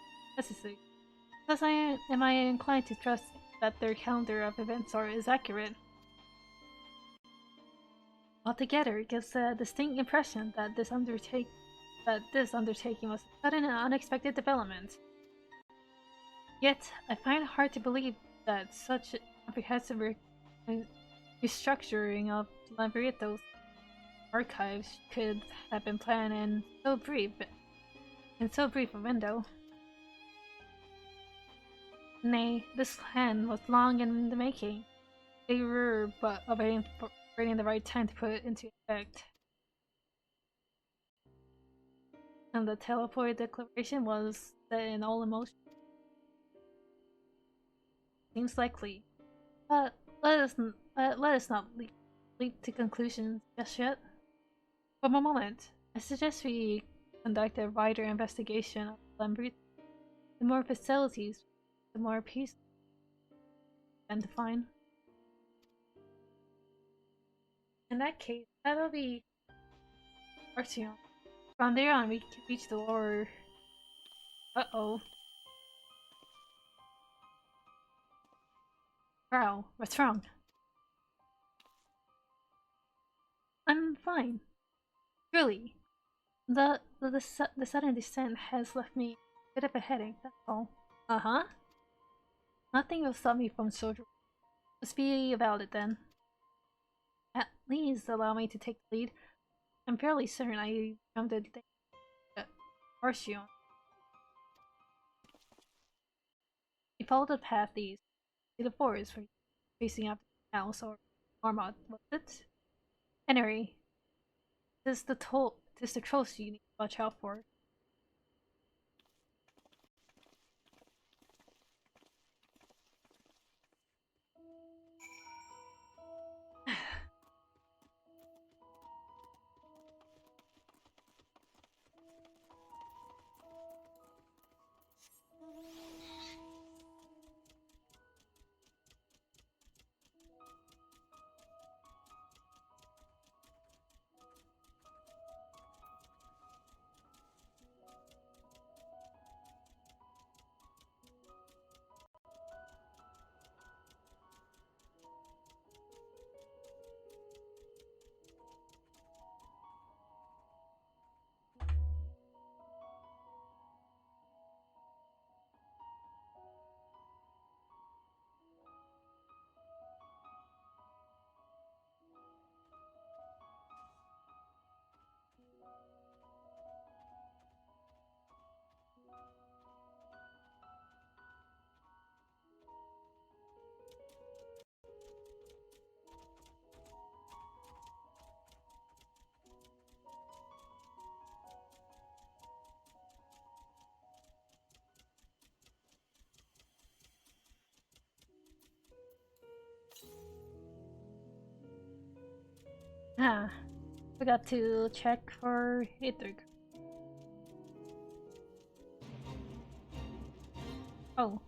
Thus am I inclined to trust that their calendar of events is accurate. Altogether, it gives a distinct impression that this undertaking was a sudden and unexpected development. Yet, I find it hard to believe that such comprehensive restructuring of Labyrinthios archives could have been planned in so brief a window. Nay, this plan was long in the making. They were but awaiting the right time to put it into effect. And the teleport declaration was set in all emotion. Seems likely, but let us not leap to conclusions just yet. For a moment, I suggest we conduct a wider investigation of Lambert. The more facilities, the more peace and define. In that case, that'll be Arteon. From there on, we can reach the lower. Uh-oh. Wow, what's wrong? I'm fine. Really. The sudden descent has left me a bit of a headache, that's all. Uh-huh. Nothing will stop me from soldiering. Let's be about it then. At least allow me to take the lead. I'm fairly certain I jumped at Arteon. We followed the path east to the forest for facing up the house or Armad, was it? Anyway, this is the trolls you need to watch out for. Ah, forgot to check for Hitler. Oh.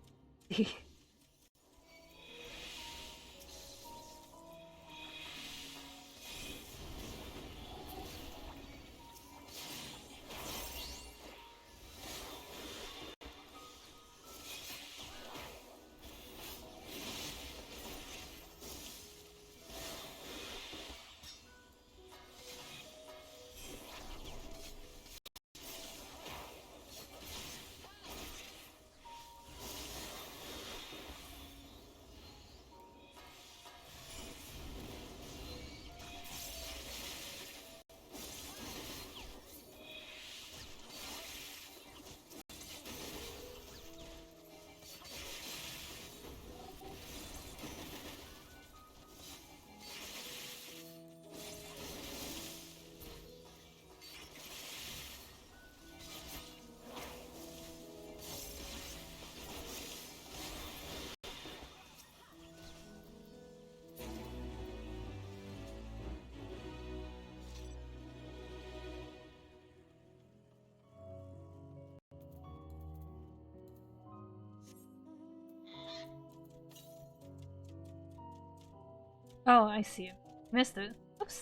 Oh, I see it. Missed it. Oops.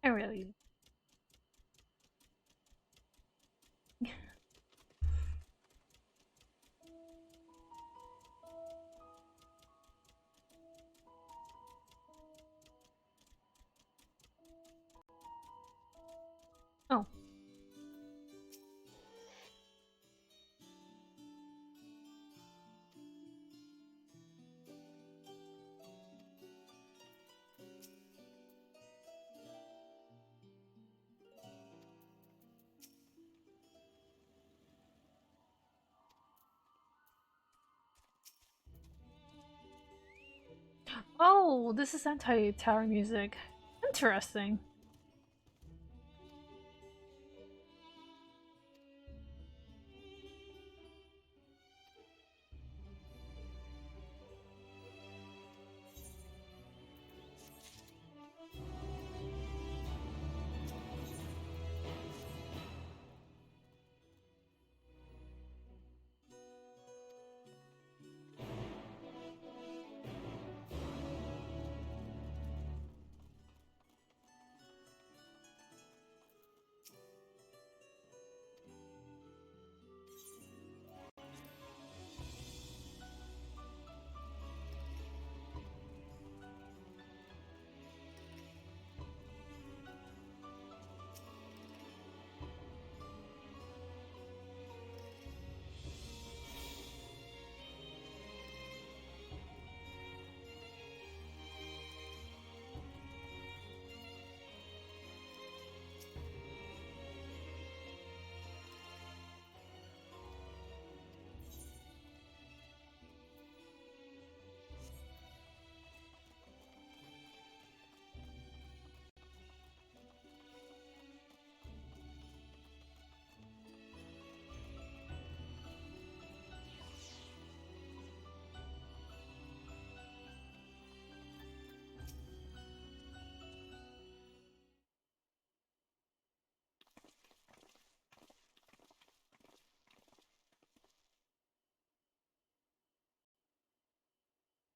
I really. Oh. Oh, this is anti-tower music. Interesting.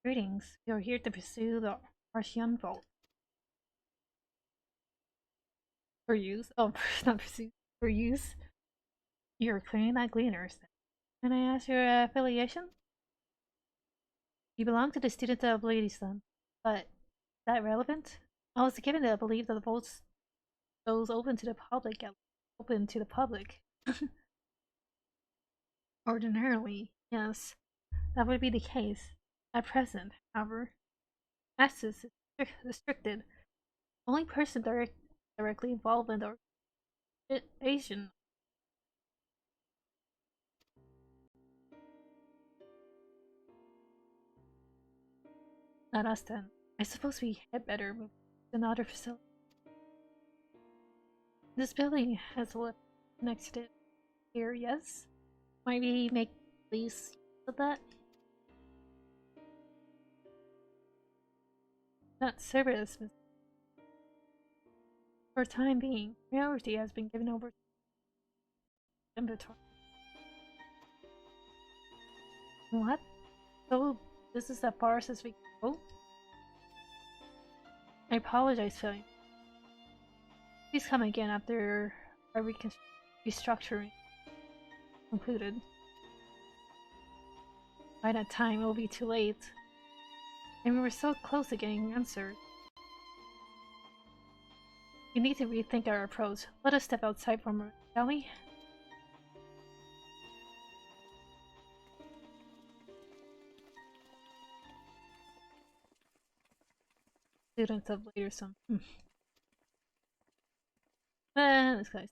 Greetings. We are here to pursue the Archean Vault. For use? Oh, not pursue. For use? You're clearing that gleaners. Can I ask your affiliation? You belong to the student of Ladies then. But, is that relevant? I was given to believe that the vault's those open to the public. Open to the public. Ordinarily, yes. That would be the case. At present, however, access is restricted. Only person directly involved in the organization. Not us then. I suppose we had better move to another facility. This building has a lift next to it here, yes? Might we make use of that? Not service. For the time being, priority has been given over to inventory. What? So this is as far as we go? I apologize, Philly. Please come again after our restructuring concluded. By that time, it will be too late. And we were so close to getting answers. We need to rethink our approach. Let us step outside for a moment, shall we? Students of later some. This guy's.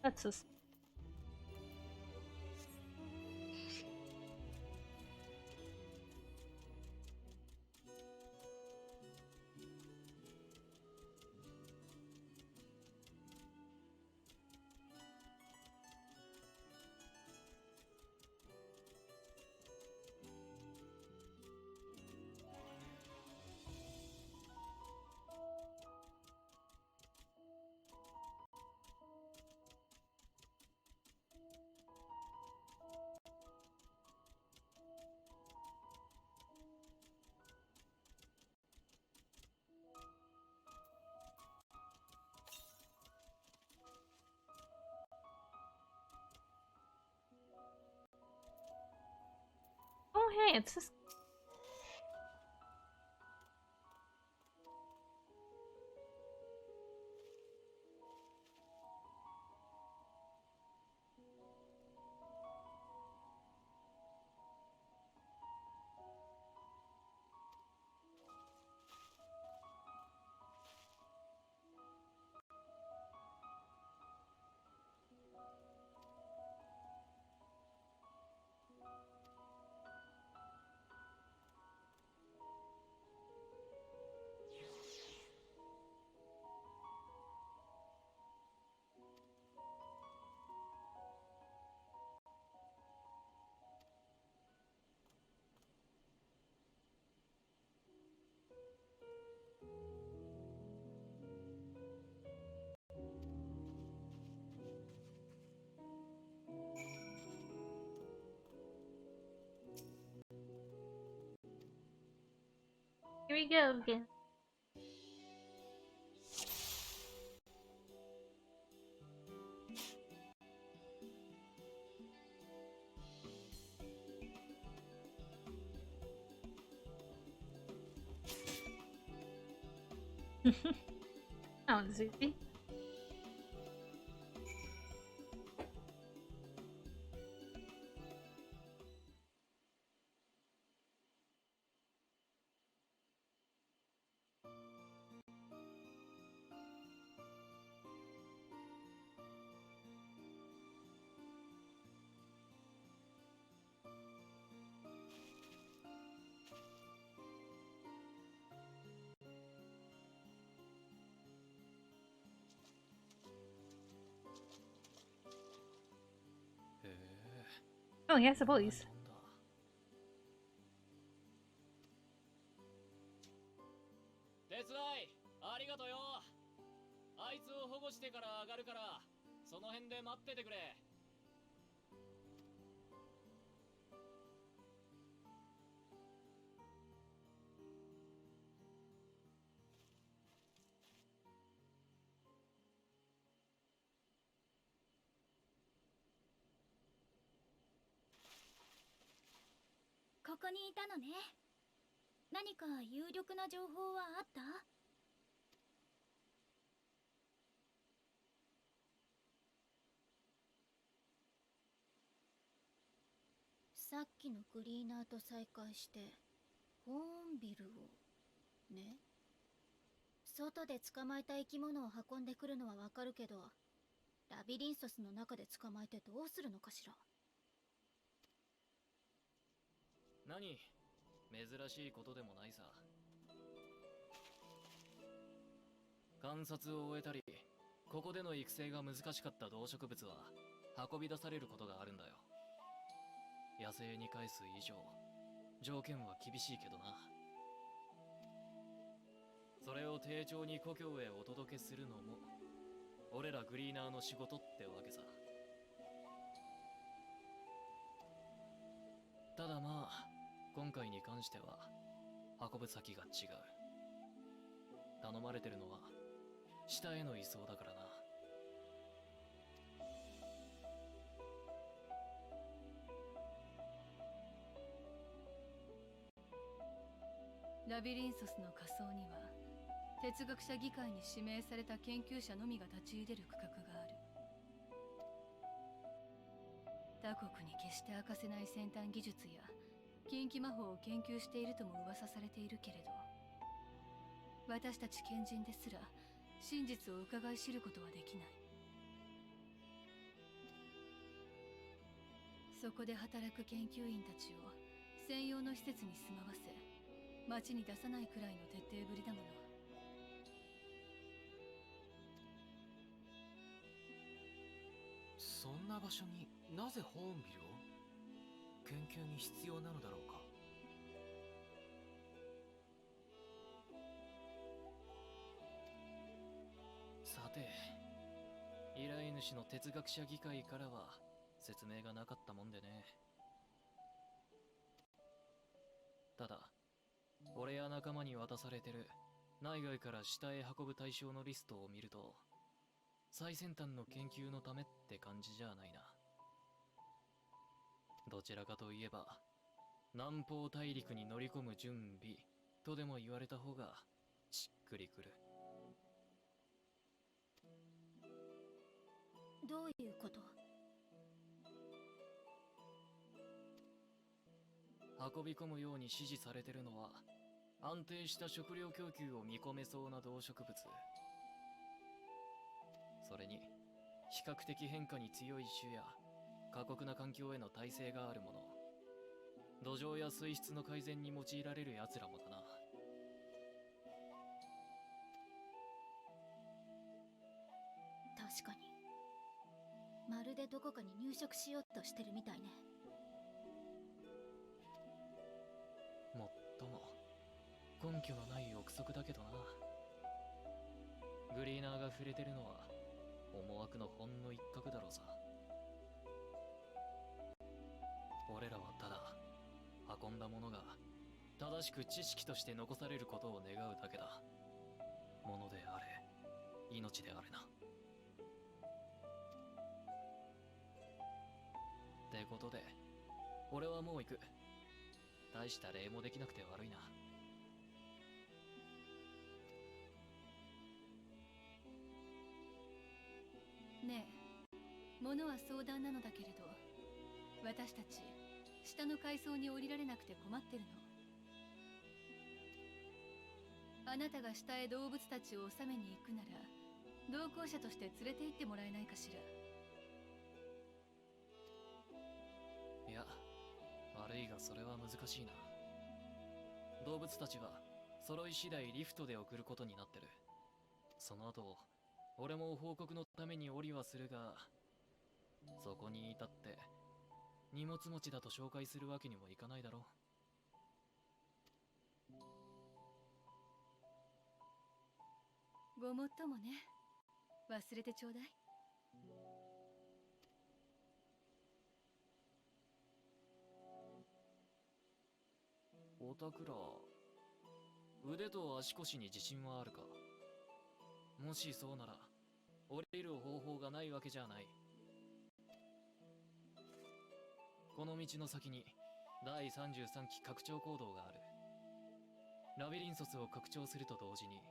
That's just. Oh, hey, it's just. we go again. That was easy. Oh, yes, a police. 手伝いありがとよ。あいつを保護してから上がるから、その辺で待っててくれ。ここにいたのね。何か有力な情報はあった？さっきのグリーナーと再会してホーンビルをね。外で捕まえた生き物を運んでくるのはわかるけど、ラビリンソスの中で捕まえてどうするのかしら。何？珍しいことでもないさ。観察を終えたり、ここでの育成が難しかった動植物は運び出されることがあるんだよ。野生に返す以上、条件は厳しいけどな。それを丁重に故郷へお届けするのも俺らグリーナーの仕事ってわけさ。ただまあ今回に関しては運ぶ先が違う。頼まれてるのは下への移送だからな。ラビリンソスの仮想には哲学者議会に指名された研究者のみが立ち入れる区画がある。他国に決して明かせない先端技術や禁忌魔法を研究しているとも噂されているけれど、私たち賢人ですら真実を伺い知ることはできない。そこで働く研究員たちを専用の施設に住まわせ、町に出さないくらいの徹底ぶりだもの。そんな場所になぜホーンビルを？研究に必要なのだろうか。さて、依頼主の哲学者議会からは説明がなかったもんでね。ただ俺や仲間に渡されてる内外から下へ運ぶ対象のリストを見ると、最先端の研究のためって感じじゃないな。どちらかといえば南方大陸に乗り込む準備とでも言われた方がしっくりくる。どういうこと？運び込むように指示されてるのは安定した食料供給を見込めそうな動植物、それに比較的変化に強い種や過酷な環境への耐性があるもの、土壌や水質の改善に用いられる奴らもだな。確かにまるでどこかに入植しようとしてるみたいね。もっとも根拠のない憶測だけどな。グリーナーが触れてるのは思惑のほんの一角だろうさ。俺らはただ運んだものが正しく知識として残されることを願うだけだ。ものであれ、命であれな。ってことで、俺はもう行く。大した礼もできなくて悪いな。ねえ、物は相談なのだけれど、私たち下の階層に降りられなくて困ってるの。あなたが下へ動物たちを収めに行くなら、同行者として連れて行ってもらえないかしら。いや、悪いがそれは難しいな。動物たちは揃い次第リフトで送ることになってる。その後俺も報告のために降りはするが、そこに至って荷物持ちだと紹介するわけにもいかないだろう。ごもっともね。忘れてちょうだい。おたくら、腕と足腰に自信はあるか？もしそうなら降りる方法がないわけじゃない。この道の先に第33期拡張行動がある。ラビリンソスを拡張すると同時に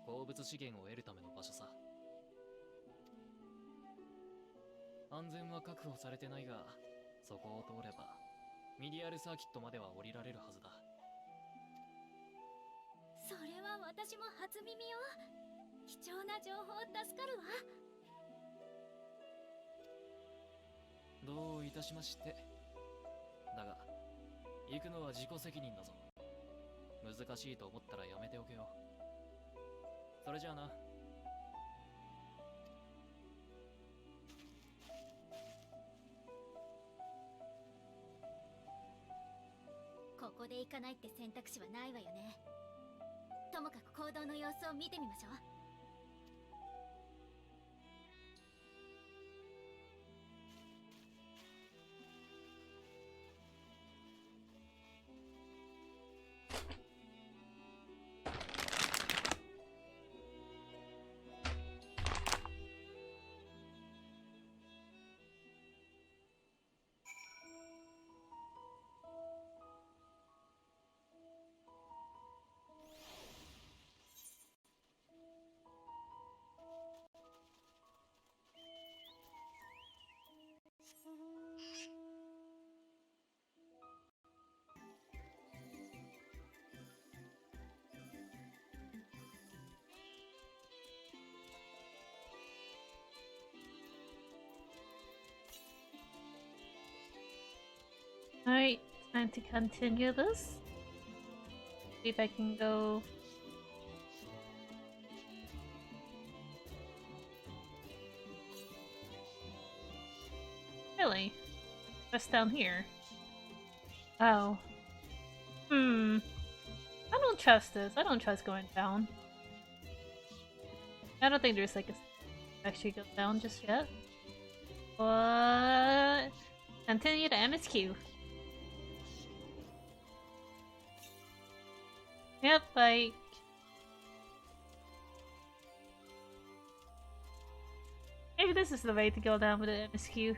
鉱物資源を得るための場所さ。安全は確保されてないが、そこを通ればミディアルサーキットまでは降りられるはずだ。それは私も初耳よ。貴重な情報助かるわ。どういたしまして。だが行くのは自己責任だぞ。難しいと思ったらやめておけよ。それじゃあな。ここで行かないって選択肢はないわよね。ともかく行動の様子を見てみましょう。Alright, time to continue this. See if I can go. Really? Just down here? Oh. I don't trust this. I don't trust going down. I don't think there's like a actually go down just yet. But continue to MSQ. Yep, like maybe this is the way to go down with the MSQ.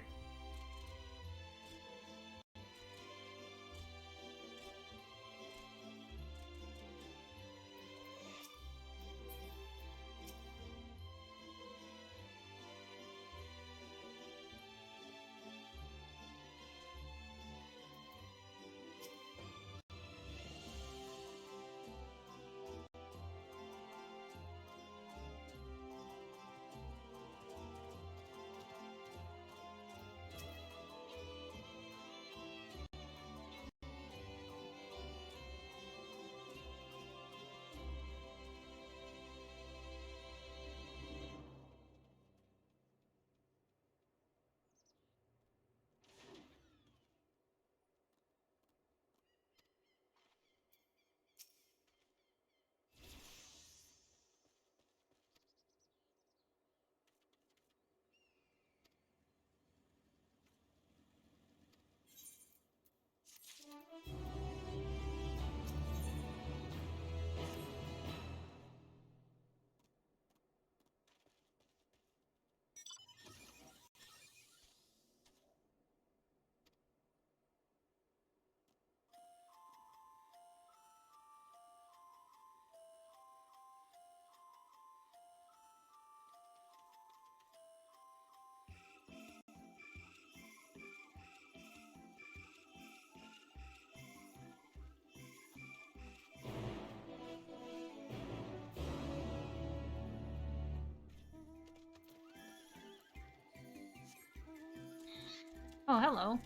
Oh, hello.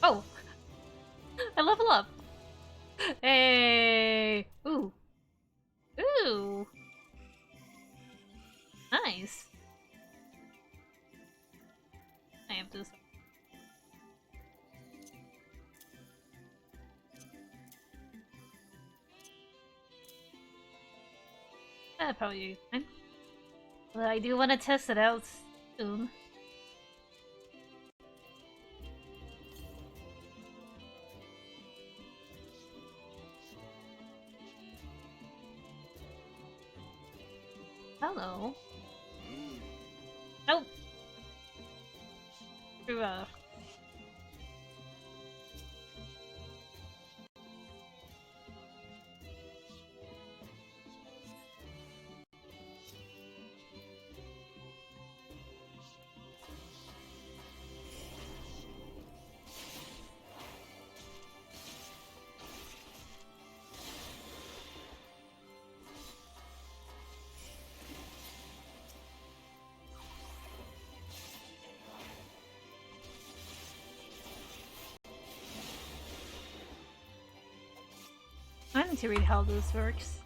Oh! I level up! Hey! Ooh. Ooh! Nice! I have this. That'd probably be fine. But I do want to test it out soon. Hello. Nope. Too rough. I need to read how this works.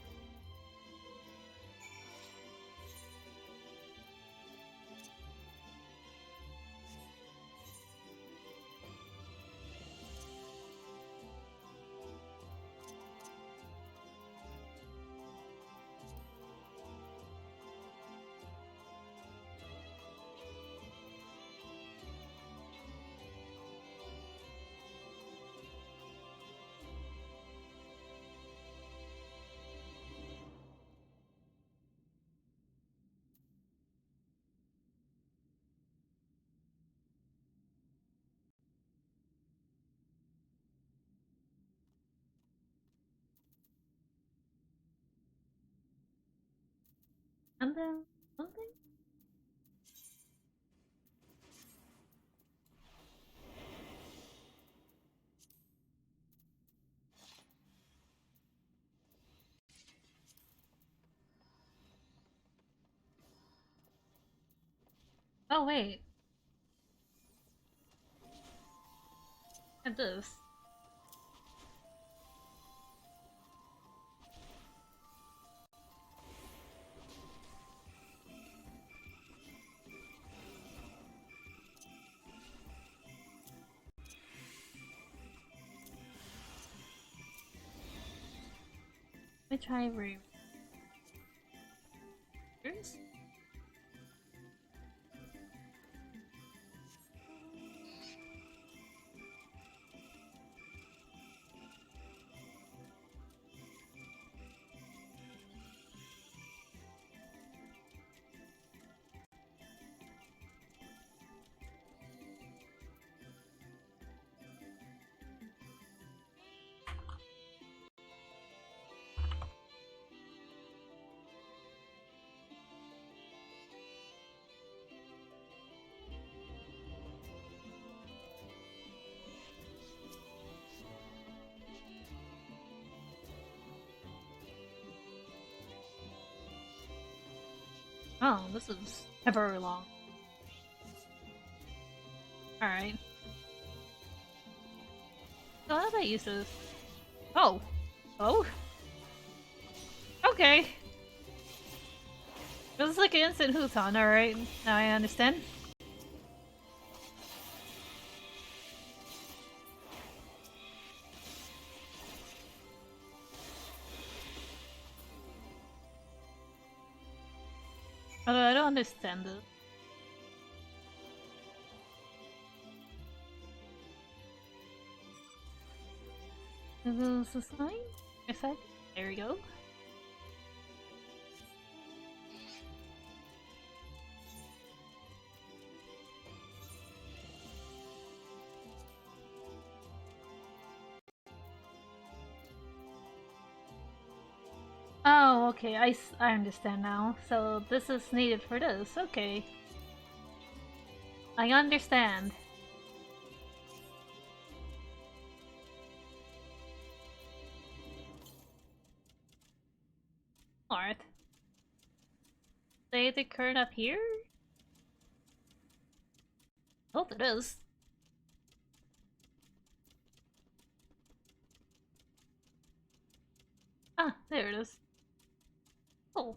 And then something? Oh wait. And this. Let me try reverse. Oh, this is ever long. Alright. So how do I use this? Oh. Oh? Okay. This is like an instant Huton, alright. Now I understand. Although I don't understand it. Is this a sign? Effect? There we go. Oh, okay, I understand now. So this is needed for this, okay. I understand. Alright. Say the current up here? Oh, it is. Ah, there it is. Oh.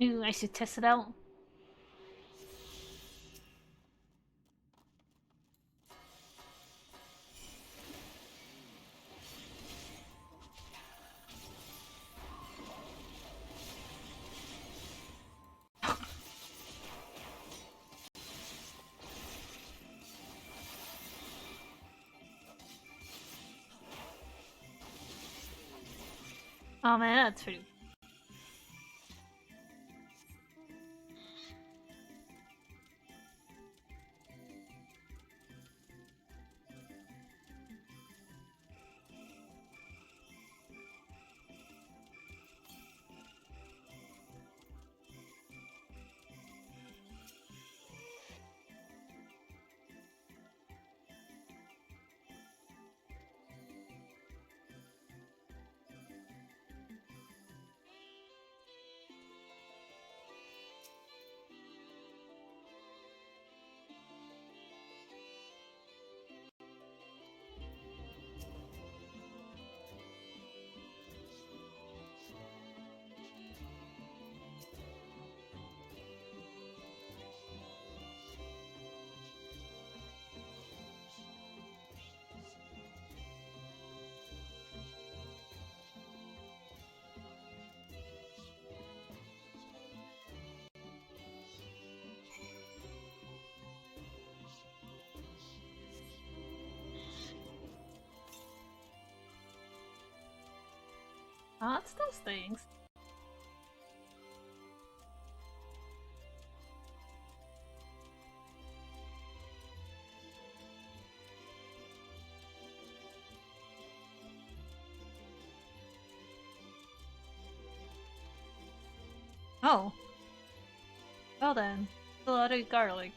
Ooh, I should test it out. Oh man, that's pretty. Ah, it's those things. Oh. Well then, a lot of garlic.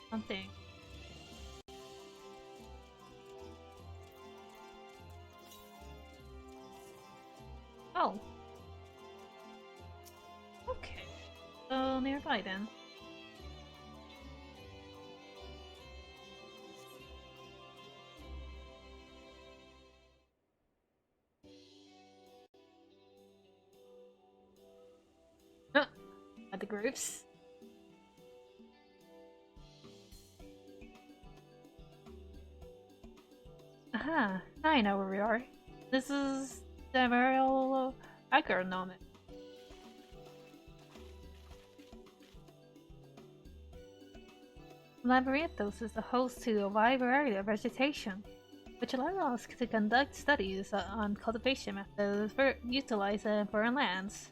Something. Oh. Okay. So nearby then. Oh, at the groups. Aha, I know where we are. This is the Emerald Agronomic. Labyrinthios is the host to a wide variety of vegetation, which allows us to conduct studies on cultivation methods for utilize and foreign lands.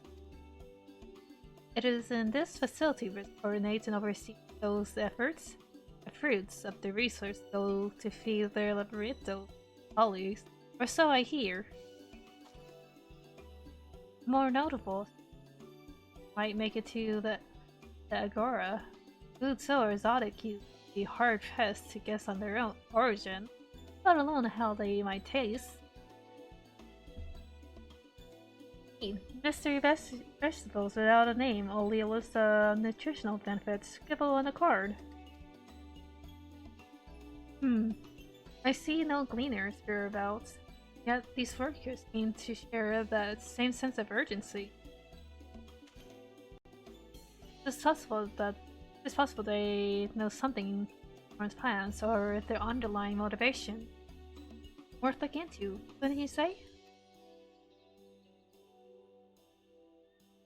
It is in this facility which coordinates and oversees those efforts. The fruits of the resource go to feed their Labyrinthios colleagues, or so I hear. More notable might make it to the Agora. Food so exotic you'd be hard pressed to guess on their own origin, let alone how they might taste. Mystery vegetables without a name, only a list of nutritional benefits scribbled on a card. I see no gleaners hereabouts, yet these workers seem to share that same sense of urgency. It's possible they know something from his plans or their underlying motivation. Worth looking into, wouldn't you say?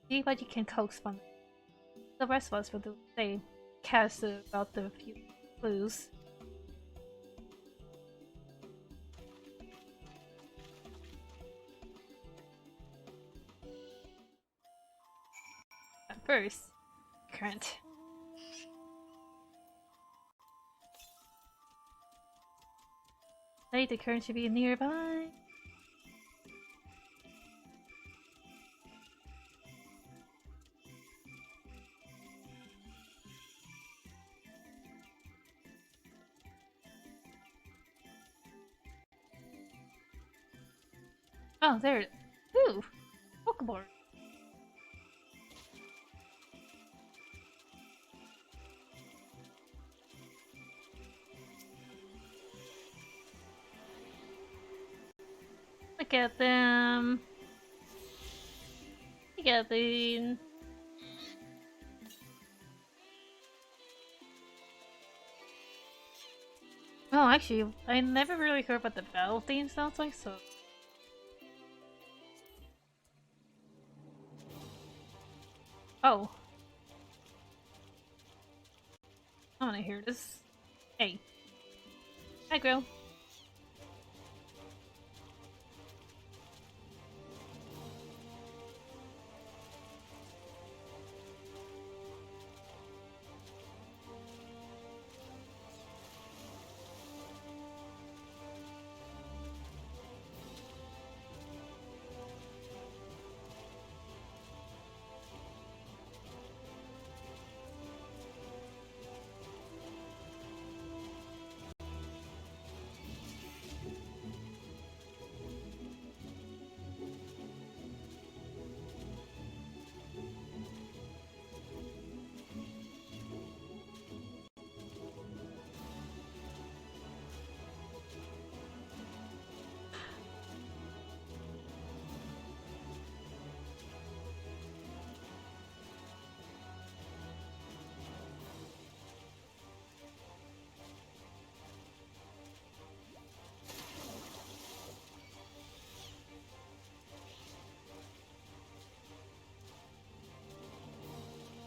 See what you can coax from them. The rest of us will do the same. Cast about the few clues. At first, current. The current should be nearby. Oh, there it is. Ooh! Pokeboard. Look at them. Look at them. Oh, actually, I never really heard what the battle theme sounds like, so... Oh. I wanna hear this. Hey. Hi, Grill.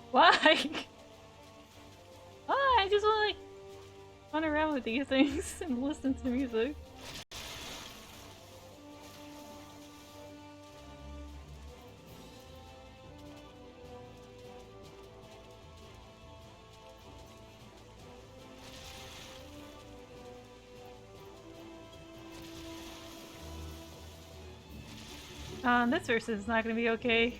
Why? Why? I just wanna like run around with these things and listen to music. This verse is not gonna be okay.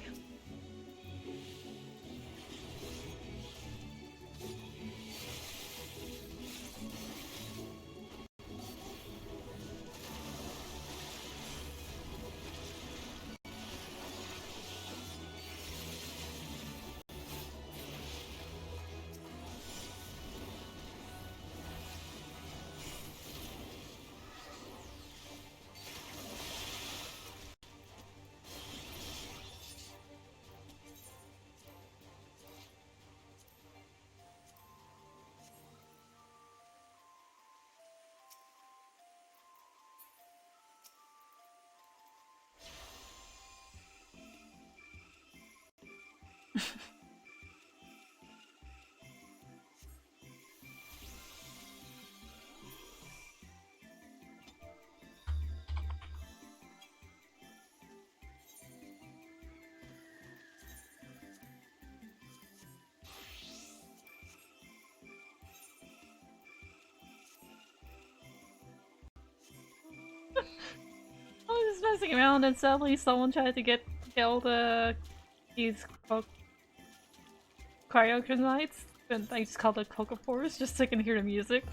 I was just messing around and suddenly someone tried to get all the these cryogenites, and I just called it cocopores just so I can hear the music.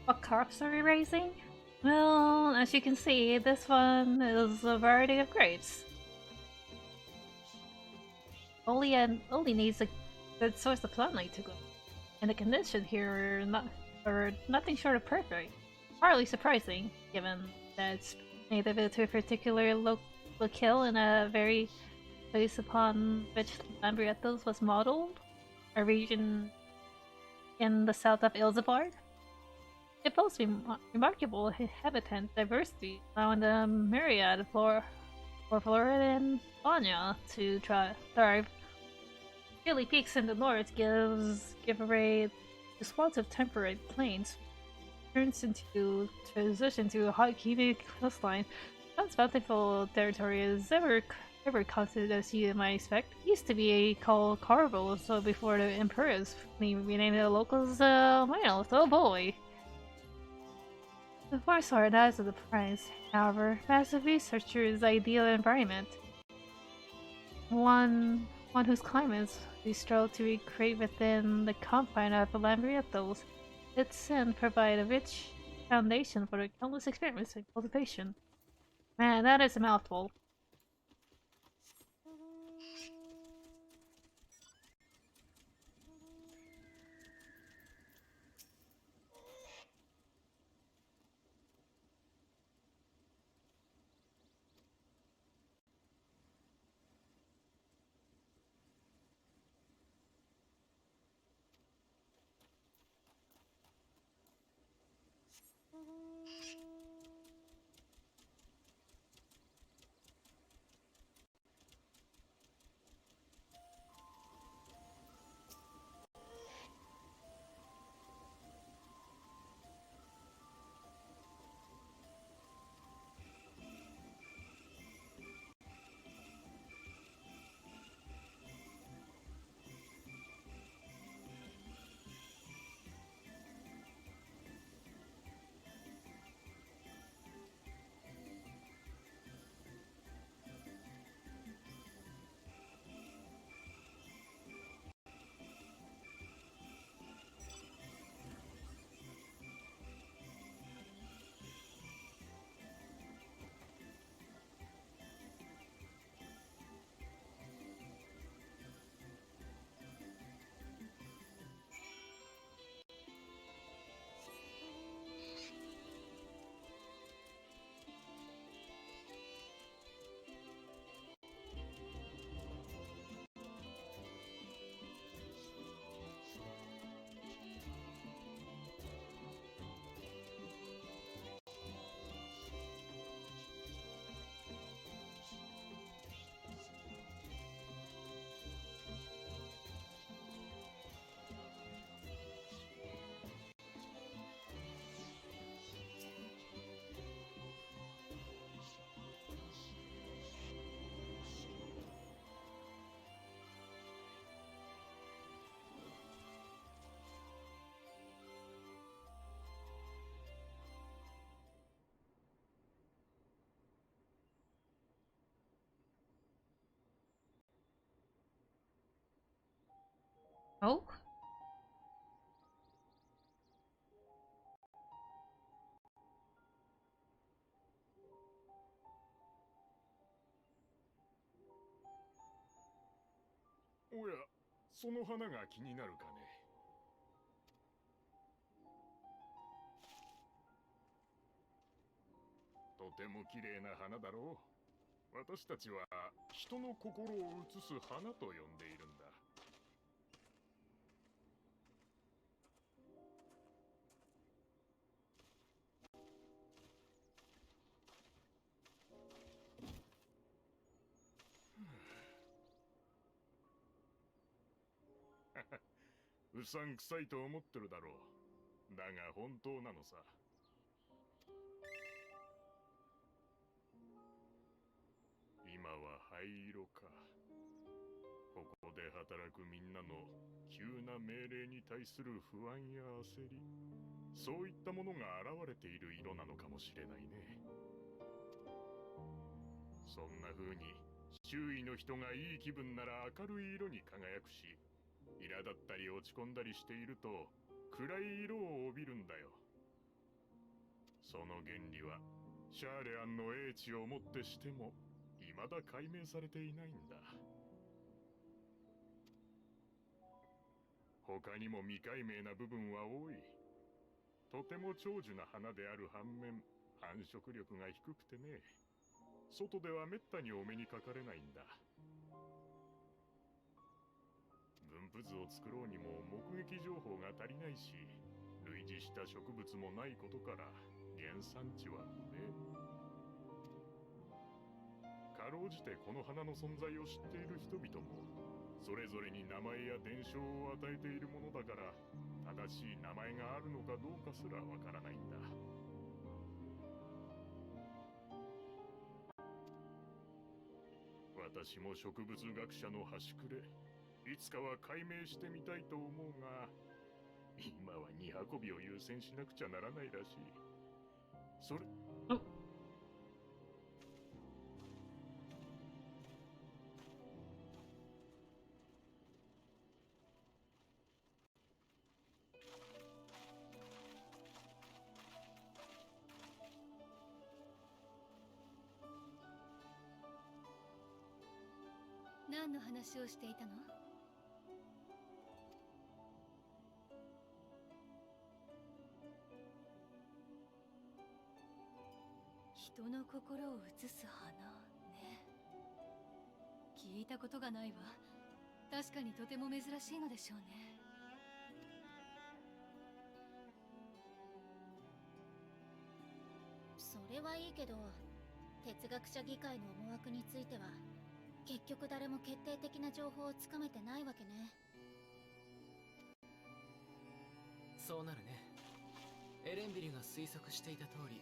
What crops are we raising? Well, as you can see, this one is a variety of grapes. Only needs a good source of sunlight to grow, and the conditions here are nothing short of perfect. Hardly surprising, given that it's native to a particular locale in a very place upon which Labyrinthios was modeled, a region in the south of Ilzabard. It boasts remarkable habitat diversity, allowing the myriad flora and fauna to thrive. Hilly peaks in the north give way to swaths of temperate plains, transition to a hot humid coastline. Once bountiful territory is ever constant as you might expect. Used to be called Carvel, so before the Emperors renamed the locals Miles. Oh boy. The forests are as of the price. However, massive researcher's ideal environment. One whose climates we strove to recreate within the confine of the Labyrinthios. Its sin provide a rich foundation for the countless experiments in cultivation. Man, that is a mouthful. Oh?おや、その花が気になるかね。とても綺麗な花だろう。私たちは人の心を映す花と呼んでいるんだ。うさんくさいと思ってるだろう。だが本当なのさ。今は灰色か。ここで働くみんなの急な命令に対する不安や焦り、そういったものが現れている色なのかもしれないね。そんな風に周囲の人がいい気分なら明るい色に輝くし、苛立ったり落ち込んだりしていると暗い色を帯びるんだよ。その原理はシャーレアンの英知をもってしても未だ解明されていないんだ。他にも未解明な部分は多い。とても長寿な花である反面、繁殖力が低くてね、外ではめったにお目にかかれないんだ。分布図を作ろうにも目撃情報が足りないし、類似した植物もないことから原産地は不明。かろうじてこの花の存在を知っている人々もそれぞれに名前や伝承を与えているものだから、正しい名前があるのかどうかすらわからないんだ。私も植物学者の端くれ、いつかは解明してみたいと思うが、今は荷運びを優先しなくちゃならないらしい。それお何の話をしていたの？人の心を映す花ね。聞いたことがないわ。確かにとても珍しいのでしょうね。それはいいけど、哲学者議会の思惑については結局誰も決定的な情報をつかめてないわけね。そうなるね。エレンビルが推測していた通り、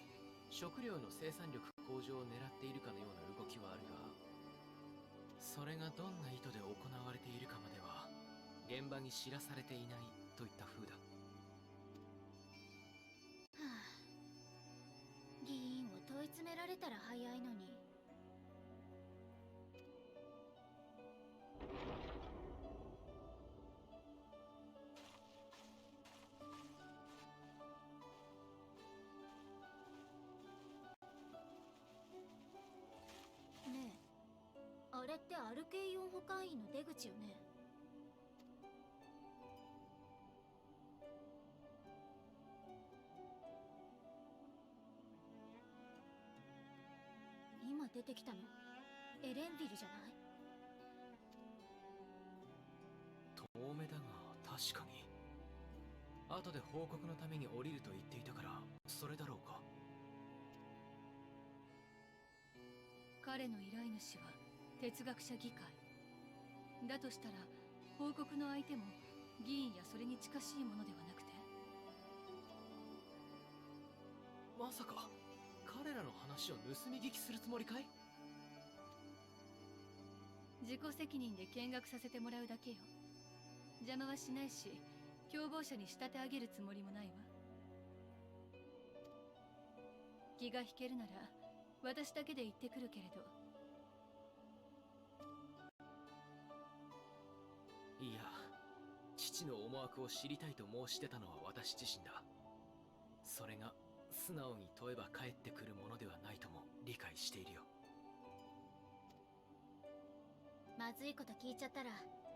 食料の生産力向上を狙っているかのような動きはあるが、それがどんな意図で行われているかまでは現場に知らされていないといった風だ。はあ、議員を問い詰められたら早いのに。ねえ、あれってアルケイオン保管員の出口よね。今出てきたのエレンビルじゃない？遠目だが確かに。後で報告のために降りると言っていたから、それだろうか。彼の依頼主は哲学者議会だとしたら、報告の相手も議員やそれに近しいものではなくて、まさか彼らの話を盗み聞きするつもりかい？自己責任で見学させてもらうだけよ。邪魔はしないし、共謀者に仕立て上げるつもりもないわ。気が引けるなら私だけで行ってくるけれど。いや、父の思惑を知りたいと申し出たのは私自身だ。それが素直に問えば返ってくるものではないとも理解しているよ。まずいこと聞いちゃったら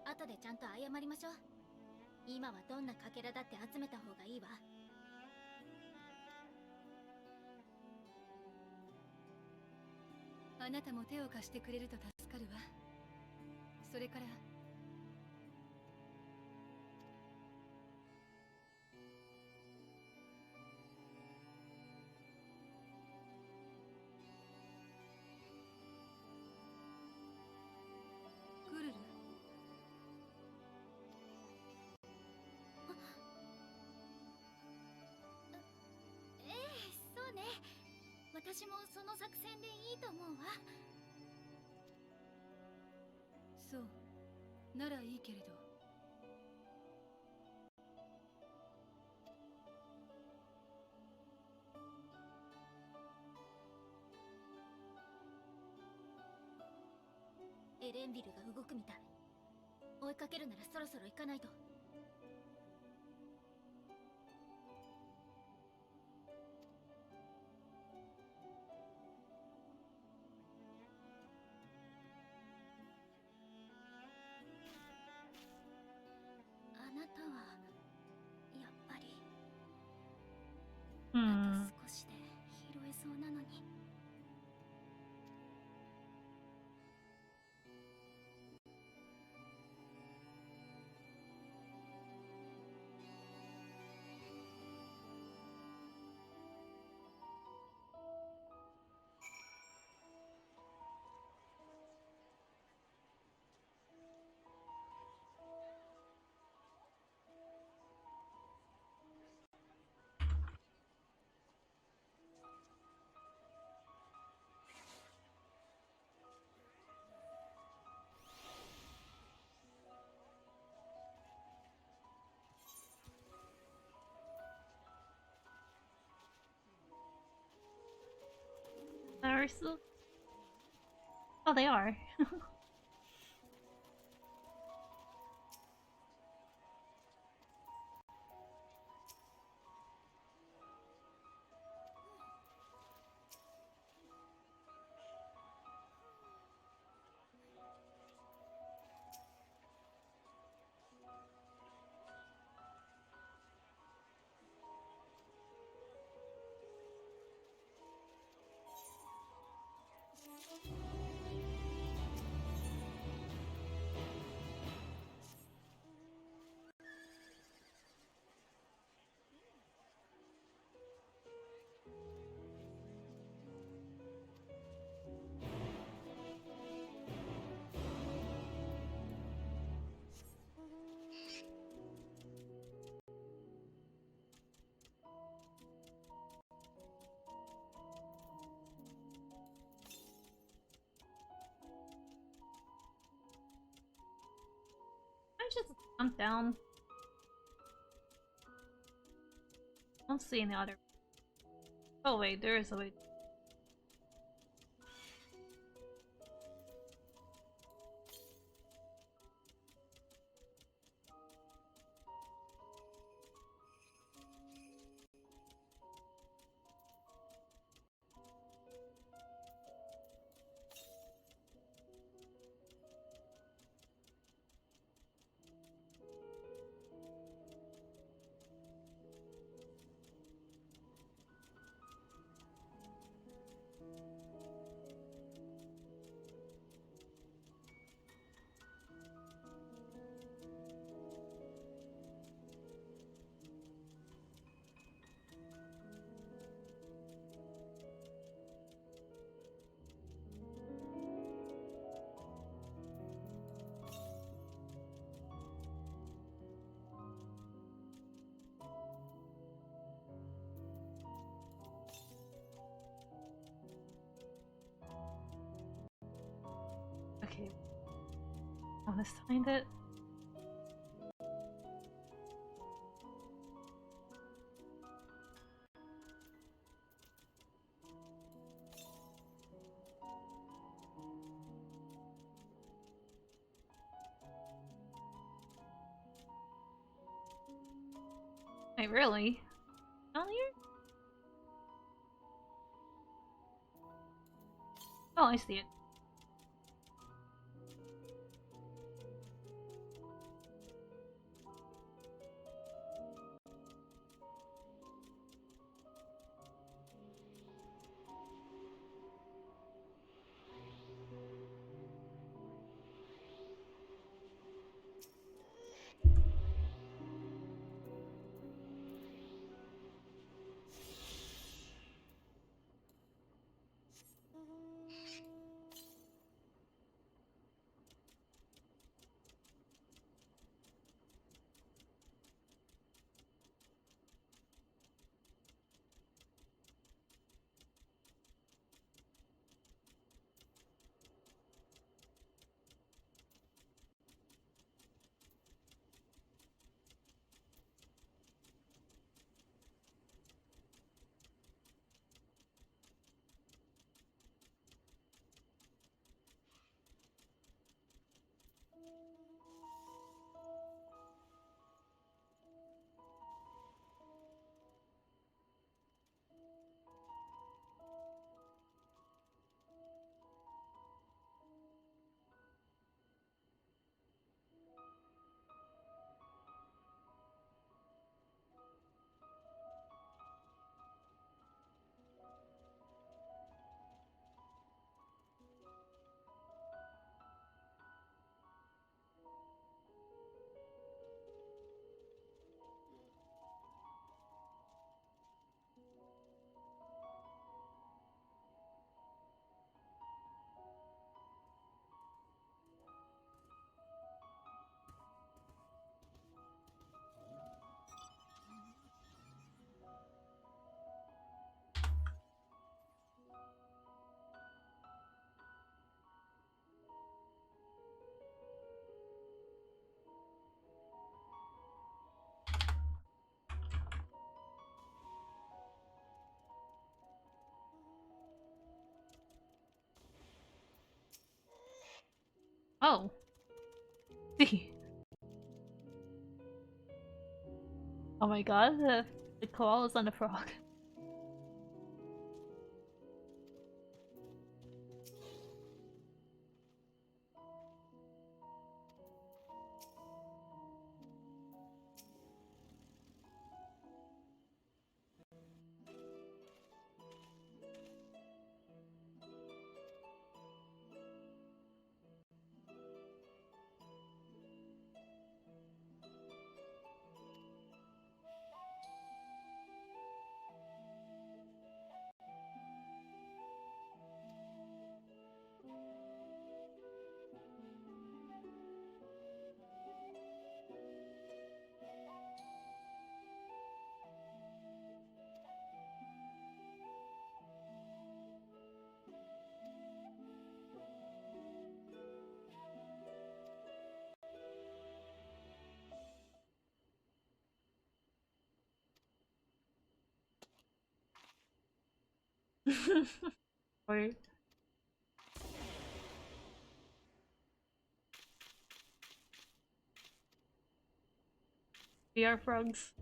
後でちゃんと謝りましょう。今はどんなかけらだって集めた方がいいわ。あなたも手を貸してくれると助かるわ。それから、クルル、ええ、そうね。私もその作戦でいいと思うわ。そうならいいけれど。エレンビルが動くみたい。追いかけるならそろそろ行かないと。あなたはやっぱりうあん。と少しで拾えそうなのに。Are still... Oh, they are. I just jump down. I don't see any other. Oh wait, there is a way. Okay. Let's find it. Wait, really? Down here? Oh, I see it. Oh. Oh my god, the koala's on the frog. Wait. We are frogs.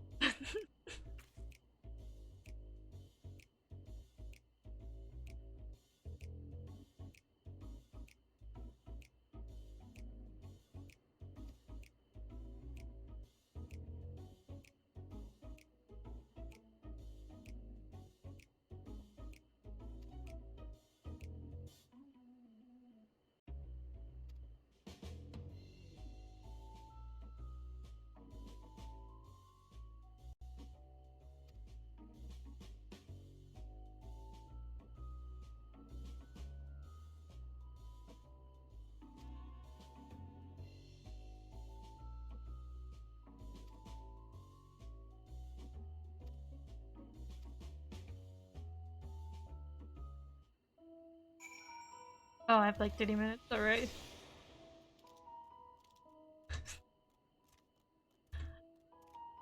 Oh, I have like 30 minutes, alright.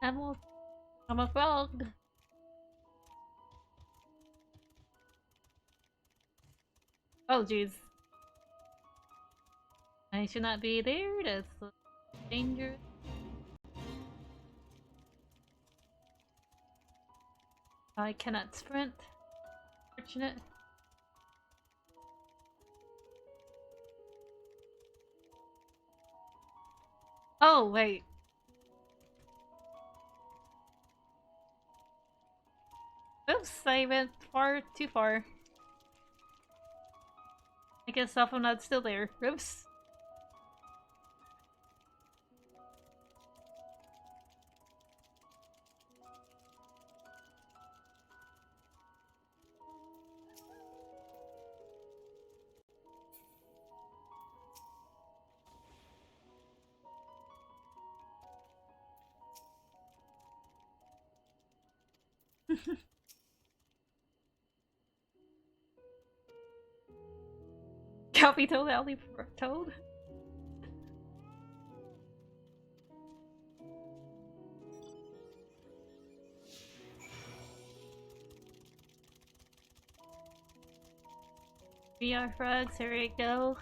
I'm a frog. Oh jeez. I should not be there, that's dangerous. I cannot sprint. Fortunate. Oh, wait. Oops, I went too far. I guess Thavnair's still there. Oops. Copy toad, Alley toad. We are frogs, here we go.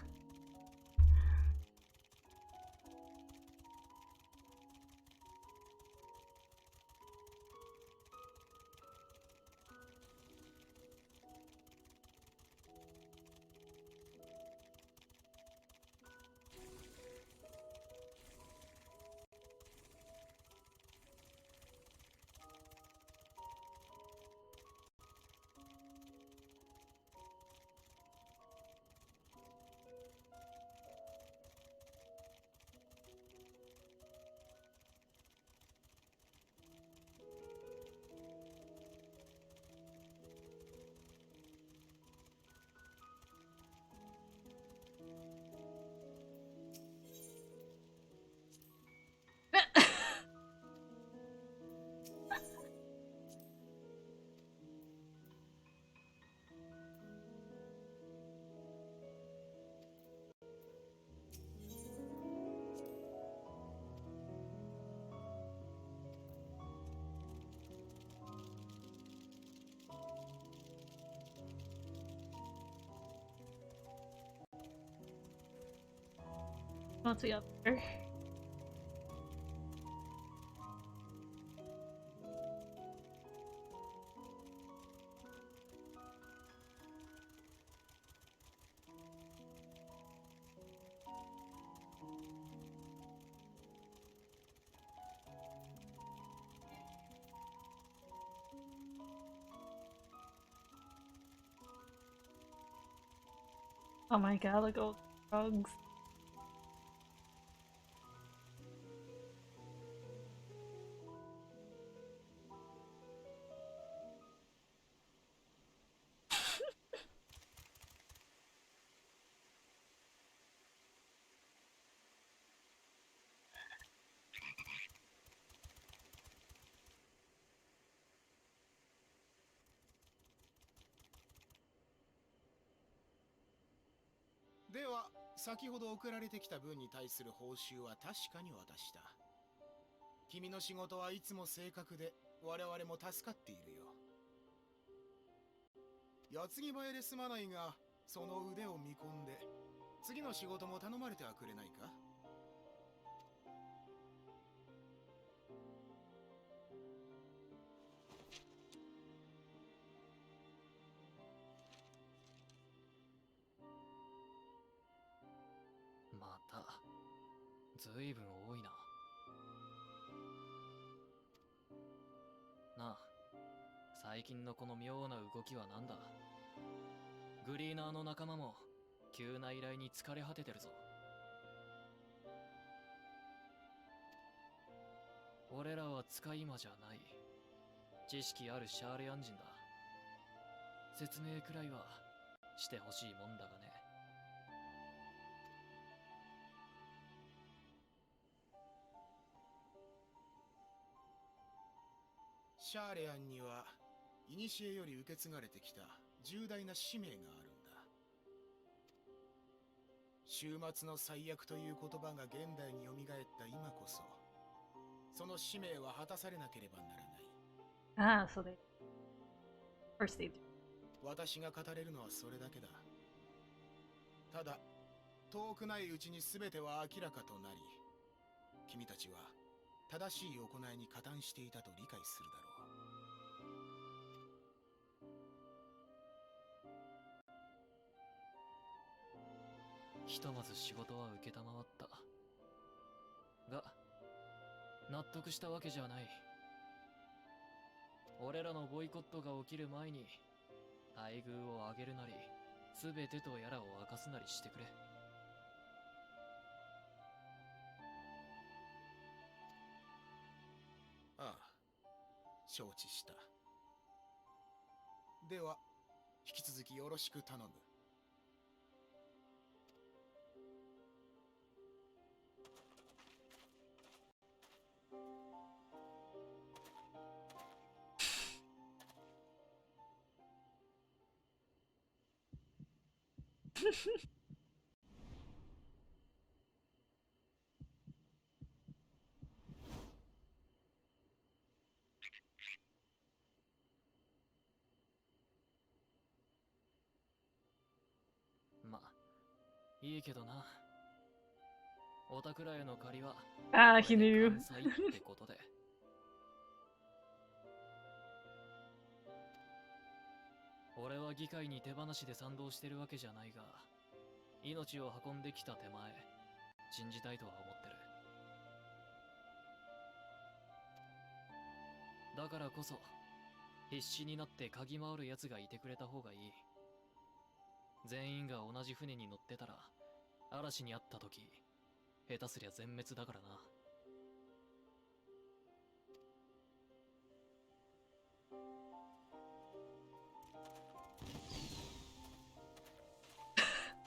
Not together. Oh my god, look at all the drugs.「では先ほど送られてきた分に対する報酬は確かに渡した。君の仕事はいつも正確で我々も助かっているよ。矢継ぎ早で済まないがその腕を見込んで次の仕事も頼まれてはくれないか？」またずいぶん多いな。なあ、最近のこの妙な動きは何だ？グリーナーの仲間も急な依頼に疲れ果ててるぞ。俺らは使い魔じゃない。知識あるシャーレヤン人だ。説明くらいはしてほしいもんだがね。シャーレアンには古より受け継がれてきた重大な使命があるんだ。終末の最悪という言葉が現代によみがえった今こそその使命は果たされなければならない。Ah, so they. First they do. 私が語れるのはそれだけだ。ただ遠くないうちに全ては明らかとなり君たちは正しい行いに加担していたと理解するだろう。ひとまず仕事は受けたまわった。が、納得したわけじゃない。俺らのボイコットが起きる前に、待遇を上げるなり、すべてとやらを明かすなりしてくれ。ああ、承知した。では、引き続きよろしく頼む。ま、いいけどな。おたくらへの借りは、Ah, he knew. 完済ってことで。俺は議会に手放しで賛同してるわけじゃないが、命を運んできた手前、信じたいとは思ってる。だからこそ、必死になって嗅ぎ回る奴がいてくれた方がいい。全員が同じ船に乗ってたら、嵐にあった時、下手すりゃ全滅だからな。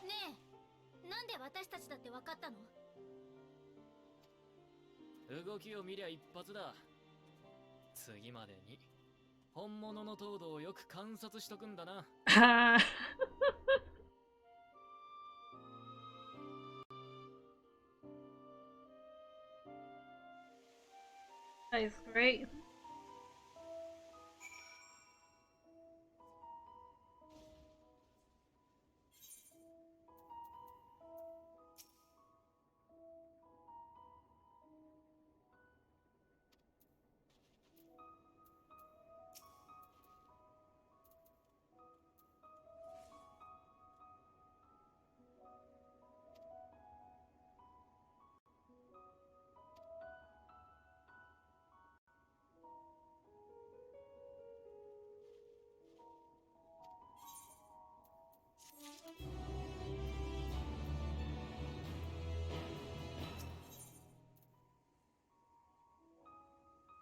ねえ、なんで私たちだって分かったの？動きを見りゃ一発だ。次までに本物の東堂をよく観察しとくんだな。Ah. That is great.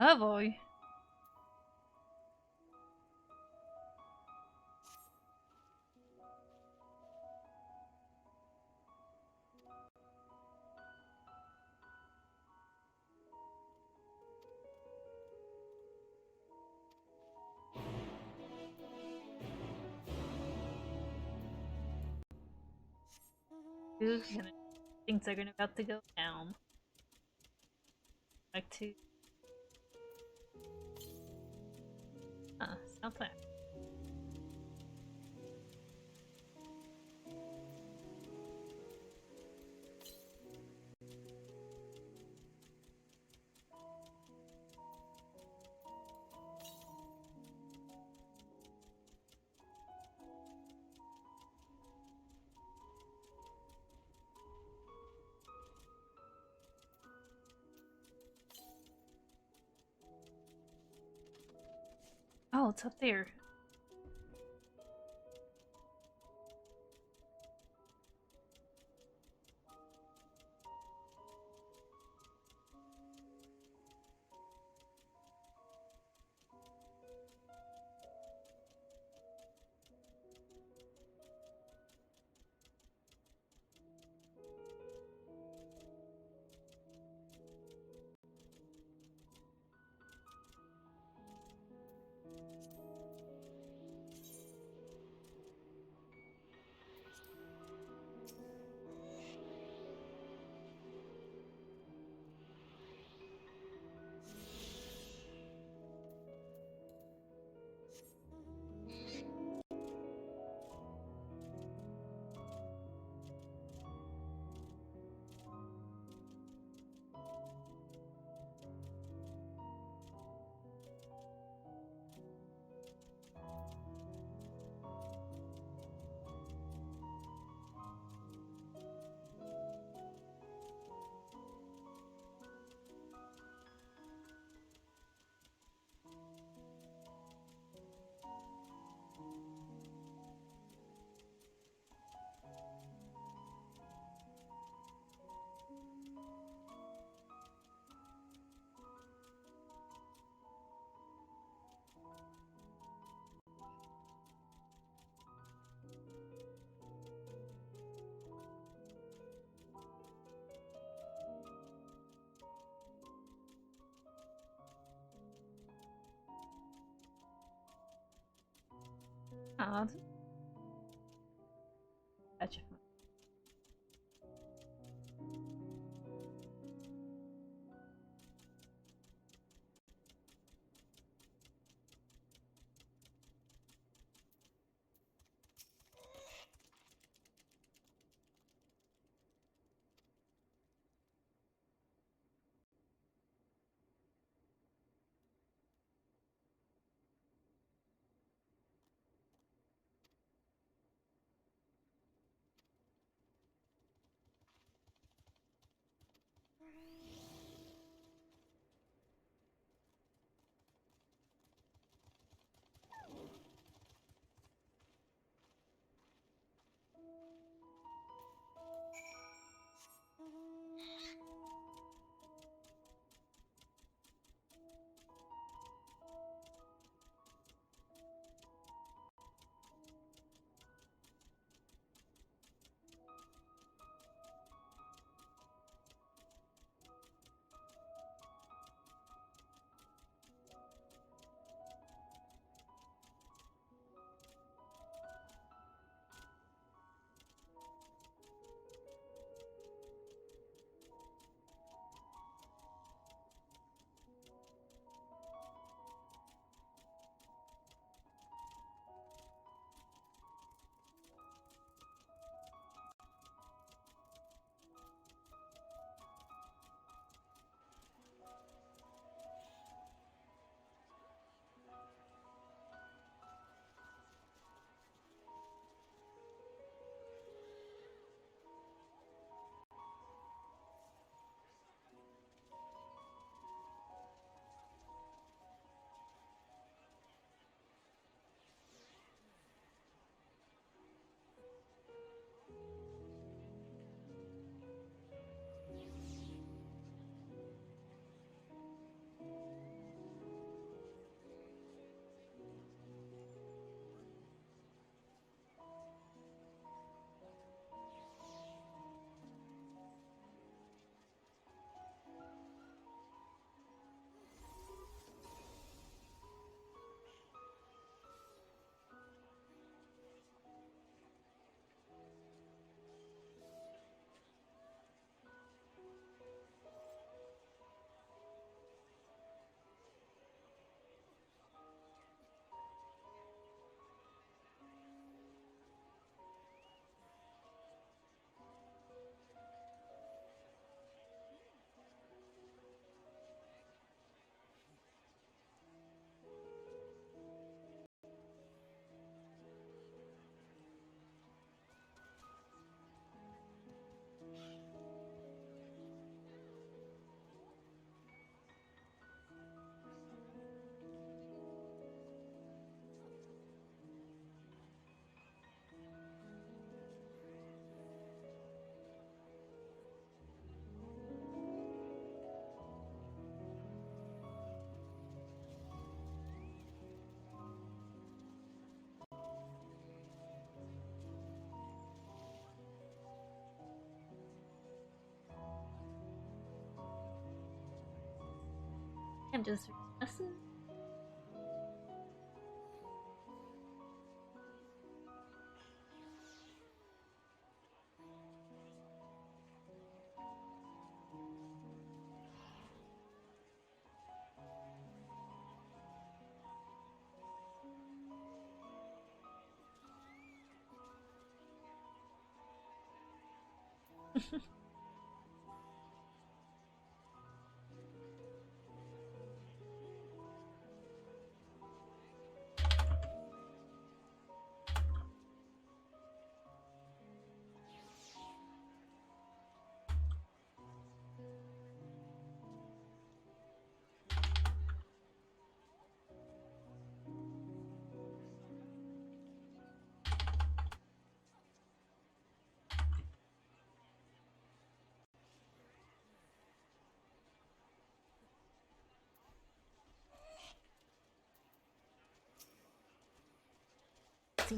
Oh boy. Ooh, things are gonna about to go down. Like to. It's not that. Oh, it's up there. Odd. Gotcha. can just listen.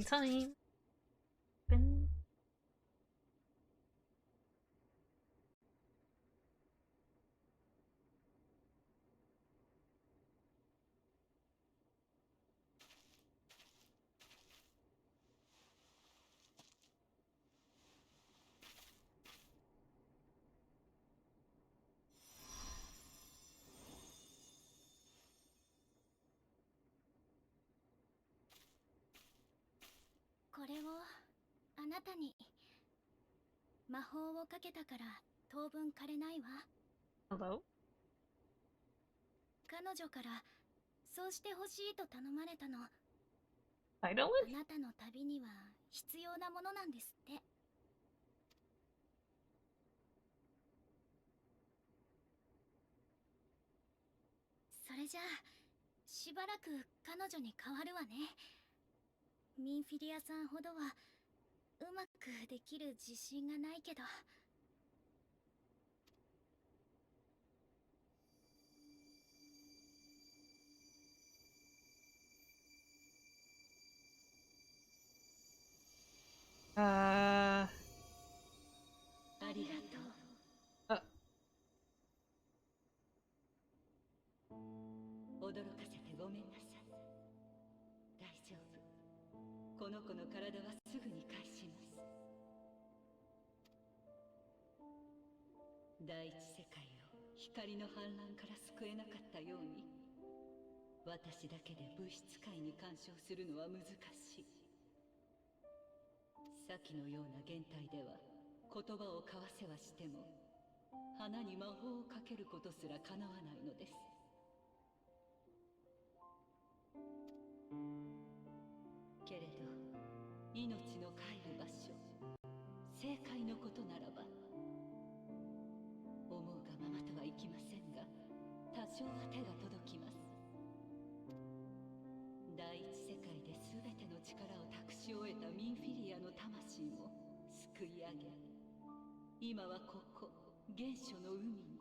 Time. Open.これをあなたに魔法をかけたから当分枯れないわ。 Hello? 彼女からそうしてほしいと頼まれたの。 Title? あなたの旅には必要なものなんですって。それじゃあしばらく彼女に代わるわね。ミンフィリアさんほどはうまくできる自信がないけど。ありがとう。驚かせてごめんなさい。大丈夫。この子の体はすぐに返します。第一世界を光の反乱から救えなかったように、私だけで物質界に干渉するのは難しい。先のような現代では言葉を交わせはしても、花に魔法をかけることすら叶わないのです。けれど命の帰る場所、正解のことならば、思うがままとはいきませんが、多少は手が届きます。第一世界で全ての力を託し終えたミンフィリアの魂も救い上げ、今はここ原初の海に。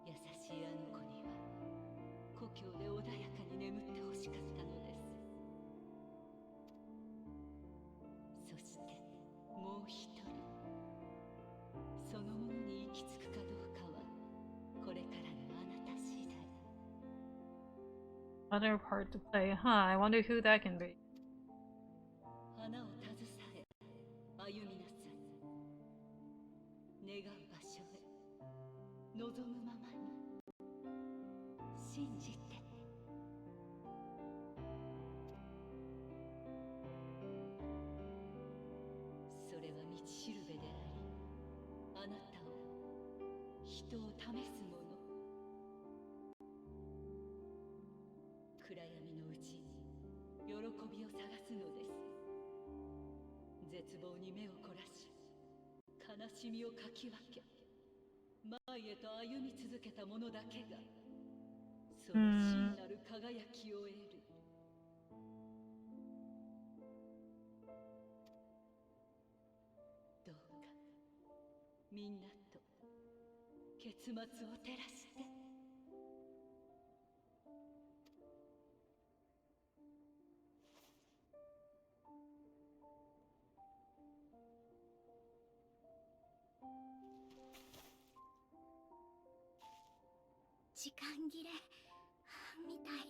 優しいあの子には故郷で穏やかに眠ってほしかったのです。そしてもう一人、そのものに行き着くかどうかはこれからのあなた次第。 Other part to play, huh? I wonder who that can be. 花を携え歩みなさい。願う場所へ、望むままに信じて。それは道しるべであり、あなたを、人を試すもの。暗闇のうちに喜びを探すのです。絶望に目を凝らし、悲しみをかき分け、前へと歩み続けた者だけがその真なる輝きを得る。どうかみんなと結末を照らして。時間切れみたい。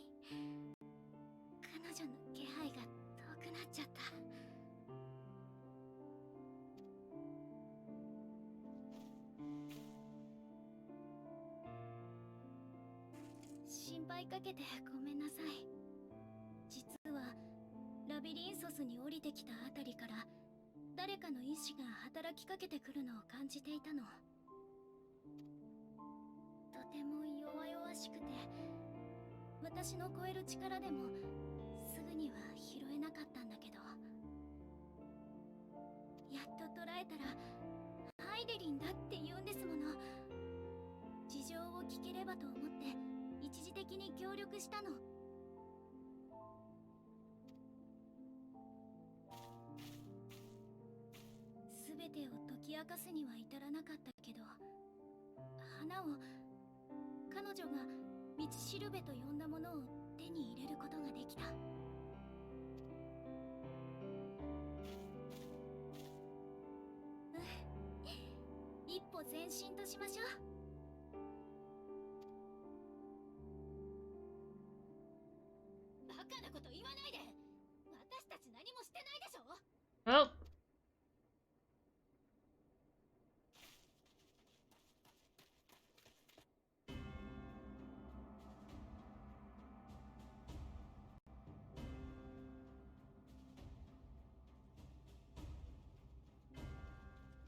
彼女の気配が遠くなっちゃった。心配かけてごめんなさい。実はラビリンソスに降りてきたあたりから誰かの意志が働きかけてくるのを感じていたの。とても弱々しくて、私の超える力でもすぐには拾えなかったんだけど、やっと捉えたらハイデリンだって言うんですもの。事情を聞ければと思って一時的に協力したの。全てを解き明かすには至らなかったけど、花を彼女が道しるべと呼んだものを手に入れることができた。一歩前進としましょう。バカなこと言わないで。私たち何もしてないでしょ。Well,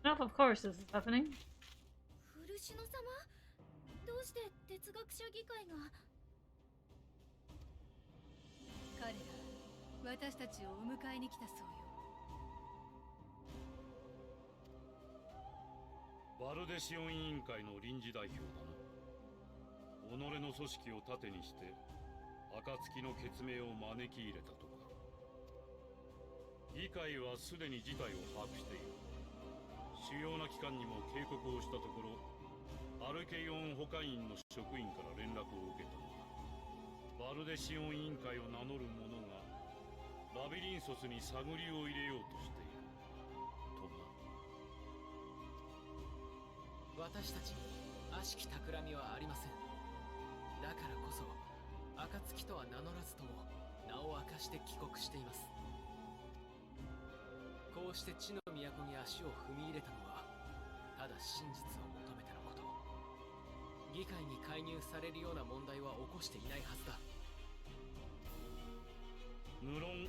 enough, of course this is happening. 古篠様、どうして哲学者議会が。彼ら私たちをお迎えに来たそうよ。バルデシオン委員会の臨時代表だな。己の組織を盾にして暁の決命を招き入れたとか。議会はすでに事態を把握している。主要な機関にも警告をしたところ、アルケイオン保管員の職員から連絡を受けたのだ。バルデシオン委員会を名乗る者がラビリンソスに探りを入れようとしているとな。私たちに悪しき企みはありません。だからこそ暁とは名乗らずとも名を明かして帰国しています。こうして地の都に足を踏み入れたのはただ真実を求めてのこと。議会に介入されるような問題は起こしていないはずだ。無論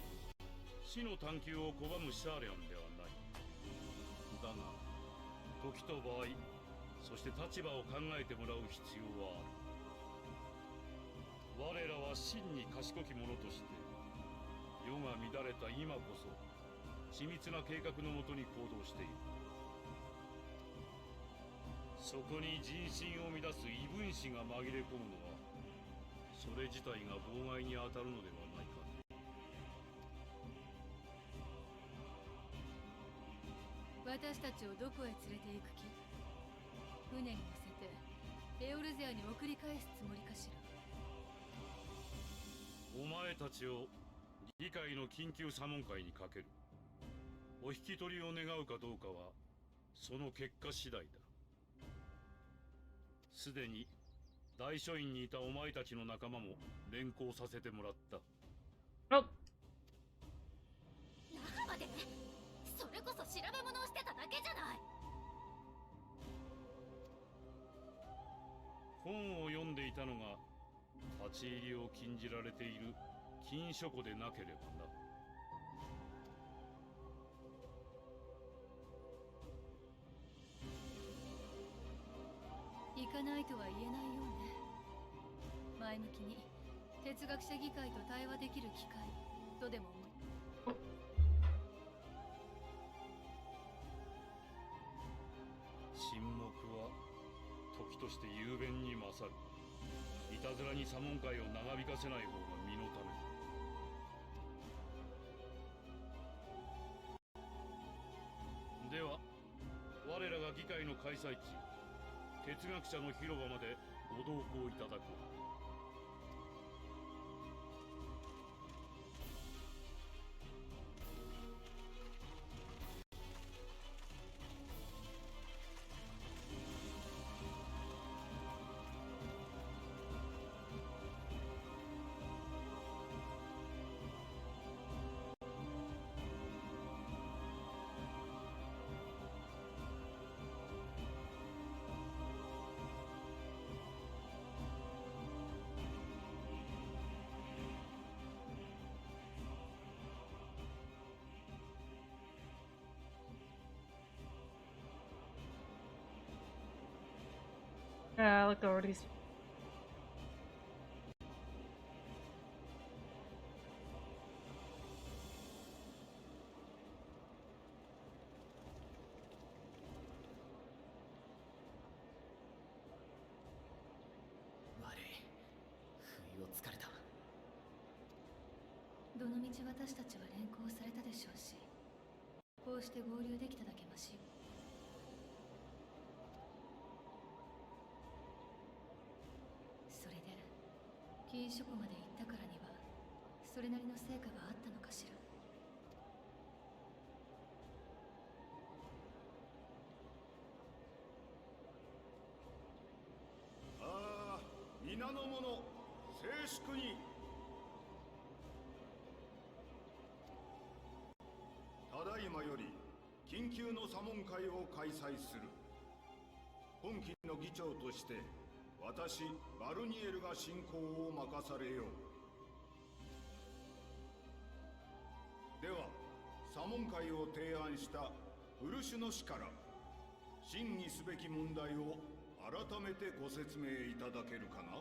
死の探求を拒むシャーレアンではない。だが時と場合、そして立場を考えてもらう必要はある。我らは真に賢き者として世が乱れた今こそ緻密な計画のもとに行動している。そこに人心を乱す異分子が紛れ込むのはそれ自体が妨害に当たるのではないか。私たちをどこへ連れて行く気？船に乗せてエオルゼアに送り返すつもりかしら。お前たちを議会の緊急査問会にかける。お引き取りを願うかどうかはその結果次第だ。すでに大書院にいたお前たちの仲間も連行させてもらった。Oh. 那覇まで？それこそ調べ物をしてただけじゃない。本を読んでいたのが立ち入りを禁じられている禁書庫でなければな。行かないとは言えないようね。前向きに哲学者議会と対話できる機会とでも思い。沈黙は時として雄弁に勝る。いたずらに査問会を長引かせない方が身のためだ。では我らが議会の開催地哲学者の広場までご同行いただこう。look over these.どのみち私たちは連行されたでしょうし、こうして合流できただけマシよ。それで禁書庫まで行ったからにはそれなりの成果があったのかしら。ああ、皆の者、静粛に。ただいまより緊急の査問会を開催する。本期の議長として私バルニエルが進行を任されよう。では査問会を提案したウルシュの氏から審議すべき問題を改めてご説明いただけるかな。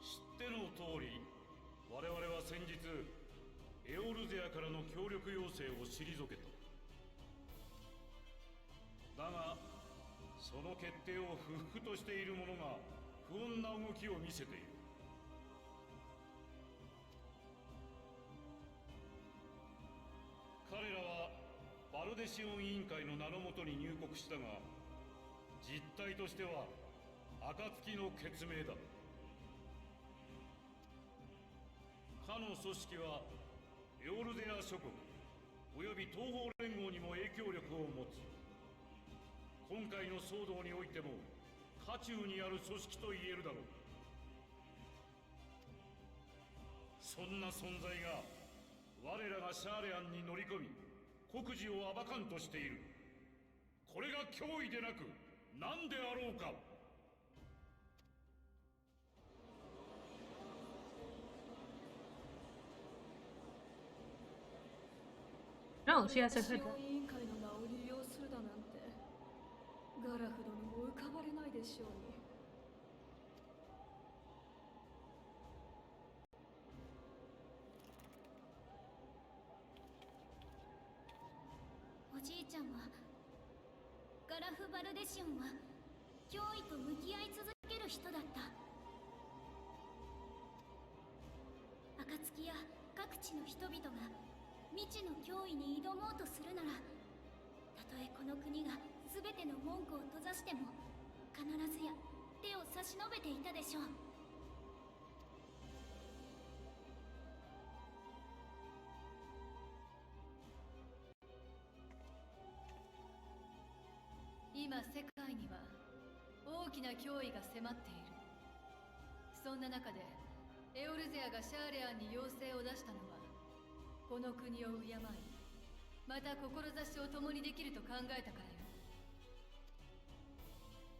知っての通り、我々は先日エオルゼアからの協力要請を退けた。だがその決定を不服としている者が不穏な動きを見せている。彼らはバルデシオン委員会の名のもとに入国したが、実態としては暁の決命だ。他の組織はエオルゼア諸国および東方連合にも影響力を持つ。今回の騒動においても渦中にある組織と言えるだろう。そんな存在が我らがシャーレアンに乗り込み国事を暴かんとしている。これが脅威でなく何であろうか。No, she has her 委 hood. 員会の名を利用するだなんてガラフ殿も浮かばれないでしょうに。おじいちゃんはガラフ・バルデシオンは脅威と向き合い続ける人だった。暁や各地の人々が未知の脅威に挑もうとするなら、たとえこの国が全ての門戸を閉ざしても必ずや手を差し伸べていたでしょう。今世界には大きな脅威が迫っている。そんな中でエオルゼアがシャーレアンに要請を出したのは、この国を敬いまた志を共にできると考えたからよ。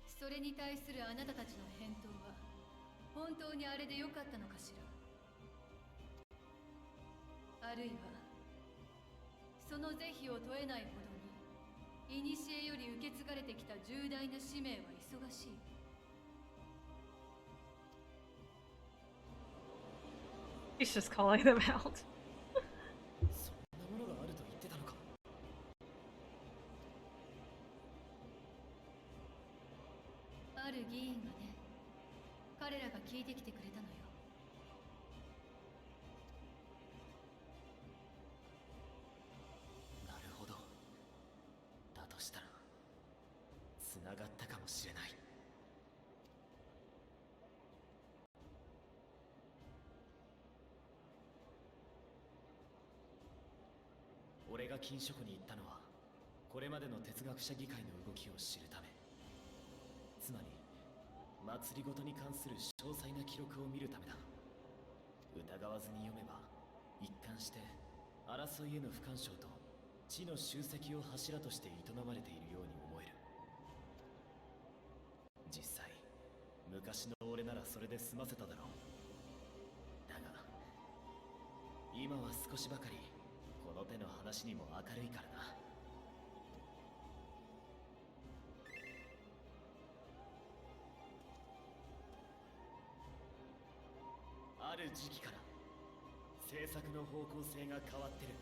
それに対するあなたたちの返答は本当にあれでよかったのかしら。あるいはその是非を問えないほどに古より受け継がれてきた重大な使命は忙しい。He's just calling them out. そんなものがあると言ってたのか。ある議員がね、彼らが聞いてきてくれたのよ。なるほど。だとしたら繋がったかもしれない。俺が禁書庫に行ったのはこれまでの哲学者議会の動きを知るため、つまり祭りごとに関する詳細な記録を見るためだ。疑わずに読めば一貫して争いへの不干渉と知の集積を柱として営まれているように思える。実際昔の俺ならそれで済ませただろう。だが今は少しばかりこの手の話にも明るいからな。ある時期から政策の方向性が変わってる。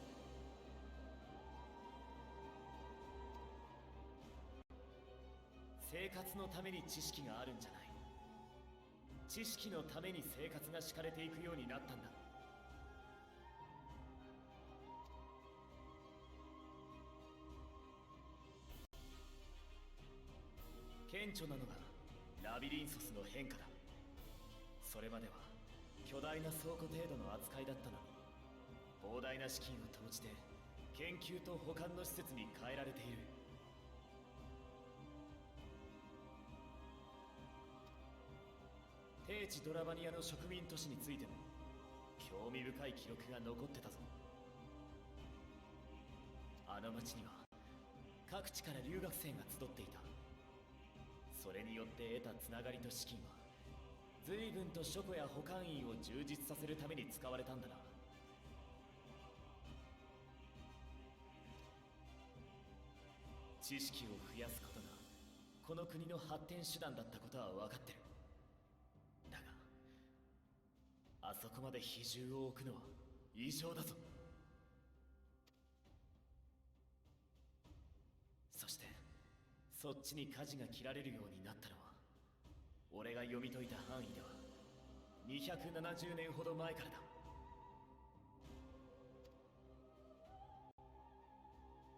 生活のために知識があるんじゃない。知識のために生活が敷かれていくようになったんだ。顕著なのがラビリンソスの変化だ。それまでは巨大な倉庫程度の扱いだったのに、膨大な資金を投じて研究と保管の施設に変えられている。低地ドラバニアの植民都市についても興味深い記録が残ってたぞ。あの町には各地から留学生が集っていた。それによって得たつながりと資金は随分と書庫や保管員を充実させるために使われたんだな。知識を増やすことがこの国の発展手段だったことは分かってる。だがあそこまで比重を置くのは異常だぞ。そしてそっちに舵が切られるようになったのは、俺が読み解いた範囲では270年ほど前からだ。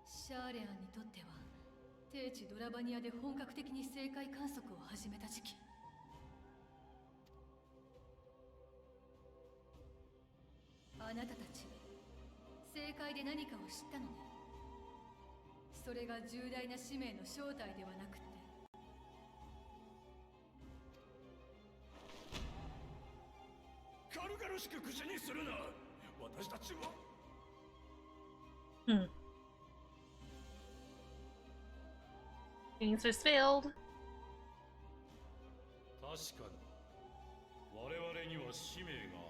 シャーレアンにとっては低地ドラバニアで本格的に正解観測を始めた時期。あなたたち正解で何かを知ったのね。それが重大な使命の正体ではなくて、軽々しく口にするな。私たちはAnswers failed. 確かに我々には使命があ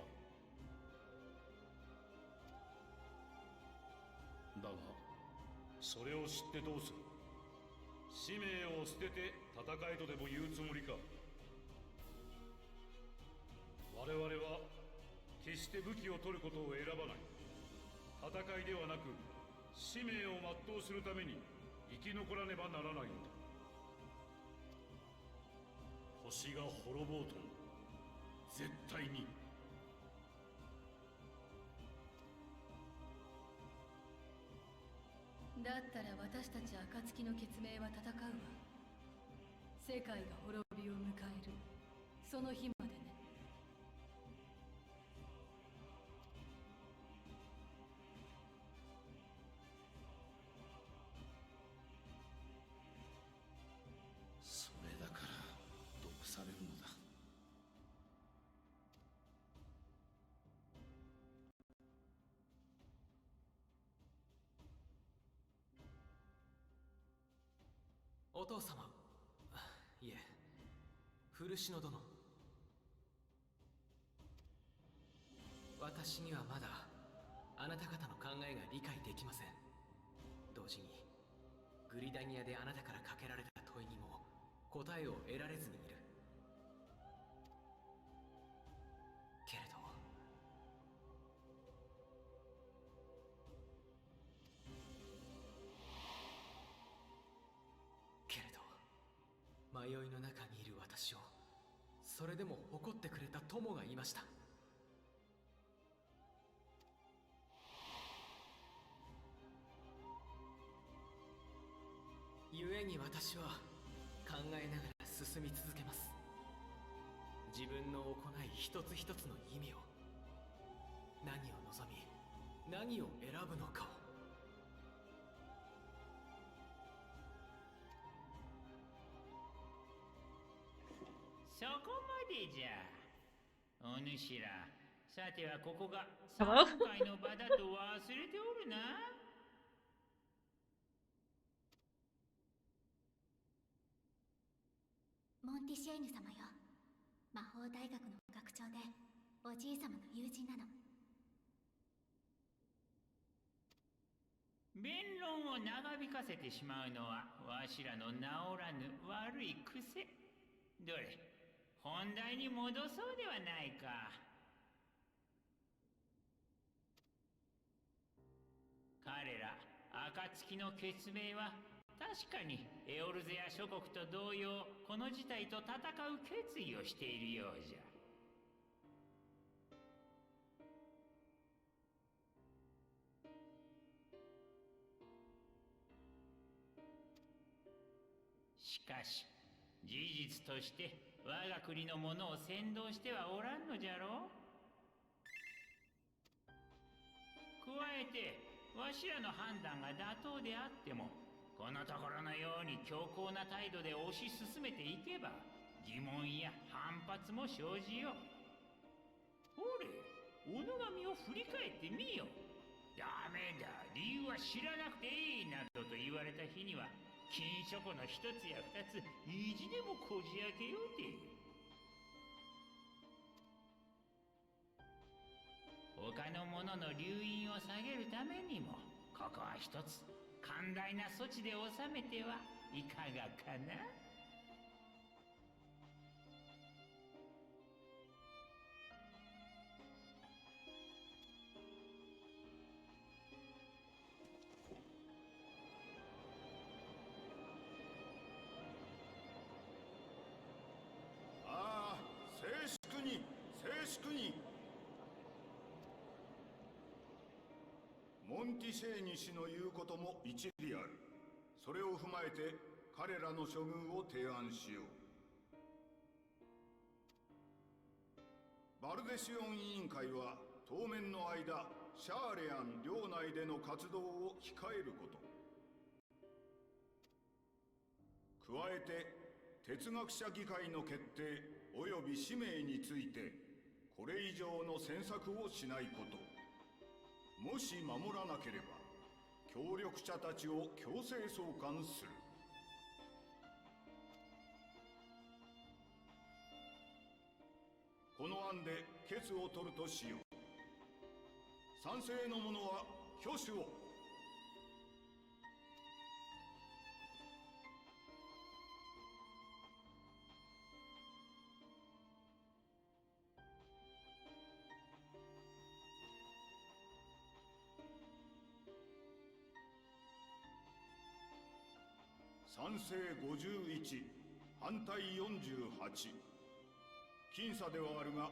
る。だがそれを知ってどうする。使命を捨てて戦えとでも言うつもりか。我々は決して武器を取ることを選ばない。戦いではなく使命を全うするために生き残らねばならないのだ。星が滅ぼうとも絶対に。だったら私たち暁の血盟は戦うわ。世界が滅びを迎えるその日までね。それだから毒されるのだ。お父様、いえ、古篠殿。私にはまだあなた方の考えが理解できません。同時にグリダニアであなたからかけられた問いにも答えを得られずにいる。けれど迷いの中にいる私をそれでも誇ってくれた友がいました。故に私は考えながら進み続けます。自分の行い一つ一つの意味を、何を望み何を選ぶのかを。そこまでじゃ。お主ら、さてはここが Hello? 今回の場だと忘れておるな。モンティシェーヌ様よ。魔法大学の学長でおじい様の友人なの。弁論を長引かせてしまうのはわしらの治らぬ悪い癖。どれ、本題に戻そうではないか。暁の決命は確かにエオルゼア諸国と同様この事態と戦う決意をしているようじゃ。しかし事実として我が国の者を先導してはおらんのじゃろう。加えてわしらの判断が妥当であってもこのところのように強硬な態度で推し進めていけば疑問や反発も生じよう。ほれ己身を振り返ってみよ。ダメだ、理由は知らなくていいなどと言われた日には金書庫の一つや二つ意地でもこじ開けようて。他の者の留飲を下げるためにもここは一つ寛大な措置で収めてはいかがかな。ああ、静粛に静粛に。モンティシェーニ氏の言うことも一理ある。それを踏まえて彼らの処遇を提案しよう。バルデシオン委員会は当面の間シャーレアン領内での活動を控えること、加えて哲学者議会の決定及び使命についてこれ以上の詮索をしないこと、もし守らなければ協力者たちを強制送還する。この案で決を取るとしよう。賛成の者は挙手を。賛成51、反対48。僅差ではあるが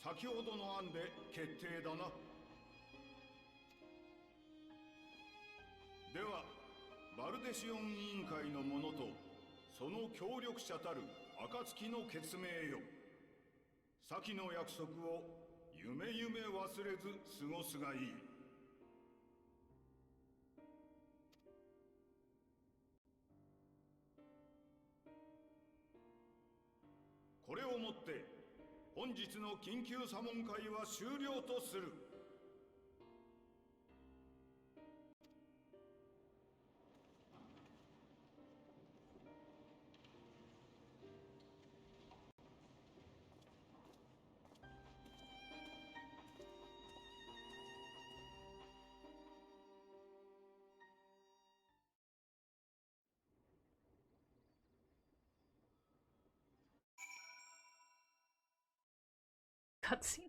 先ほどの案で決定だな。ではバルデシオン委員会の者とその協力者たる暁の決命よ。先の約束を夢夢忘れず過ごすがいい。これをもって本日の緊急査問会は終了とする。Cutscene.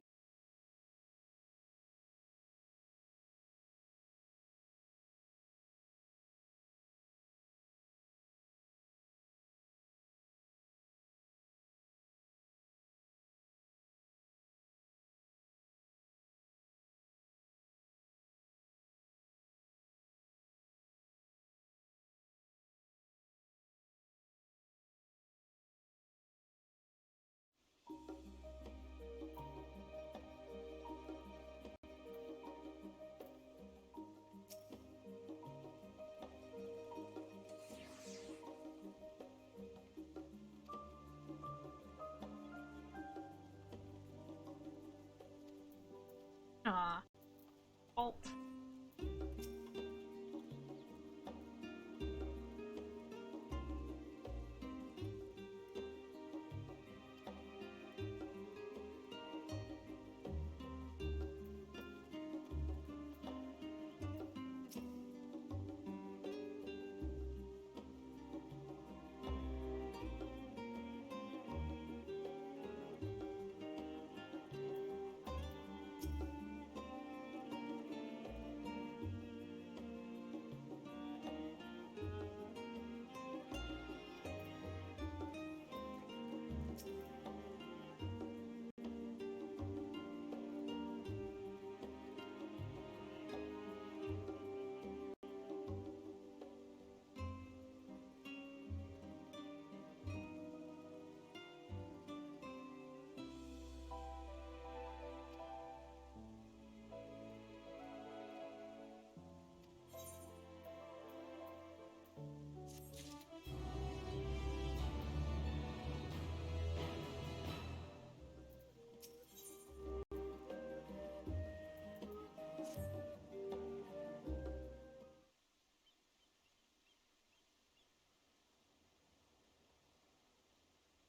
Ah. Alt.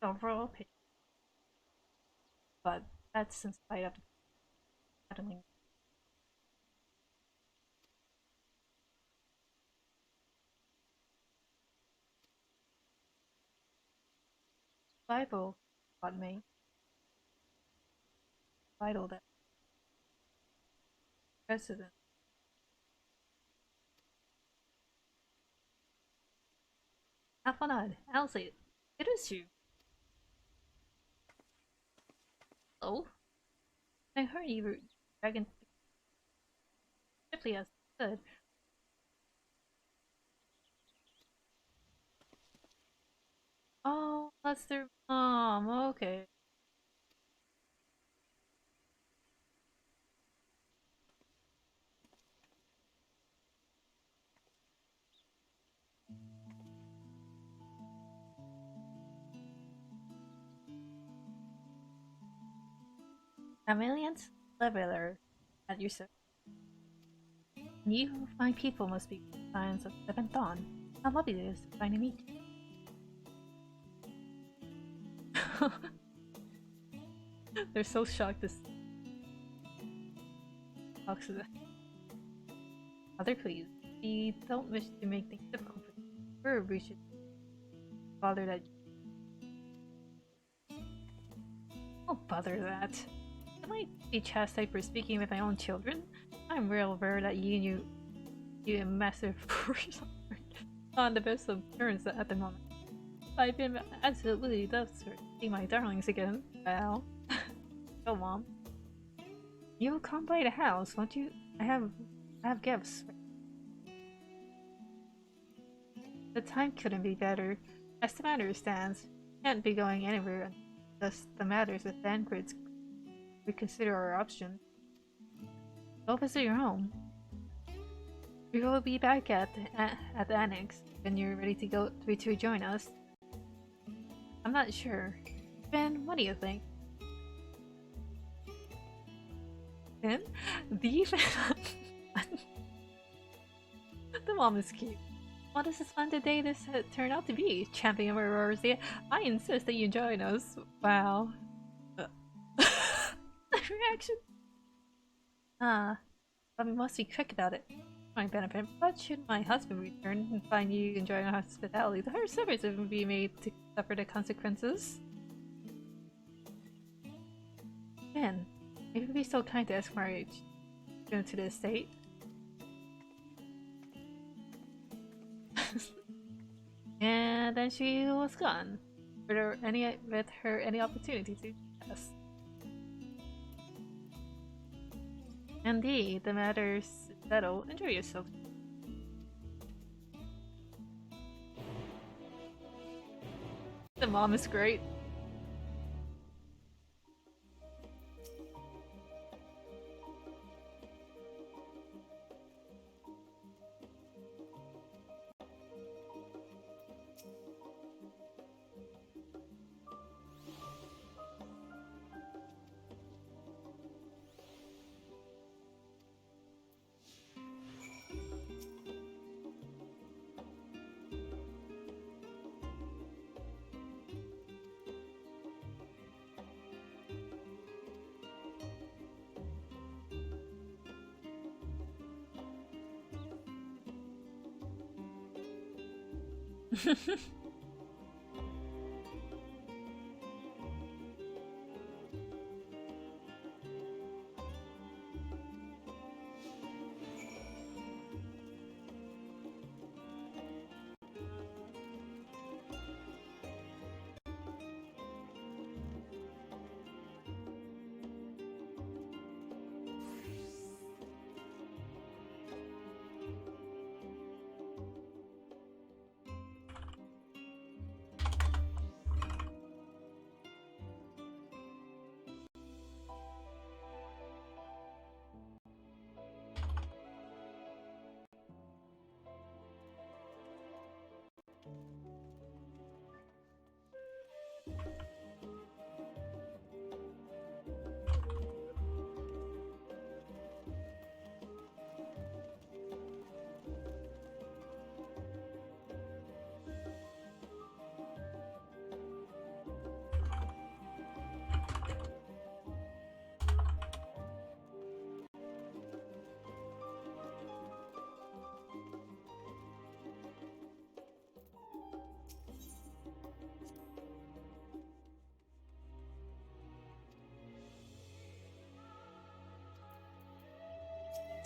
overall picture, but that's in spite of the battling. Bible got me. Vital that president. Afanad, Elsie, it is you. Oh, I heard you were dragon simply as good. Oh, that's their mom. Okay. Chameleon's leveler at your service. You fine people must be signs of Seventh Dawn. How lovely it is to finally meet you. They're so shocked this talks to them. Mother, please. We don't wish to make things difficult for you. We should bother that. Oh, bother that. Can I be chastised for speaking with my own children? I'm real aware that you a massive on the best of terms at the moment. I've been absolutely loved to see my darlings again. Well, go mom. You'll come by the house, won't you? I have gifts. The time couldn't be better. As the matter stands, can't be going anywhere unless the matters with Banquets reconsider our option. Go visit your home. We will be back at the annex when you're ready to join us. I'm not sure. Ben, what do you think? Ben? The mom is cute. What a splendid day this turned out to be, Champion Aurora. I insist that you join us. Wow. Reaction. But we must be quick about it. My benefit, but should my husband return and find you enjoying our hospitality, the whole service will be made to suffer the consequences. Ben, if you'd be so kind to ask Marriage to the estate. And then she was gone. With her any opportunity to yes. Indeed, the matter's settled. Enjoy yourself. The mom is great.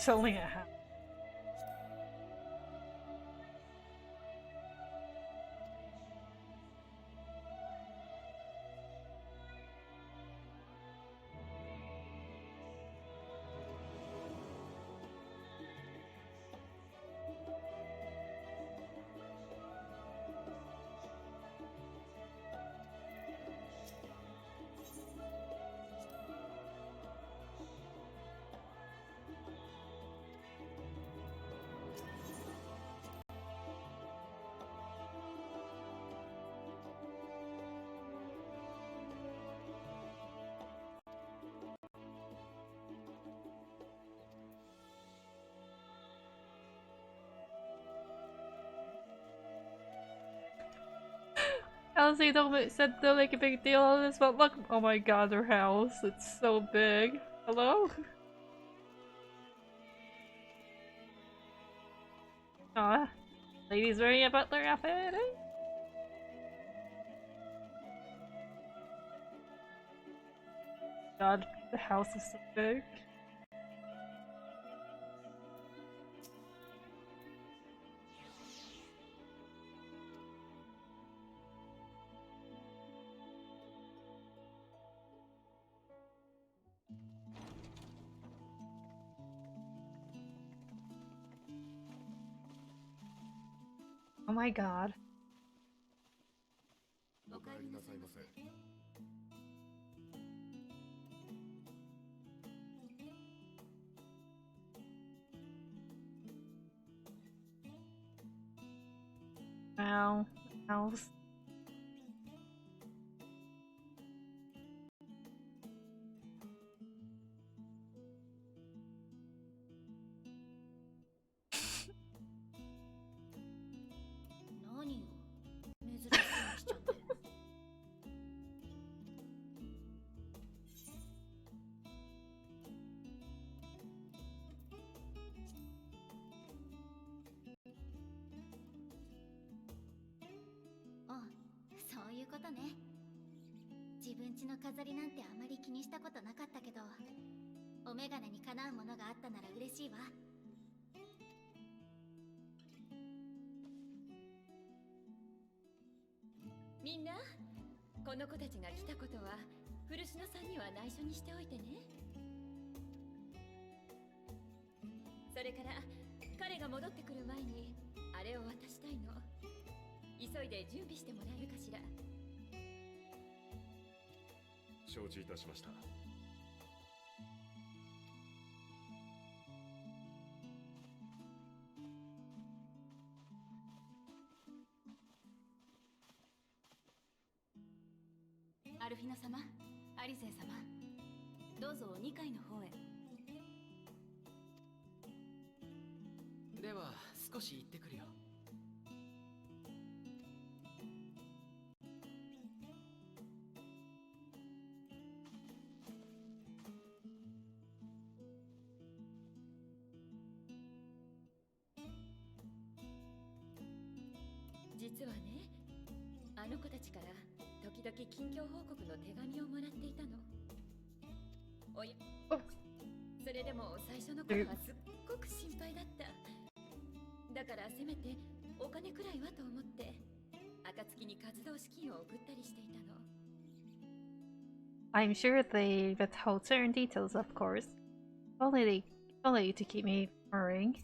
It's only a house. Honestly, don't make a big deal out of this, but look, oh my god, their house, it's so big. Hello? Aw, ladies wearing a butler outfit? God, the house is so big. Oh my god. お帰りなさいませ。Wow, house. Oh, そういうことね。自分家の飾りなんてあまり気にしたことなかったけど、お眼鏡にかなうものがあったなら嬉しいわ。みんな、この子たちが来たことは古篠さんには内緒にしておいてね。それから彼が戻ってくる前にあれを渡したいの。急いで準備してもらえるかしら。承知いたしました。アルフィノ様、アリゼ様、どうぞ2階の方へ。では少し行ってくるよ。実はね、あの子たちから時々近況報告の手紙をもらっていたの。おや、それでも最初の頃はすっごく心配だった。だからせめてお金くらいはと思って暁に活動資金を送ったりしていたの。 I'm sure they withhold certain details, of course. Only to keep me worrying.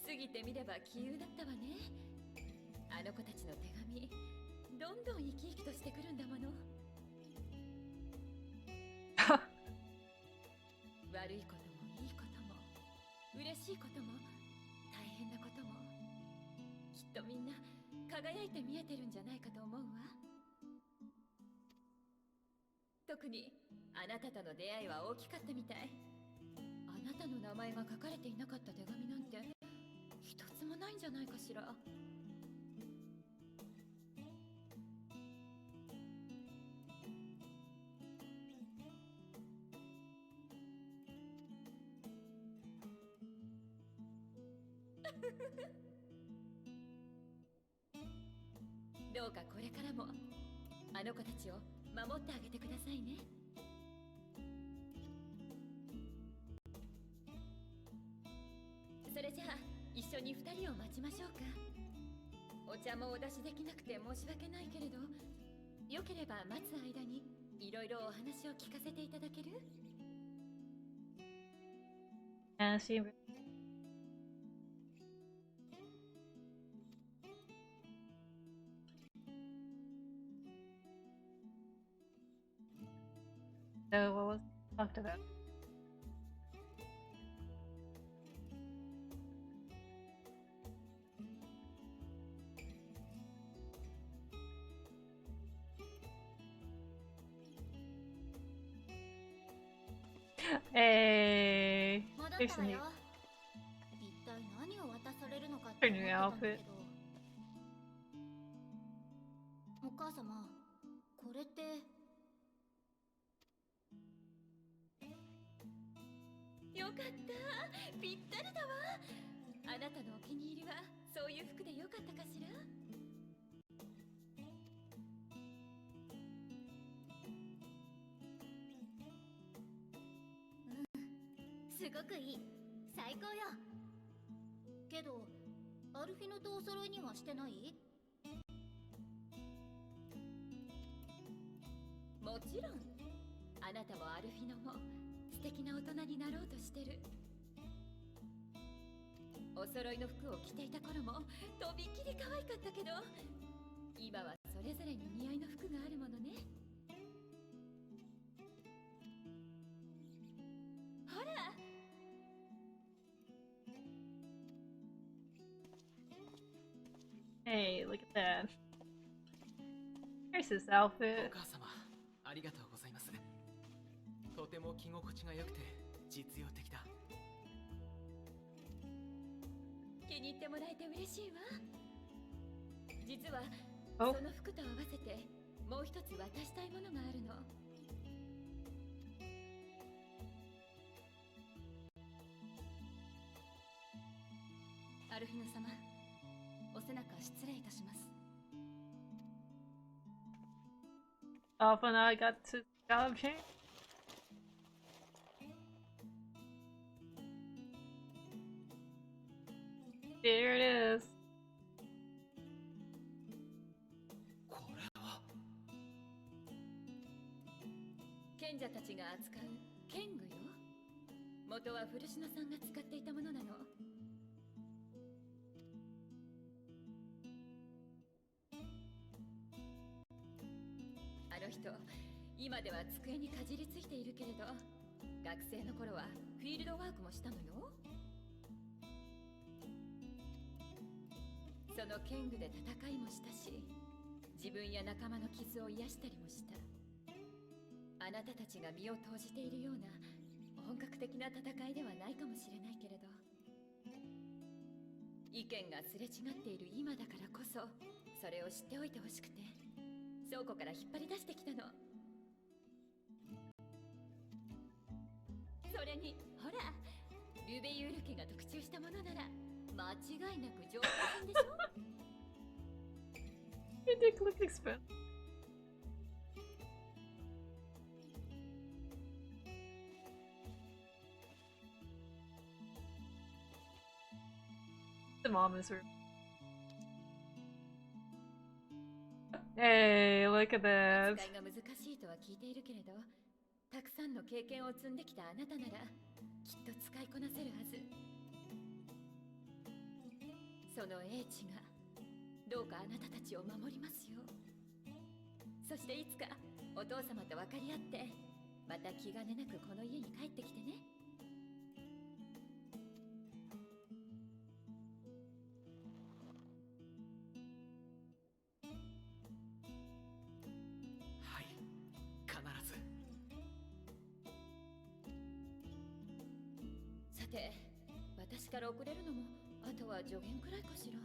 過ぎてみれば杞憂だったわね。あの子たちの手紙、どんどん生き生きとしてくるんだもの。悪いこともいいことも嬉しいことも大変なことも、きっとみんな輝いて見えてるんじゃないかと思うわ。特にあなたとの出会いは大きかったみたい。あなたの名前が書かれていなかった手紙なんて一つもないんじゃないかしら。どうかこれからもあの子たちを守ってあげてくださいね。それじゃあ一緒に2人を待ちましょうか。お茶もお出しできなくて申し訳ないけれど、よければ待つ間にいろいろお話を聞かせていただける？she So what was talked about? Hey, まだ there's だ a new, よ。一体何を渡されるのかっ her て new 思ってたんだ outfit. けど。お母様、これって。よかった、ぴったりだわ。あなたのお気に入りはそういう服でよかったかしら？すごくいい。最高よ。けど、アルフィノとお揃いにはしてない？もちろん。あなたもアルフィノも素敵な大人になろうとしてる。お揃いの服を着ていた頃もとびっきり可愛かったけど、今はそれぞれに似合いの服があるものね。ほら。Hey, look at that. Here's his outfit. お母様、ありがとうございます。とても着心地が良くて実用的だ。気に入ってもらえて嬉しいわ。実はおその服と合わせてもう一つ渡したいものがあるの。アルフィノ様、お背中失礼いたします。 Oh, but now I got to job change. There it is. これは賢者たちが扱う剣具よ。元は古篠さんが使っていたものなの。あの人、今では机にかじりついているけれど、学生の頃はフィールドワークもしたのよ。その剣具で戦いもしたし、自分や仲間の傷を癒したりもした。あなたたちが身を投じているような本格的な戦いではないかもしれないけれど、意見がすれ違っている今だからこそ、それを知っておいてほしくて倉庫から引っ張り出してきたの。それにほら、ルベユール家が特注したものなら間違いなく上等品でしょ。It did look expensive. The mom is her. Hey, look at this. 扱いが難しいとは聞いているけれど、たくさんの経験を積んできたあなたならきっと使いこなせるはず。その英知がどうかあなたたちを守りますよ。そしていつかお父様と分かり合ってまた気兼ねなくこの家に帰ってきてね。はい、必ず。さて、私から遅れるのもあとは助言くらいかしら。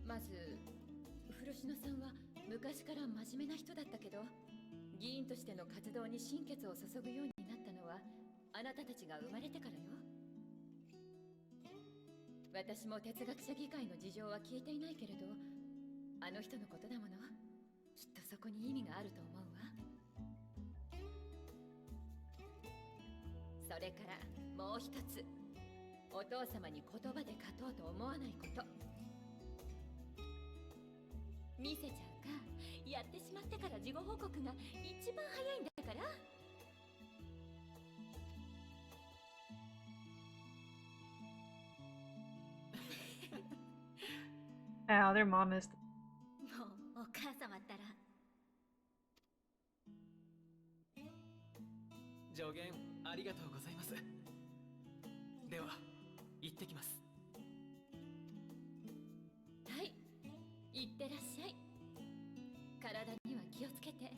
まず古篠さんは昔から真面目な人だったけど、議員としての活動に心血を注ぐようになったのはあなたたちが生まれてからよ。私も哲学者議会の事情は聞いていないけれど、あの人のことだもの、きっとそこに意味があると思うわ。それからもう一つ、お父様に言葉で勝とうと思わないこと。見せちゃうか、やってしまってから事後報告が一番早いんだから。Wow, their mom is. もうお母様ったら。助言ありがとうございます。では行ってきます。はい、いってらっしゃい。体には気をつけて、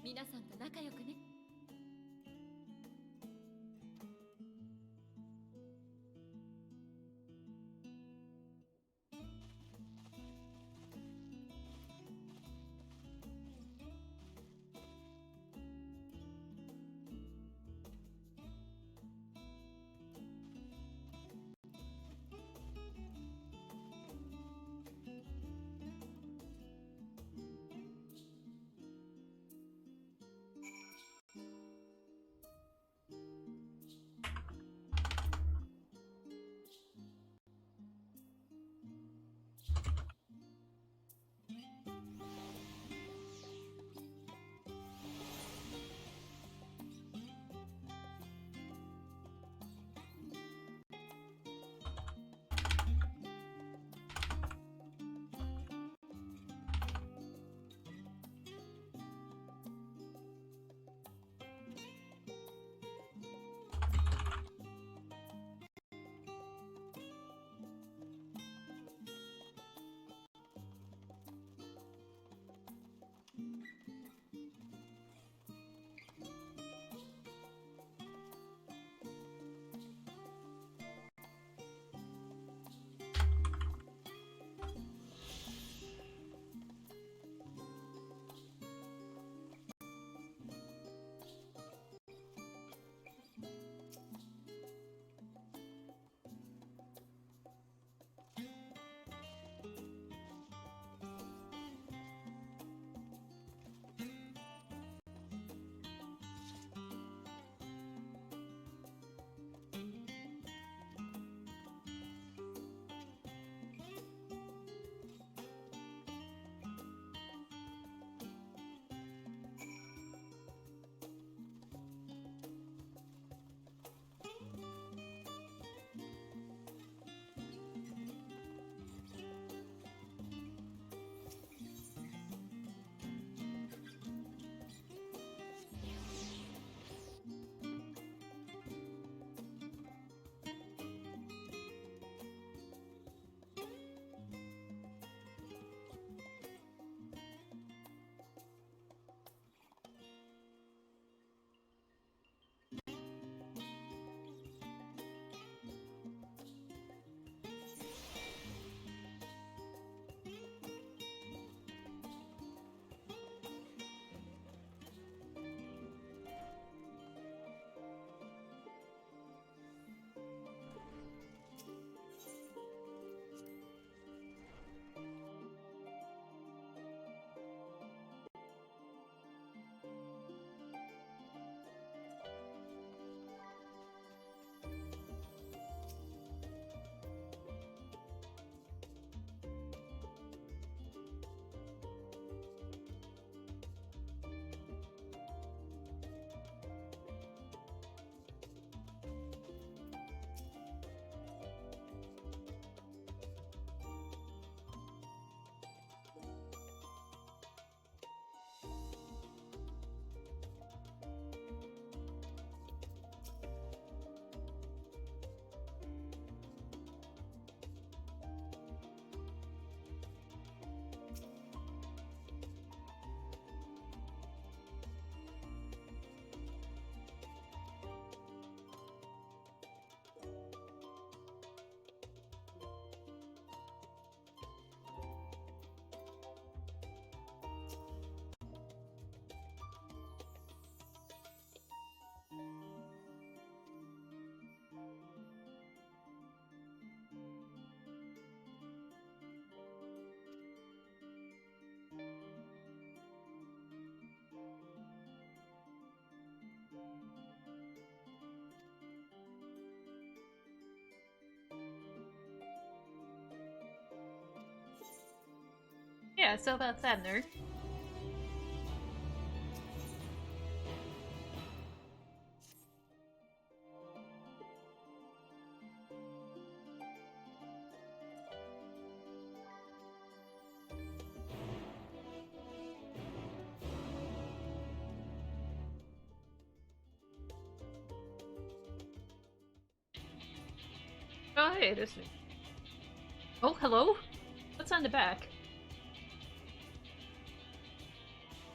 皆さんと仲良くね。Yeah, so about Thavnair. Oh, hey, this me. Oh, hello? What's on the back?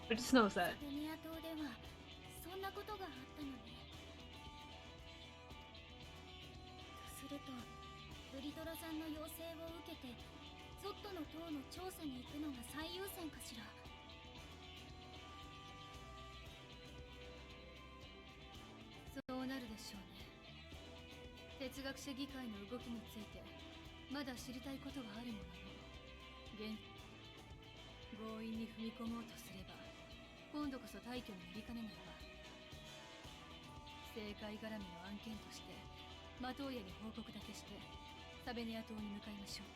I just noticed that. ベニア島ではそんなことがあったのね。とするとブリトラさんの要請を受けてゾットの塔の調査に行くのが最優先かしら。そうなるでしょうね。哲学者議会の動きについてまだ知りたいことはあるものの、強引に踏み込もうとすれば今度こそ退去になりかねないわ。政界絡みの案件としてマトーヤに報告だけしてサベネア島に向かいましょう。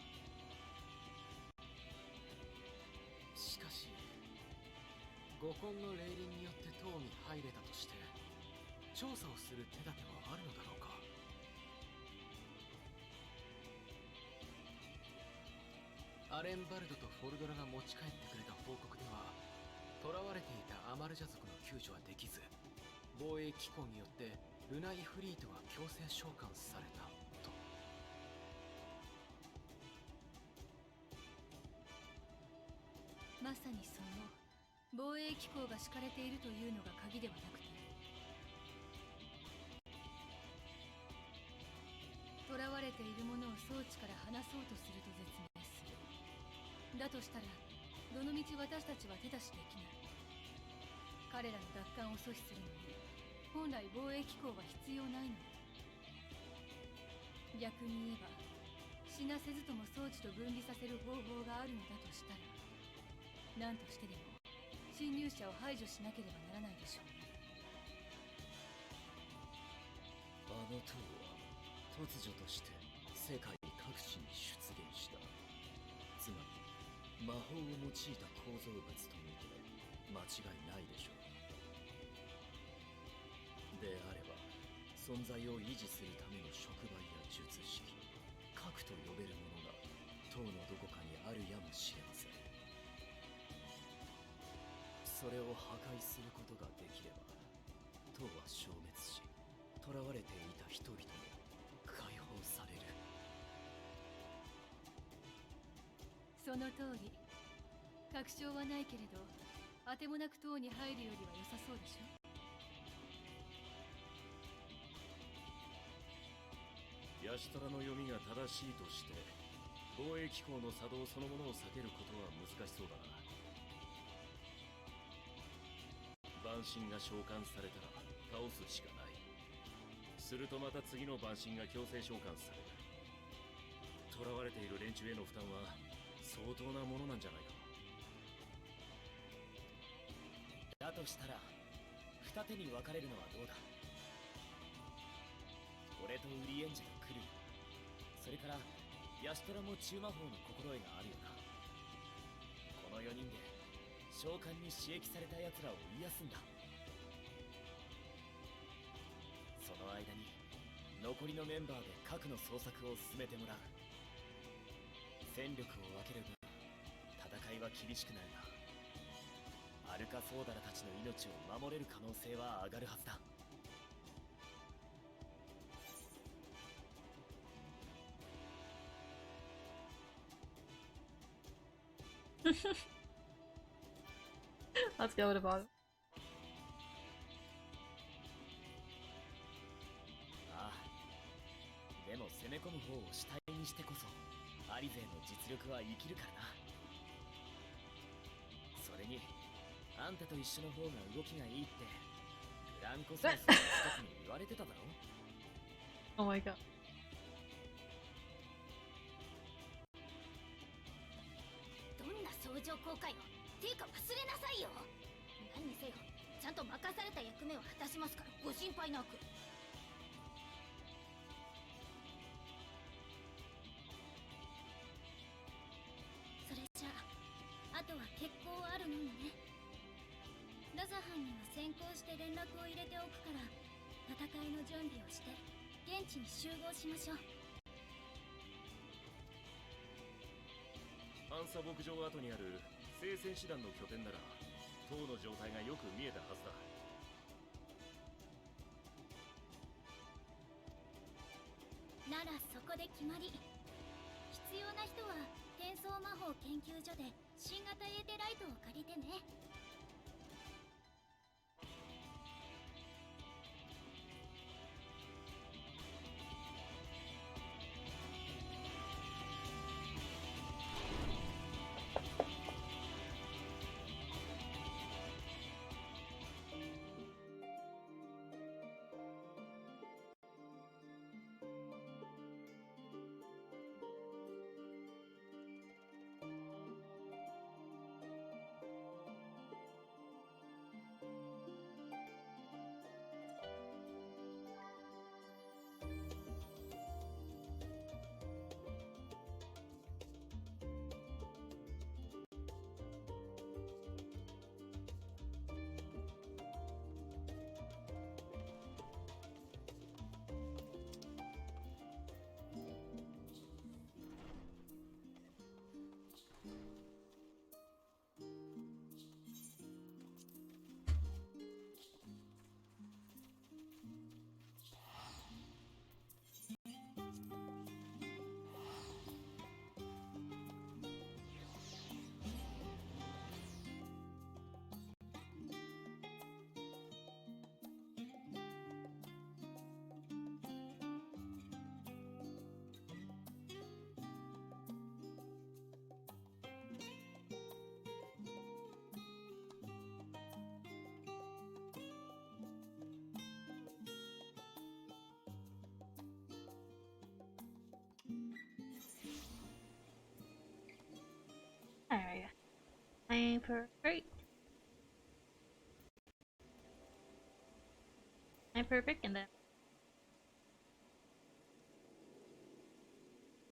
しかし五根の霊輪によって塔に入れたとして調査をする手立てはあるのだろうか。アレンバルドとフォルドラが持ち帰ってくれた報告では、囚われていたアマルジャ族の救助はできず、防衛機構によってルナイフリートが強制召喚されたと。まさにその防衛機構が敷かれているというのが鍵ではなくて、囚われているものを装置から離そうとすると説明する。だとしたらどのみち私たちは手出しできない。彼らの奪還を阻止するのに本来防衛機構は必要ないの。逆に言えば死なせずとも装置と分離させる方法があるのだとしたら、何としてでも侵入者を排除しなければならないでしょう。あの塔は突如として世界各地に出現した。つまり魔法を用いた構造物と見て間違いないでしょう。であれば存在を維持するための触媒や術式、核と呼べるものが塔のどこかにあるやもしれません。それを破壊することができれば塔は消滅し、囚われていた人々も解放される。その通り。確証はないけれど、あてもなく塔に入るよりは良さそうでしょ。ヤシトラの読みが正しいとして防衛機構の作動そのものを避けることは難しそうだな。万神が召喚されたら倒すしかない。するとまた次の万神が強制召喚される。囚われている連中への負担は相当なものなんじゃないか。だとしたら二手に分かれるのはどうだ。俺とウリエンジェとクルル、それからヤシトラも中魔法の心得があるよな。この4人で召喚に刺激された奴らを癒すんだ。その間に残りのメンバーで核の捜索を進めてもらう。戦力を分ける分戦いは厳しくなるが、アルカソーダラたちの命を守れる可能性は上がるはずだ。Let's go with the bottom. ああ、でも攻め込む方を主体にしてこそアリ勢の実力は生きるからな。それにあんたと一緒の方が動きがいいってブランコソースの一つに言われてただろ。Oh my god. どんな相乗効果よ。ていうか忘れなさいよ。何にせよちゃんと任された役目を果たしますからご心配なく。それじゃあ、あとはして連絡を入れておくから、戦いの準備をして現地に集合しましょう。暗砂牧場跡にある聖戦士団の拠点なら塔の状態がよく見えたはずだ。ならそこで決まり。必要な人は転送魔法研究所で新型エーテライトを借りてね。Alright. I'm perfect. I'm perfect, and then